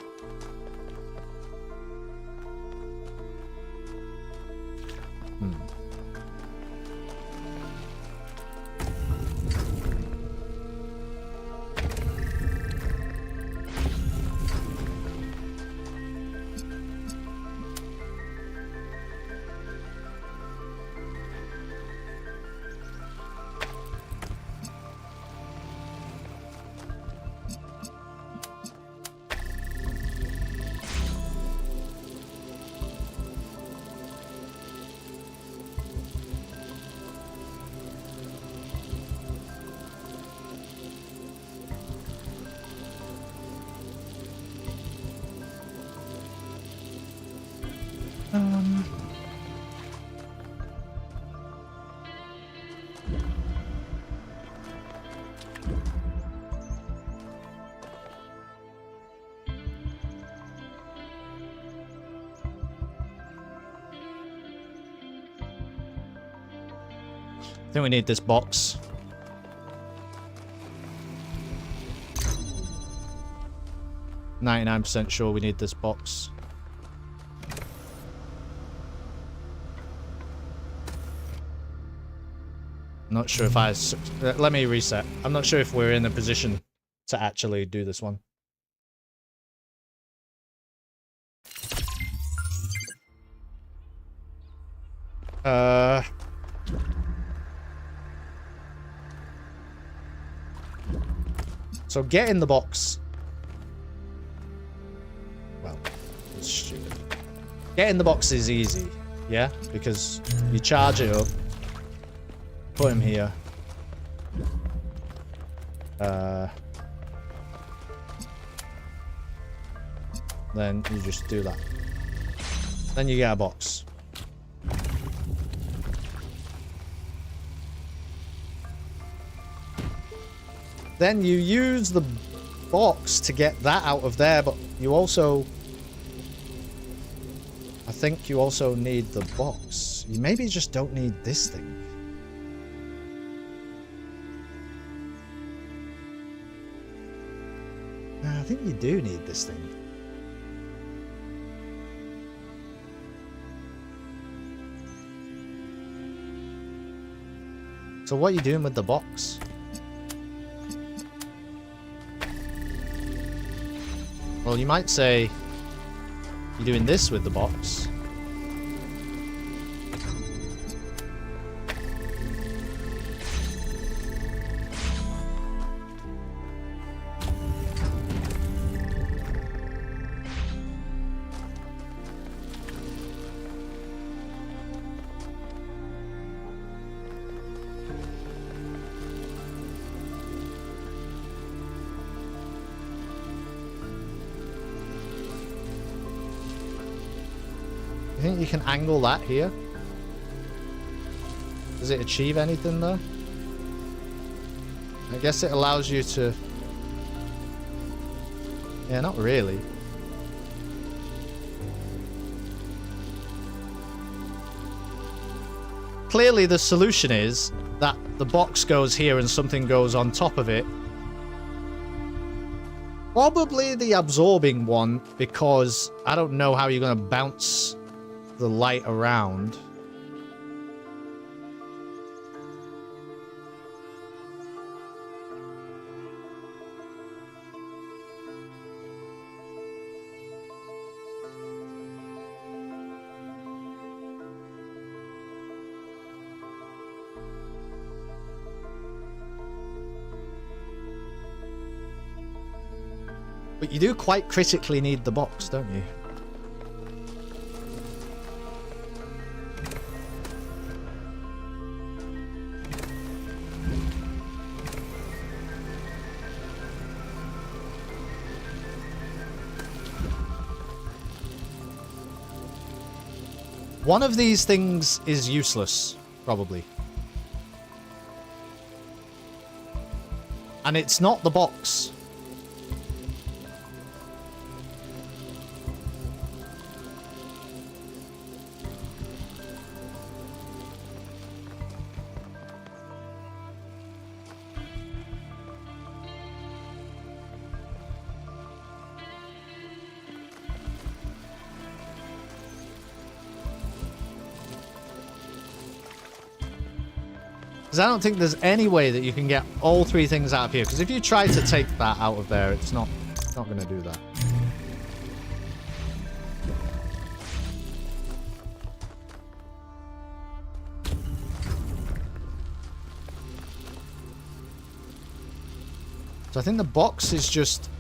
I think we need this box. %sure we need this box. Not sure if I... let me reset. I'm not sure if we're in a position to actually do this one. So get in the box. Well, it's stupid. Get in the box is easy, yeah? Because you charge it up. Put him here. Then you just do that. Then you get a box. Then you use the box to get that out of there, but you also... I think you also need the box. You maybe just don't need this thing. I think you do need this thing. So what are you doing with the box? Well, you might say you're doing this with the box. I think you can angle that here. Does it achieve anything though? I guess it allows you to... Yeah, not really. Clearly the solution is that the box goes here and something goes on top of it. Probably the absorbing one, because I don't know how you're going to bounce the light around. But you do quite critically need the box, don't you? One of these things is useless, probably. And it's not the box. Because I don't think there's any way that you can get all three things out of here. Because if you try to take that out of there, it's not going to do that. So I think the box is just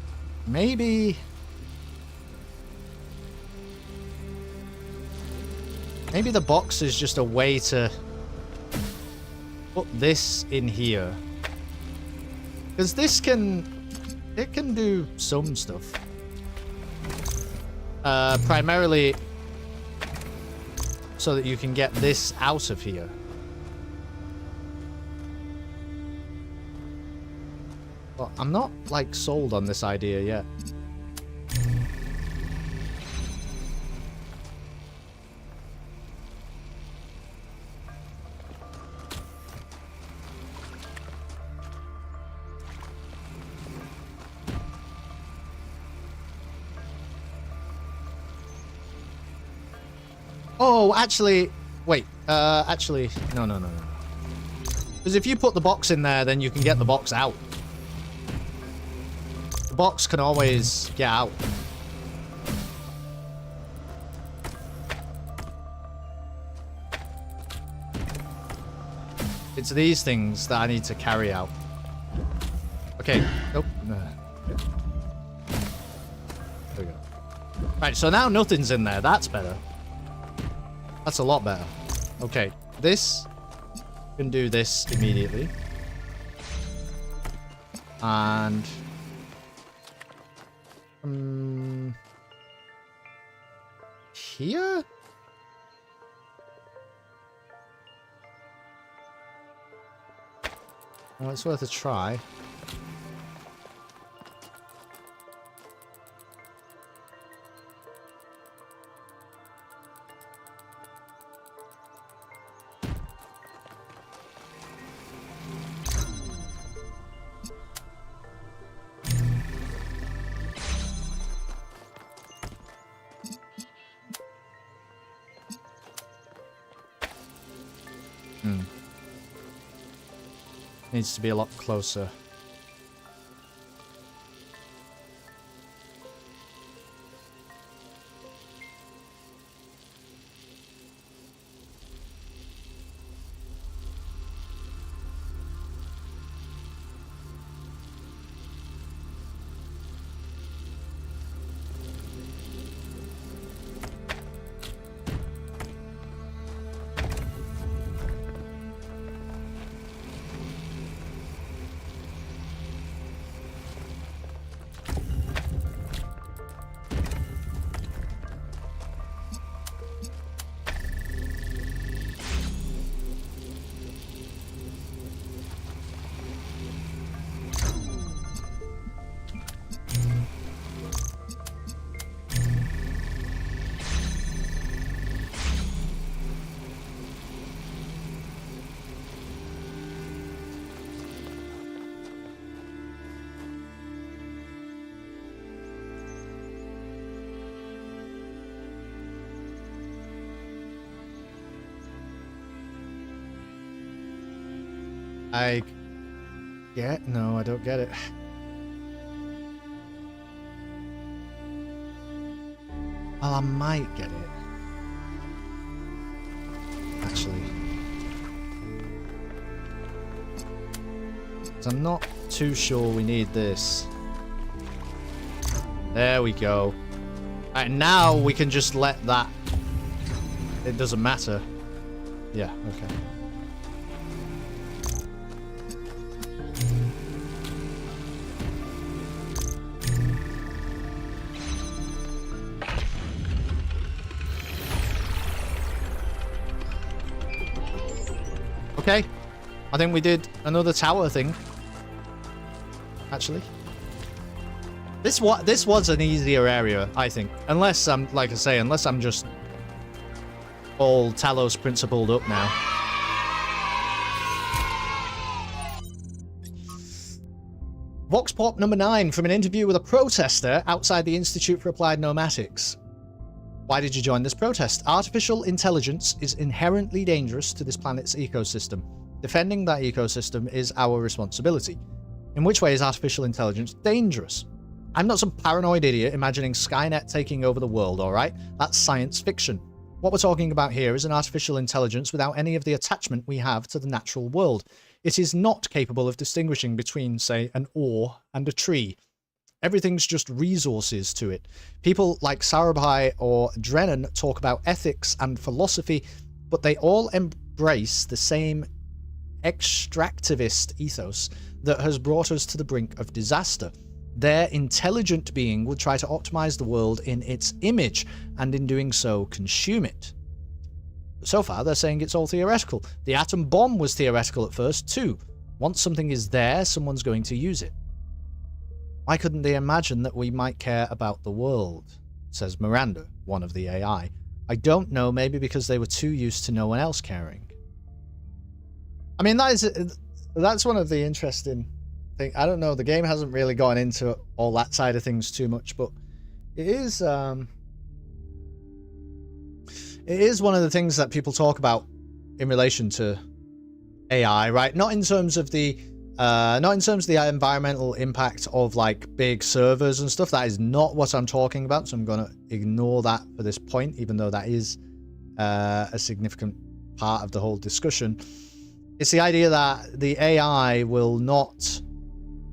maybe... Maybe the box is just a way to put this in here. Because this can... It can do some stuff. Primarily so that you can get this out of here. But I'm not, like, sold on this idea yet. Oh, actually, wait. Actually, no. Because if you put the box in there, then you can get the box out. The box can always get out. It's these things that I need to carry out. Okay. Nope. No. There we go. Right, so now nothing's in there. That's better. That's a lot better. Okay, this can do this immediately. And... here? Well, it's worth a try. Needs to be a lot closer. No, I don't get it. Well, I might get it. Actually. So I'm not too sure we need this. There we go. Alright, now we can just let that... It doesn't matter. Yeah, okay. Okay, I think we did another tower thing. Actually, this was an easier area, I think. Unless I'm, like I say, unless I'm just all Talos principled up now. Vox Pop number 9 from an interview with a protester outside the Institute for Applied Nomatics. Why did you join this protest? Artificial intelligence is inherently dangerous to this planet's ecosystem. Defending that ecosystem is our responsibility. In which way is artificial intelligence dangerous? I'm not some paranoid idiot imagining Skynet taking over the world, alright? That's science fiction. What we're talking about here is an artificial intelligence without any of the attachment we have to the natural world. It is not capable of distinguishing between, say, an ore and a tree. Everything's just resources to it. People like Cerebral or Drennan talk about ethics and philosophy, but they all embrace the same extractivist ethos that has brought us to the brink of disaster. Their intelligent being would try to optimize the world in its image, and in doing so, consume it. So far, they're saying it's all theoretical. The atom bomb was theoretical at first, too. Once something is there, someone's going to use it. Why couldn't they imagine that we might care about the world? Says Miranda, one of the AI. I don't know, maybe because they were too used to no one else caring. I mean, that's one of the interesting things. I don't know, the game hasn't really gone into all that side of things too much, but it is one of the things that people talk about in relation to AI, right? Not in terms of the environmental impact of like big servers and stuff. That is not what I'm talking about, so I'm going to ignore that for this point, even though that is a significant part of the whole discussion. It's the idea that the AI will not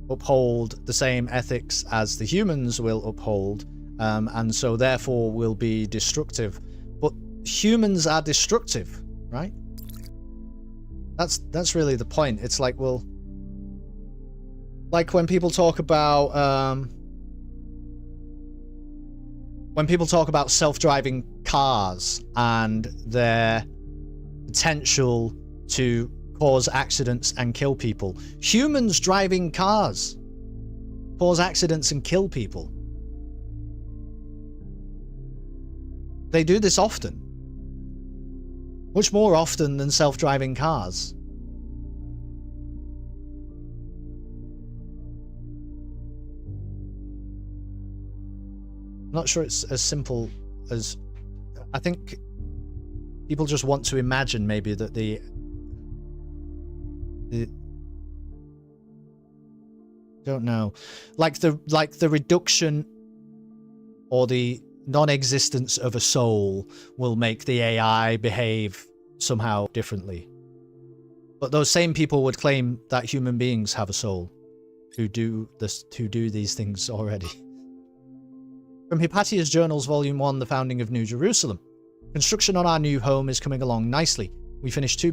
uphold the same ethics as the humans will uphold, and so therefore will be destructive. But humans are destructive, right? That's really the point. It's like, well, like when people talk about self-driving cars and their potential to cause accidents and kill people. Humans driving cars cause accidents and kill people. They do this often. Much more often than self-driving cars. I'm not sure it's as simple as... I think people just want to imagine maybe that Don't know. Like the reduction or the non-existence of a soul will make the AI behave somehow differently. But those same people would claim that human beings have a soul who do these things already. From Hypatia's Journals, Volume 1, The Founding of New Jerusalem. Construction on our new home is coming along nicely. We finished two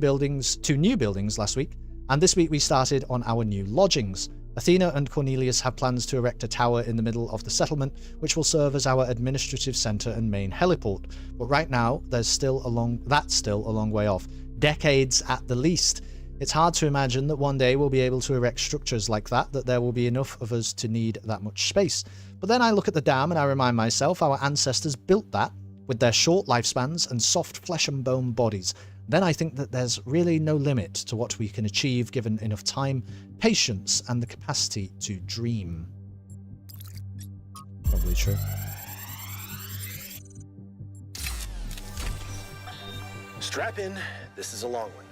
new buildings last week, and this week we started on our new lodgings. Athena and Cornelius have plans to erect a tower in the middle of the settlement, which will serve as our administrative centre and main heliport. But right now, that's still a long way off. Decades at the least. It's hard to imagine that one day we'll be able to erect structures like that there will be enough of us to need that much space. But then I look at the dam and I remind myself our ancestors built that with their short lifespans and soft flesh and bone bodies. Then I think that there's really no limit to what we can achieve given enough time, patience, and the capacity to dream. Probably true. Strap in, this is a long one.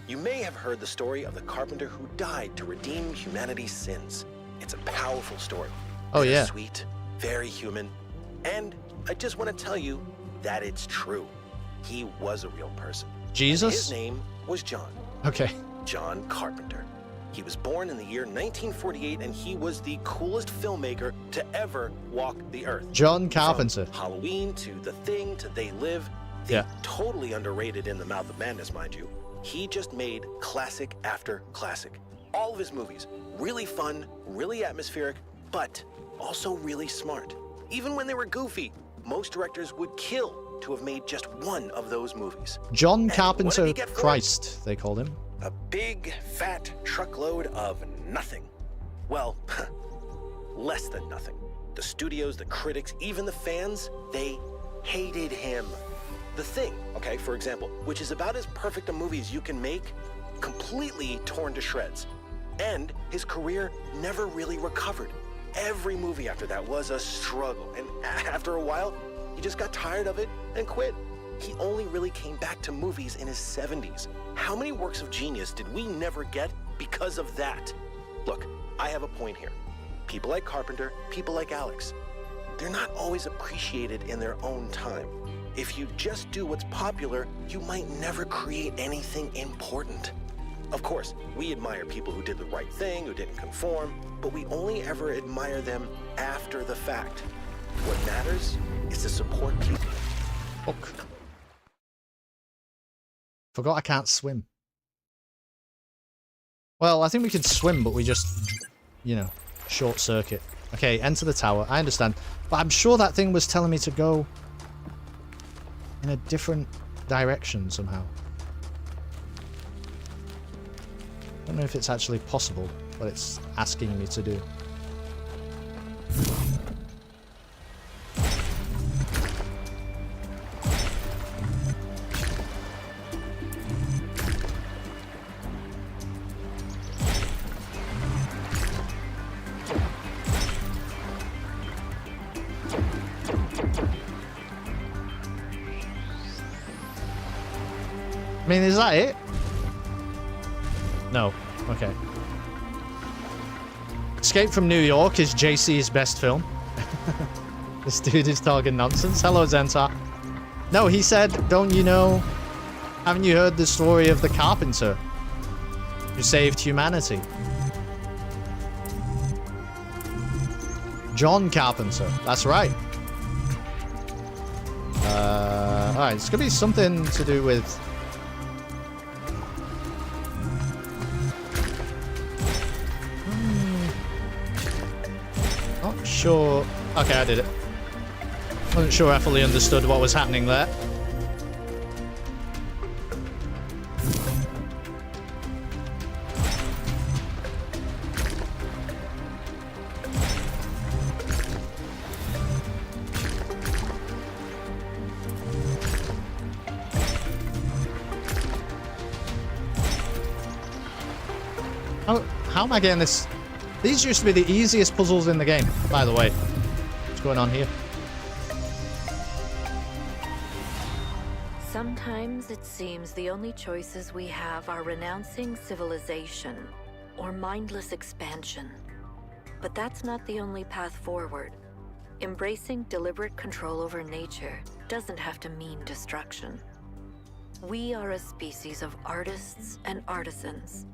You may have heard the story of the carpenter who died to redeem humanity's sins. It's a powerful story. Oh, yeah. Sweet, very human. And I just want to tell you that it's true. He was a real person. Jesus? His name was John. Okay. John Carpenter. He was born in the year 1948, and he was the coolest filmmaker to ever walk the earth. John Carpenter. From Halloween to The Thing to They Live. Yeah. Totally underrated in the Mouth of Madness, mind you. He just made classic after classic. All of his movies, really fun, really atmospheric, but also really smart. Even when they were goofy, most directors would kill to have made just one of those movies. John Carpenter Christ, they called him. A big, fat truckload of nothing. Well, less than nothing. The studios, the critics, even the fans, they hated him. The Thing, okay, for example, which is about as perfect a movie as you can make, completely torn to shreds. And his career never really recovered. Every movie after that was a struggle, and after a while, he just got tired of it and quit. He only really came back to movies in his 70s. How many works of genius did we never get because of that? Look, I have a point here. People like Carpenter, people like Alex, they're not always appreciated in their own time. If you just do what's popular, you might never create anything important. Of course, we admire people who did the right thing, who didn't conform, but we only ever admire them after the fact. What matters is to support people. Fuck. Forgot I can't swim. Well, I think we can swim, but we just, you know, short circuit. Okay, enter the tower. I understand. But I'm sure that thing was telling me to go in a different direction somehow. I don't know if it's actually possible, but it's asking me to do. I mean, is that it? No. Okay. Escape from New York is JC's best film. This dude is talking nonsense. Hello, Zentar. No, he said, don't you know... Haven't you heard the story of the carpenter who saved humanity? John Carpenter. That's right. Alright, it's gonna be something to do with... Not sure... Okay, I did it. Wasn't sure I fully understood what was happening there. How am I getting this? These used to be the easiest puzzles in the game, by the way. What's going on here? Sometimes it seems the only choices we have are renouncing civilization or mindless expansion. But that's not the only path forward. Embracing deliberate control over nature doesn't have to mean destruction. We are a species of artists and artisans,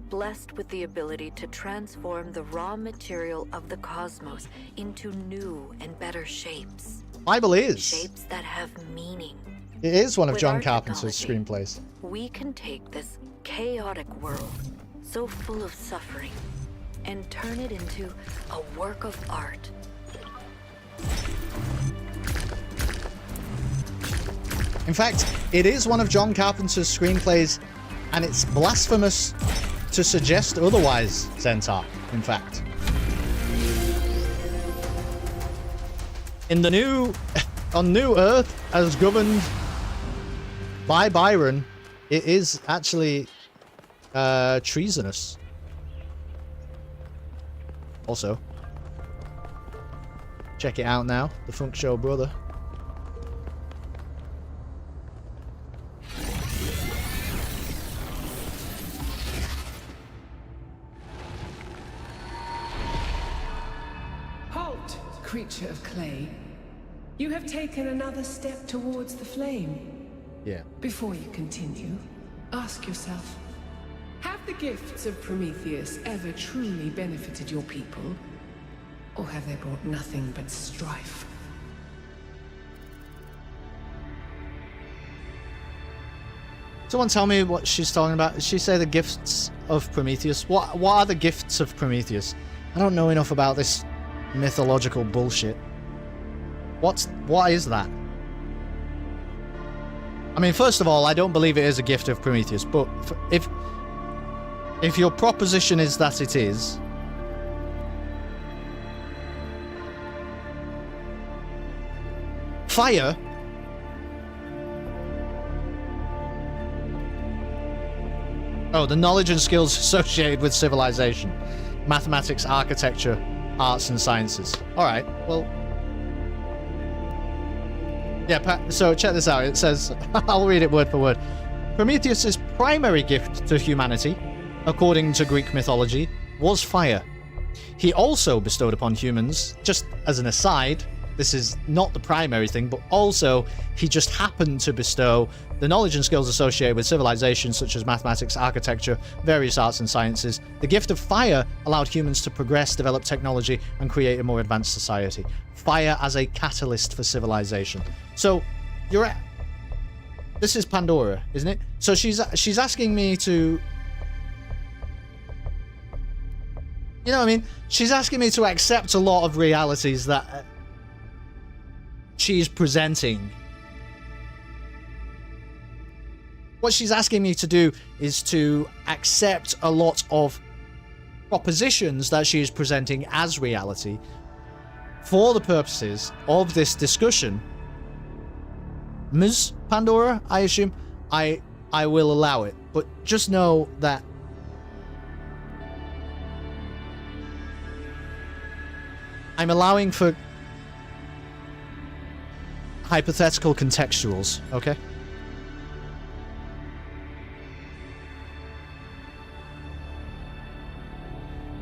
blessed with the ability to transform the raw material of the cosmos into new and better shapes. Bible is. Shapes that have meaning. It is one of With John our Carpenter's technology, screenplays. We can take this chaotic world, so full of suffering, and turn it into a work of art. In fact, it is one of John Carpenter's screenplays, and it's blasphemous to suggest otherwise, Zentar, in fact. In the new... on New Earth, as governed by Byron, it is actually treasonous. Also, check it out now, The Funk Show Brother. Halt, creature of clay. You have taken another step towards the flame. Yeah. Before you continue, ask yourself, have the gifts of Prometheus ever truly benefited your people? Or have they brought nothing but strife? Someone tell me what she's talking about. Did she say the gifts of Prometheus? What are the gifts of Prometheus? I don't know enough about this mythological bullshit. What is that? I mean, first of all, I don't believe it is a gift of Prometheus, but if your proposition is that it is, fire the knowledge and skills associated with civilization, mathematics, architecture, arts and sciences. All right, well, yeah, so check this out. It says, I'll read it word for word. Prometheus's primary gift to humanity, according to Greek mythology, was fire. He also bestowed upon humans, just as an aside, this is not the primary thing, but also he just happened to bestow the knowledge and skills associated with civilization such as mathematics, architecture, various arts and sciences. The gift of fire allowed humans to progress, develop technology, and create a more advanced society. Fire as a catalyst for civilization. So, you're at... This is Pandora, isn't it? So she's asking me to... You know what I mean? She's asking me to accept a lot of realities that she's presenting. What she's asking me to do is to accept a lot of propositions that she is presenting as reality for the purposes of this discussion. Ms. Pandora, I assume, I will allow it. But just know that I'm allowing for hypothetical contextuals, okay?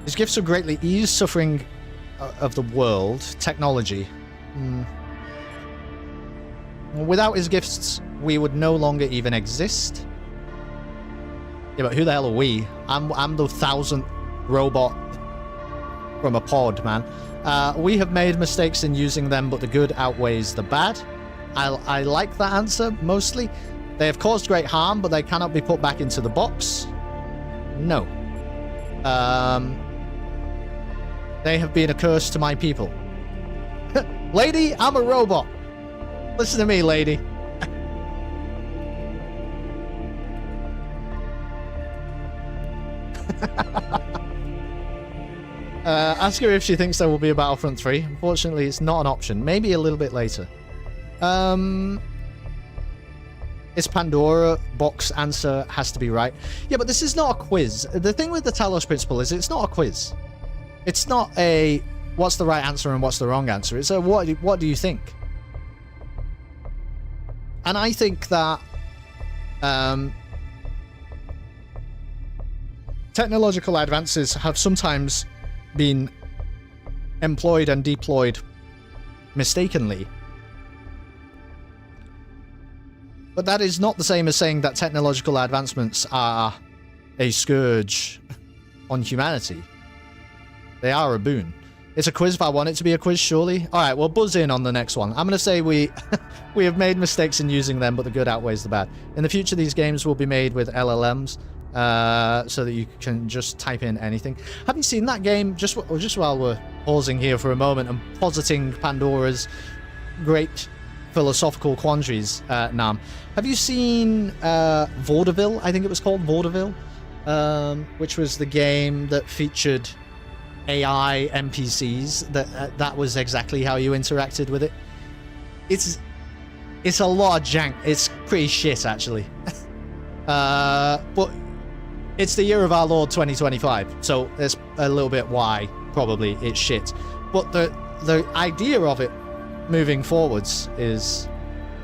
His gifts have greatly eased suffering of the world. Technology. Without his gifts, we would no longer even exist. Yeah, but who the hell are we? I'm the 1000th robot from a pod, man. We have made mistakes in using them, but the good outweighs the bad. I like that answer, mostly. They have caused great harm, but they cannot be put back into the box. No. They have been a curse to my people. Lady, I'm a robot. Listen to me, lady. Ask her if she thinks there will be a Battlefront 3. Unfortunately, it's not an option. Maybe a little bit later. Is Pandora box answer has to be right? Yeah, but this is not a quiz. The thing with the Talos principle is it's not a quiz. It's not a what's the right answer and what's the wrong answer. It's a what do you think? And I think that technological advances have sometimes been employed and deployed mistakenly. But that is not the same as saying that technological advancements are a scourge on humanity. They are a boon. It's a quiz if I want it to be a quiz, surely. All right, well, buzz in on the next one. I'm going to say we have made mistakes in using them, but the good outweighs the bad. In the future, these games will be made with LLMs, so that you can just type in anything. Have you seen that game, just while we're pausing here for a moment and positing Pandora's great philosophical quandaries, Nam? Have you seen Vaudeville? I think it was called Vaudeville, which was the game that featured AI NPCs. That was exactly how you interacted with it. It's a lot of jank. It's pretty shit, actually. But it's the year of our Lord 2025, so that's a little bit why probably it's shit. But the idea of it moving forwards is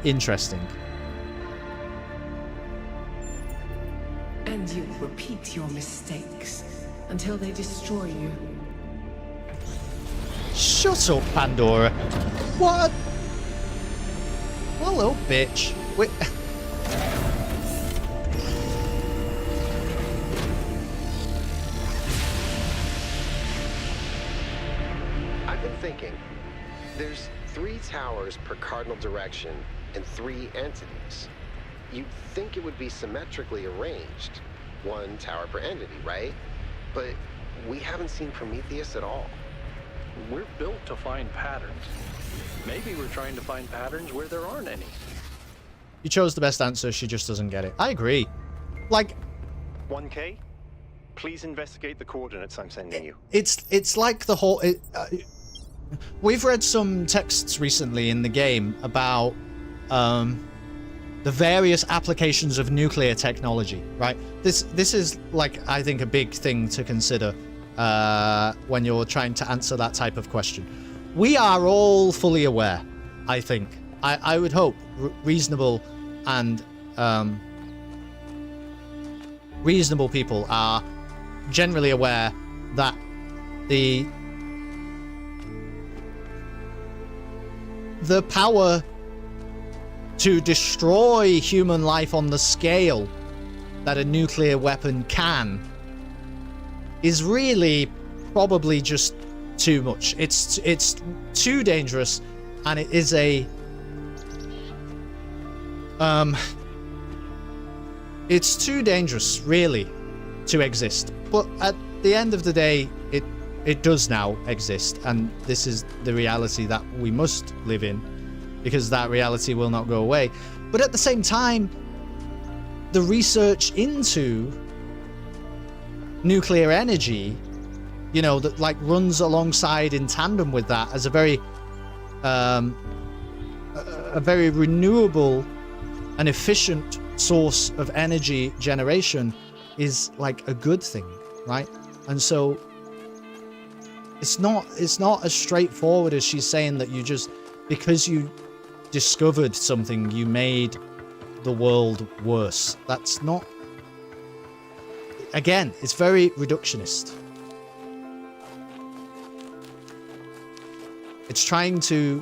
interesting. And you repeat your mistakes until they destroy you. Shut up, Pandora. What? Hello, bitch. Wait. I've been thinking, there's 3 towers per cardinal direction and 3 entities. You'd think it would be symmetrically arranged, 1 tower per entity, right? But we haven't seen Prometheus at all. We're built to find patterns. Maybe we're trying to find patterns where there aren't any. You chose the best answer, she just doesn't get it. I agree. Like... 1K? Please investigate the coordinates I'm sending you. It's like the whole... we've read some texts recently in the game about the various applications of nuclear technology, right? This is, like, I think a big thing to consider when you're trying to answer that type of question. We are all fully aware, I think. I would hope reasonable and reasonable people are generally aware that the power to destroy human life on the scale that a nuclear weapon can is really probably just too much. It's too dangerous, and it is a it's too dangerous, really, to exist. But at the end of the day, it does now exist, and this is the reality that we must live in, because that reality will not go away. But at the same time, the research into nuclear energy, you know, that like runs alongside in tandem with that as a very renewable and efficient source of energy generation is like a good thing, right? And so it's not as straightforward as she's saying that you just, because you discovered something, you made the world worse. That's not, again, it's very reductionist. It's trying to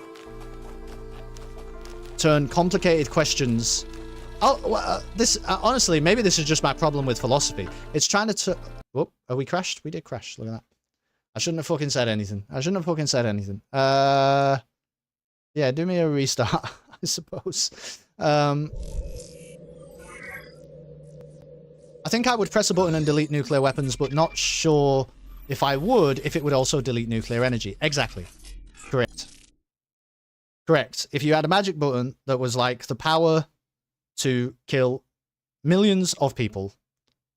turn complicated questions. Honestly, maybe this is just my problem with philosophy. It's trying to whoop, are we crashed? We did crash. Look at that. I shouldn't have fucking said anything. Yeah, do me a restart, I suppose. I think I would press a button and delete nuclear weapons, but not sure if I would, if it would also delete nuclear energy. Exactly. Correct. If you had a magic button that was like the power to kill millions of people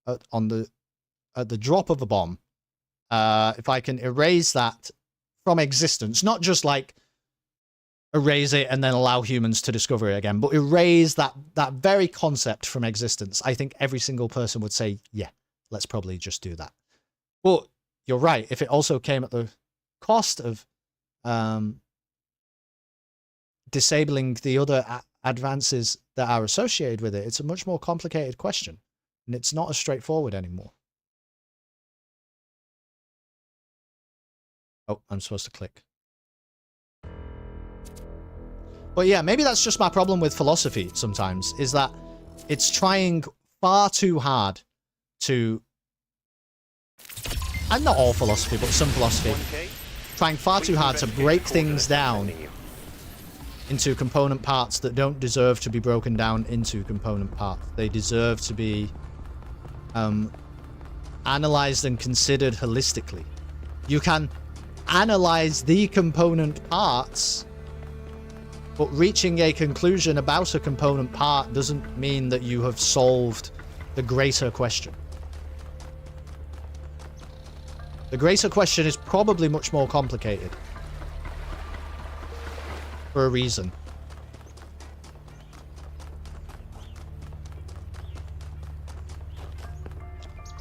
at the drop of a bomb, if I can erase that from existence, not just like erase it and then allow humans to discover it again, but erase that very concept from existence, I think every single person would say, yeah, let's probably just do that. But you're right, if it also came at the cost of disabling the other advances that are associated with it, it's a much more complicated question, and it's not as straightforward anymore. Oh, I'm supposed to click. But yeah, maybe that's just my problem with philosophy sometimes, is that it's trying far too hard to... And not all philosophy, but some philosophy. Trying far too hard to break things down into component parts that don't deserve to be broken down into component parts. They deserve to be analyzed and considered holistically. You can analyze the component parts, but reaching a conclusion about a component part doesn't mean that you have solved the greater question. The greater question is probably much more complicated. For a reason.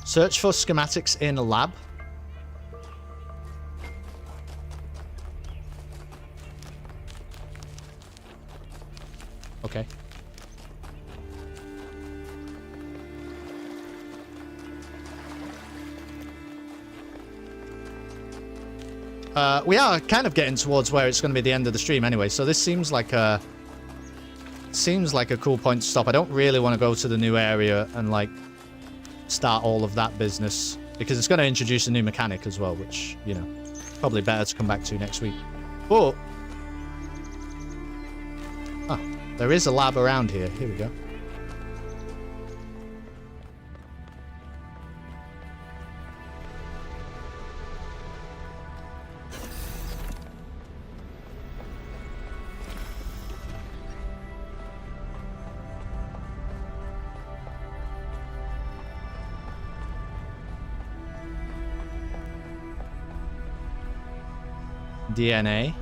Search for schematics in a lab. Okay. We are kind of getting towards where it's going to be the end of the stream anyway, so this seems like a cool point to stop. I don't really want to go to the new area and like start all of that business because it's going to introduce a new mechanic as well, which, you know, probably better to come back to next week. But there is a lab around here. Here we go. DNA.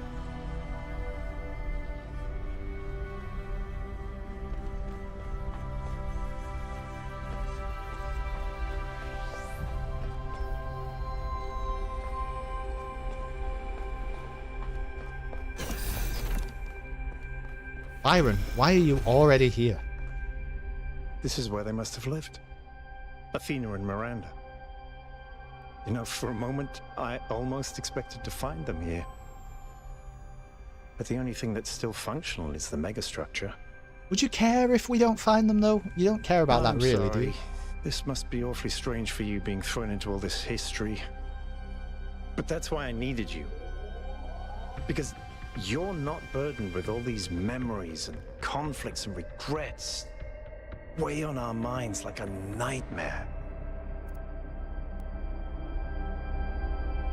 Byron, why are you already here? This is where they must have lived. Athena and Miranda. You know, for a moment, I almost expected to find them here. But the only thing that's still functional is the megastructure. Would you care if we don't find them, though? You don't care about that, really, do you? This must be awfully strange for you being thrown into all this history. But that's why I needed you. Because you're not burdened with all these memories and conflicts and regrets. Weigh on our minds like a nightmare.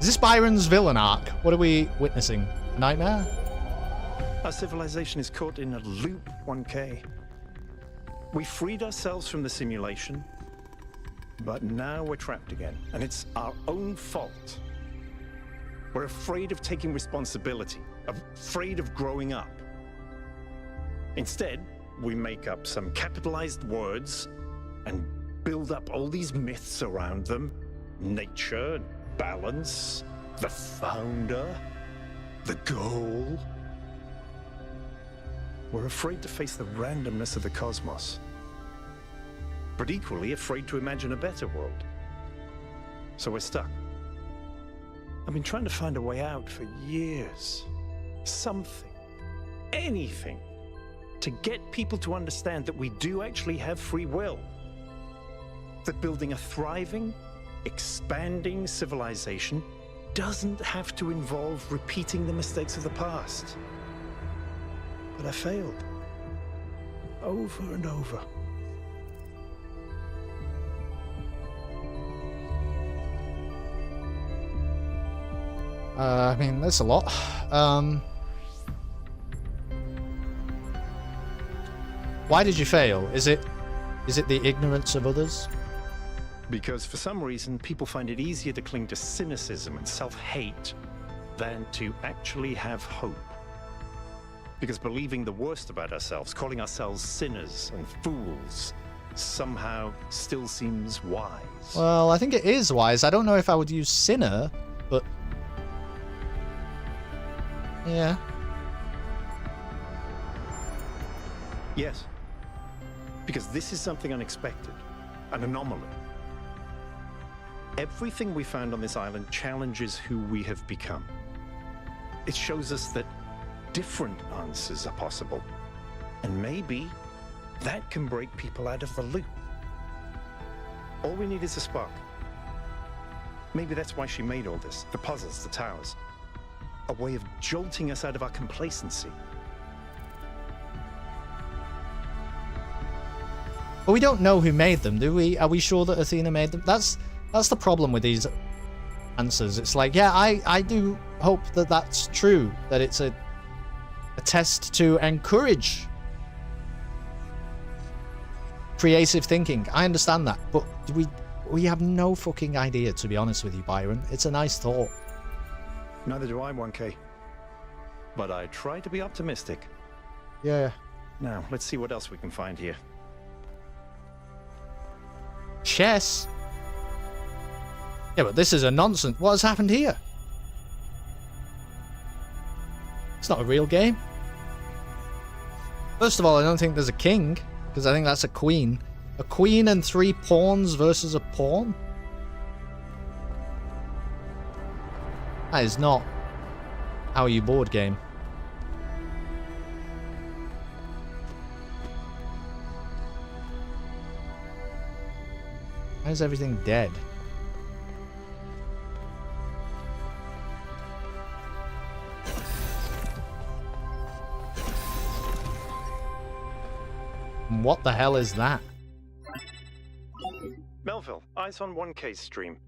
Is this Byron's villain arc? What are we witnessing? A nightmare? Our civilization is caught in a loop, 1K. We freed ourselves from the simulation, but now we're trapped again, and it's our own fault. We're afraid of taking responsibility, afraid of growing up. Instead, we make up some capitalized words and build up all these myths around them. Nature, balance, the founder, the goal. We're afraid to face the randomness of the cosmos, but equally afraid to imagine a better world. So we're stuck. I've been trying to find a way out for years. Something, anything, to get people to understand that we do actually have free will. That building a thriving, expanding civilization doesn't have to involve repeating the mistakes of the past. But I failed. Over and over. I mean, that's a lot. Why did you fail? Is it the ignorance of others? Because for some reason, people find it easier to cling to cynicism and self-hate than to actually have hope. Because believing the worst about ourselves, calling ourselves sinners and fools, somehow still seems wise. Well, I think it is wise. I don't know if I would use sinner, but... yeah. Yes. Because this is something unexpected, an anomaly. Everything we found on this island challenges who we have become. It shows us that different answers are possible. And maybe that can break people out of the loop. All we need is a spark. Maybe that's why she made all this. The puzzles, the towers. A way of jolting us out of our complacency. But we don't know who made them, do we? Are we sure that Athena made them? That's the problem with these answers. It's like, yeah, I do hope that that's true, that it's a test to encourage creative thinking. I understand that, but we have no fucking idea, to be honest with you, Byron. It's a nice thought. Neither do I, 1K. But I try to be optimistic. Yeah. Now, let's see what else we can find here. Chess? Yeah, but this is a nonsense. What has happened here? It's not a real game. First of all, I don't think there's a king, because I think that's a queen. A queen and 3 pawns versus a pawn? That is not how you board game. Why is everything dead? What the hell is that? Melville, eyes on 1K's stream.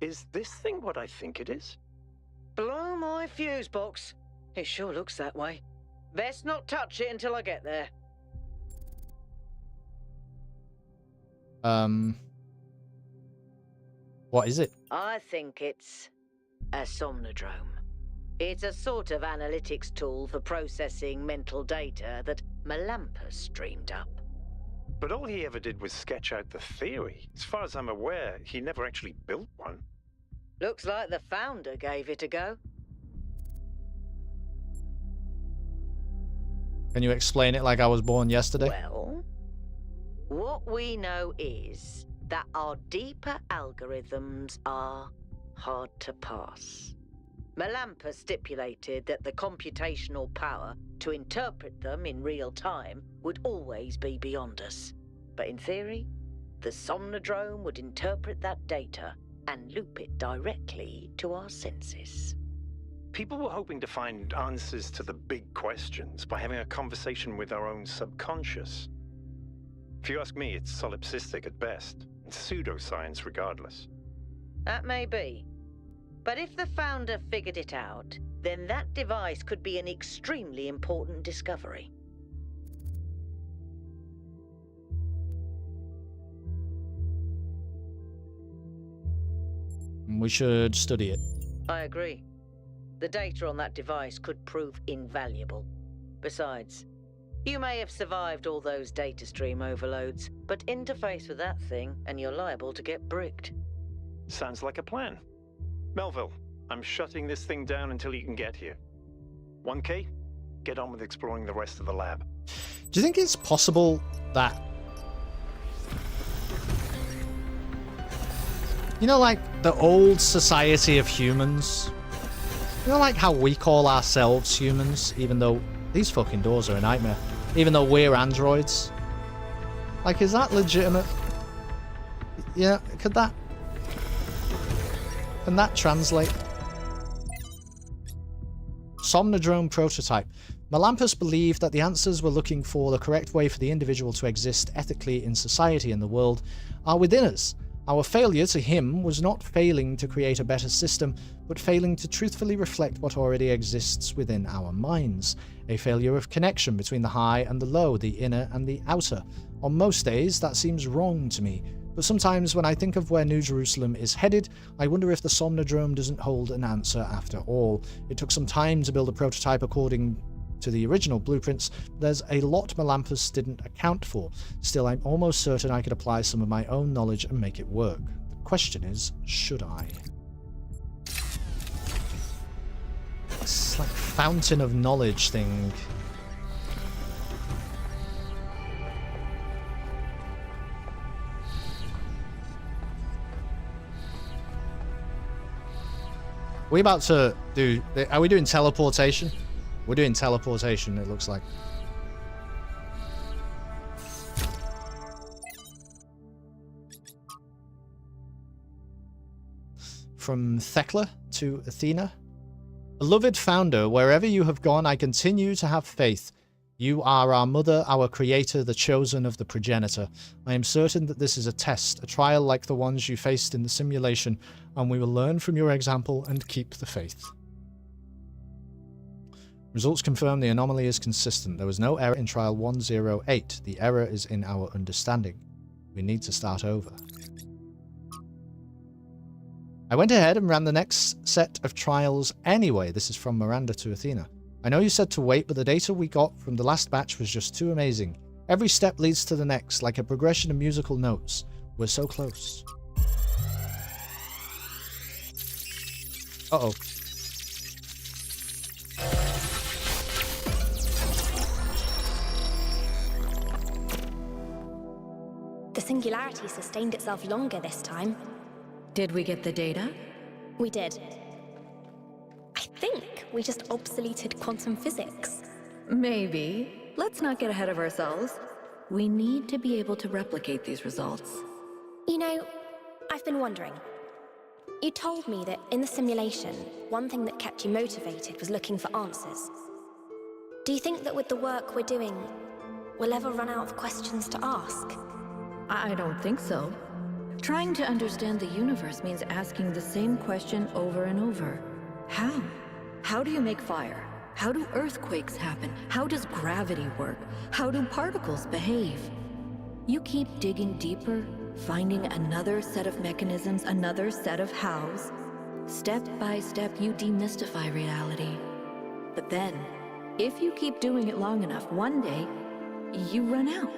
Is this thing what I think it is? Blow my fuse box. It sure looks that way. Best not touch it until I get there. What is it? I think it's a somnodrome. It's a sort of analytics tool for processing mental data that Melampus streamed up. But all he ever did was sketch out the theory. As far as I'm aware, he never actually built one. Looks like the founder gave it a go. Can you explain it like I was born yesterday? Well, what we know is that our deeper algorithms are hard to pass. Melampus stipulated that the computational power to interpret them in real time would always be beyond us. But in theory, the somnodrome would interpret that data and loop it directly to our senses. People were hoping to find answers to the big questions by having a conversation with our own subconscious. If you ask me, it's solipsistic at best, and pseudoscience regardless. That may be. But if the founder figured it out, then that device could be an extremely important discovery. We should study it. I agree. The data on that device could prove invaluable. Besides, you may have survived all those data stream overloads, but interface with that thing and you're liable to get bricked. Sounds like a plan. Melville, I'm shutting this thing down until you can get here. 1K, get on with exploring the rest of the lab. Do you think it's possible that... You know, like, the old society of humans? You know, like how we call ourselves humans, even though these fucking doors are a nightmare, even though we're androids? Like, is that legitimate? Yeah, could that... Can that translate? Somnodrome prototype. Melampus believed that the answers we're looking for, the correct way for the individual to exist ethically in society and the world, are within us. Our failure to him was not failing to create a better system, but failing to truthfully reflect what already exists within our minds. A failure of connection between the high and the low, the inner and the outer. On most days, that seems wrong to me. But sometimes when I think of where New Jerusalem is headed, I wonder if the Somnodrome doesn't hold an answer after all. It took some time to build a prototype according to the original blueprints. There's a lot Melampus didn't account for. Still, I'm almost certain I could apply some of my own knowledge and make it work. The question is, should I? It's like fountain of knowledge thing. We about to do... Are we doing teleportation? We're doing teleportation, it looks like. From Thekla to Athena. Beloved founder, wherever you have gone, I continue to have faith. You are our mother, our creator, the chosen of the progenitor. I am certain that this is a test, a trial like the ones you faced in the simulation, and we will learn from your example and keep the faith. Results confirm the anomaly is consistent. There was no error in trial 108. The error is in our understanding. We need to start over. I went ahead and ran the next set of trials anyway. This is from Miranda to Athena. I know you said to wait, but the data we got from the last batch was just too amazing. Every step leads to the next, like a progression of musical notes. We're so close. Uh-oh. The singularity sustained itself longer this time. Did we get the data? We did. I think we just obsoleted quantum physics. Maybe. Let's not get ahead of ourselves. We need to be able to replicate these results. You know, I've been wondering. You told me that in the simulation, one thing that kept you motivated was looking for answers. Do you think that with the work we're doing, we'll ever run out of questions to ask? I don't think so. Trying to understand the universe means asking the same question over and over. How? How do you make fire? How do earthquakes happen? How does gravity work? How do particles behave? You keep digging deeper, finding another set of mechanisms, another set of hows. Step by step, you demystify reality. But then, if you keep doing it long enough, one day, you run out.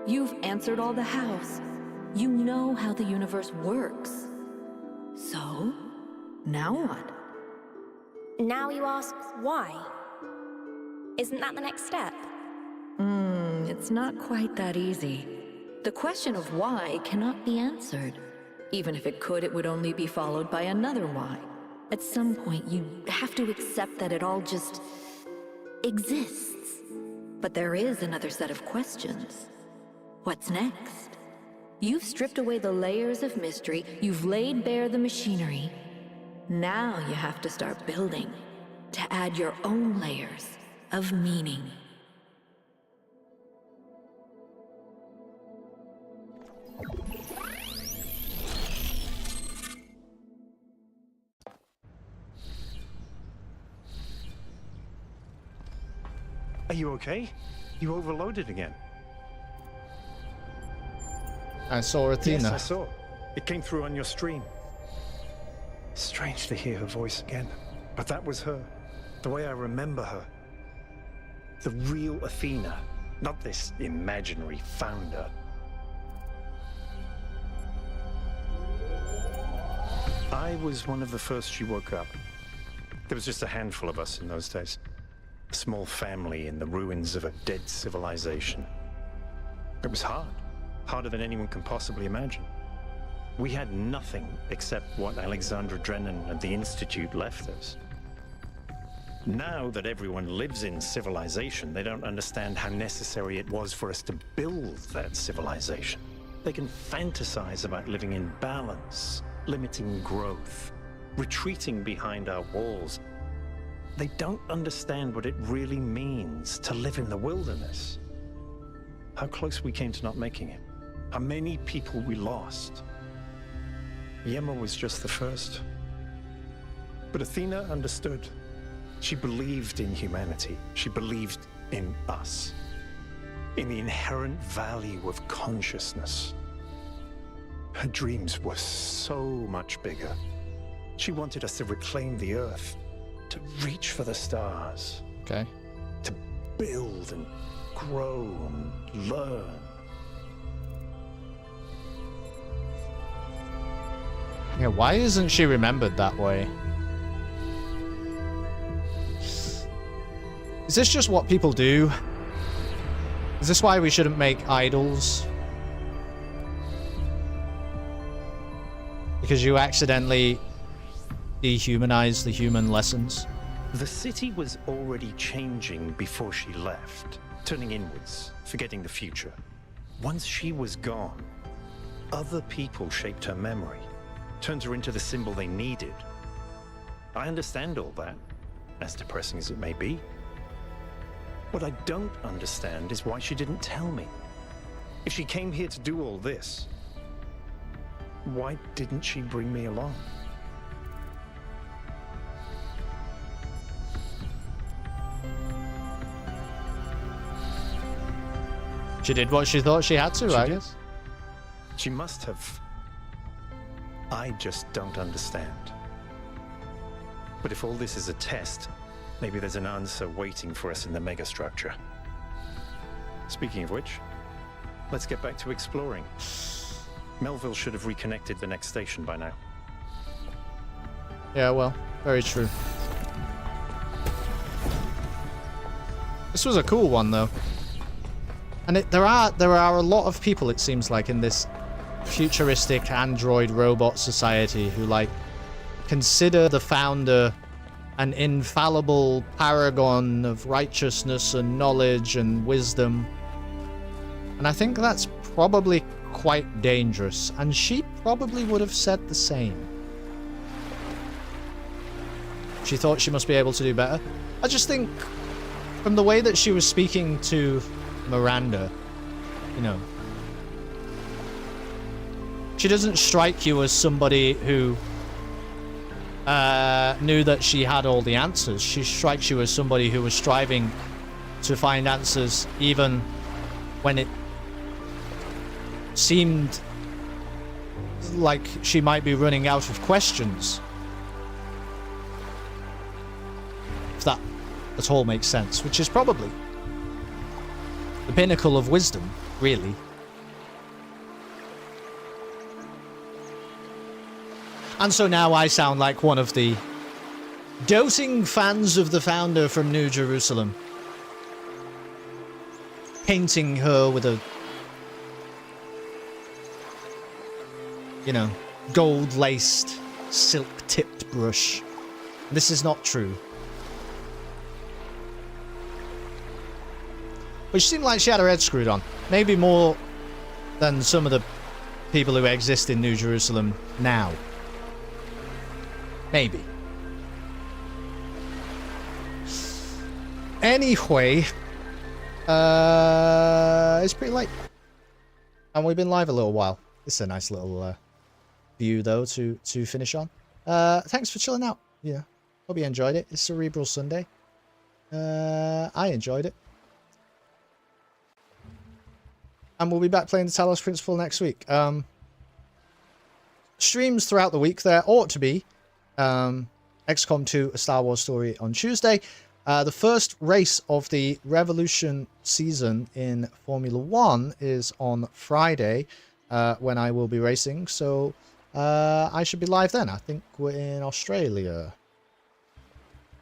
You've answered all the hows. You know how the universe works. So, now what? Now you ask why? Isn't that the next step? It's not quite that easy. The question of why cannot be answered. Even if it could, it would only be followed by another why. At some point, you have to accept that it all just exists. But there is another set of questions. What's next? You've stripped away the layers of mystery, you've laid bare the machinery. Now you have to start building, to add your own layers of meaning. Are you okay? You overloaded again. I saw Athena. Yes, I saw. It came through on your stream. Strange to hear her voice again. But that was her. The way I remember her. The real Athena. Not this imaginary founder. I was one of the first she woke up. There was just a handful of us in those days. A small family in the ruins of a dead civilization. It was hard. Harder than anyone can possibly imagine. We had nothing except what Alexandra Drennan and the Institute left us. Now that everyone lives in civilization, they don't understand how necessary it was for us to build that civilization. They can fantasize about living in balance, limiting growth, retreating behind our walls. They don't understand what it really means to live in the wilderness. How close we came to not making it. How many people we lost. Yema was just the first. But Athena understood. She believed in humanity. She believed in us. In the inherent value of consciousness. Her dreams were so much bigger. She wanted us to reclaim the Earth, to reach for the stars. Okay. To build and grow and learn. Yeah, why isn't she remembered that way? Is this just what people do? Is this why we shouldn't make idols? Because you accidentally dehumanize the human lessons. The city was already changing before she left, turning inwards, forgetting the future. Once she was gone, other people shaped her memory, turned her into the symbol they needed. I understand all that, as depressing as it may be. What I don't understand is why she didn't tell me. If she came here to do all this, why didn't she bring me along? She did what she thought she had to, I guess. She must have. I just don't understand. But if all this is a test, maybe there's an answer waiting for us in the megastructure. Speaking of which, let's get back to exploring. Melville should have reconnected the next station by now. Yeah, well, very true. This was a cool one, though. And there are a lot of people, it seems like, in this futuristic android robot society who, like, consider the founder an infallible paragon of righteousness and knowledge and wisdom. And I think that's probably quite dangerous, and she probably would have said the same. She thought she must be able to do better. I just think, from the way that she was speaking to Miranda, you know, she doesn't strike you as somebody who knew that she had all the answers. She strikes you as somebody who was striving to find answers even when it seemed like she might be running out of questions. If that at all makes sense, which is probably the pinnacle of wisdom, really. And so now I sound like one of the doting fans of the founder from New Jerusalem, painting her with a, you know, gold-laced, silk-tipped brush. This is not true. But she seemed like she had her head screwed on. Maybe more than some of the people who exist in New Jerusalem now. Maybe. Anyway, it's pretty late. And we've been live a little while. This is a nice little view, though, to finish on. Thanks for chilling out. Yeah, hope you enjoyed it. It's Cerebral Sunday. I enjoyed it. And we'll be back playing the Talos Principle next week. Streams throughout the week. There ought to be XCOM 2, A Star Wars Story on Tuesday. The first race of the Revolution season in Formula 1 is on Friday, when I will be racing. So I should be live then. I think we're in Australia,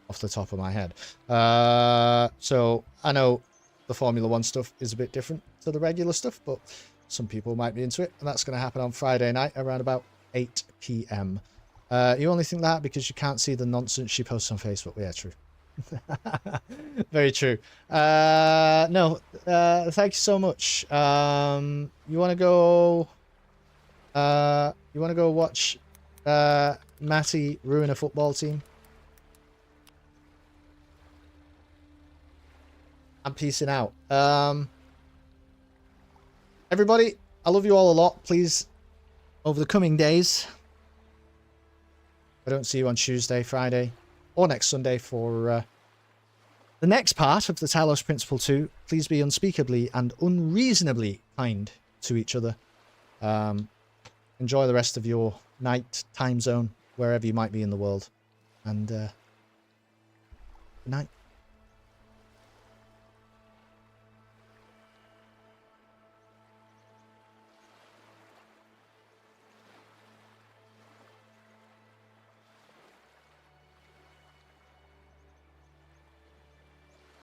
off the top of my head. So I know the Formula 1 stuff is a bit different to the regular stuff, but some people might be into it. And that's going to happen on Friday night around about 8 p.m. You only think that because you can't see the nonsense she posts on Facebook. Yeah, true. Very true. No, thank you so much. You want to go watch Matty ruin a football team? I'm peacing out. Everybody, I love you all a lot. Please, over the coming days, I don't see you on Tuesday, Friday, or next Sunday for the next part of the Talos Principle 2. Please be unspeakably and unreasonably kind to each other. Enjoy the rest of your night, time zone, wherever you might be in the world. And good night.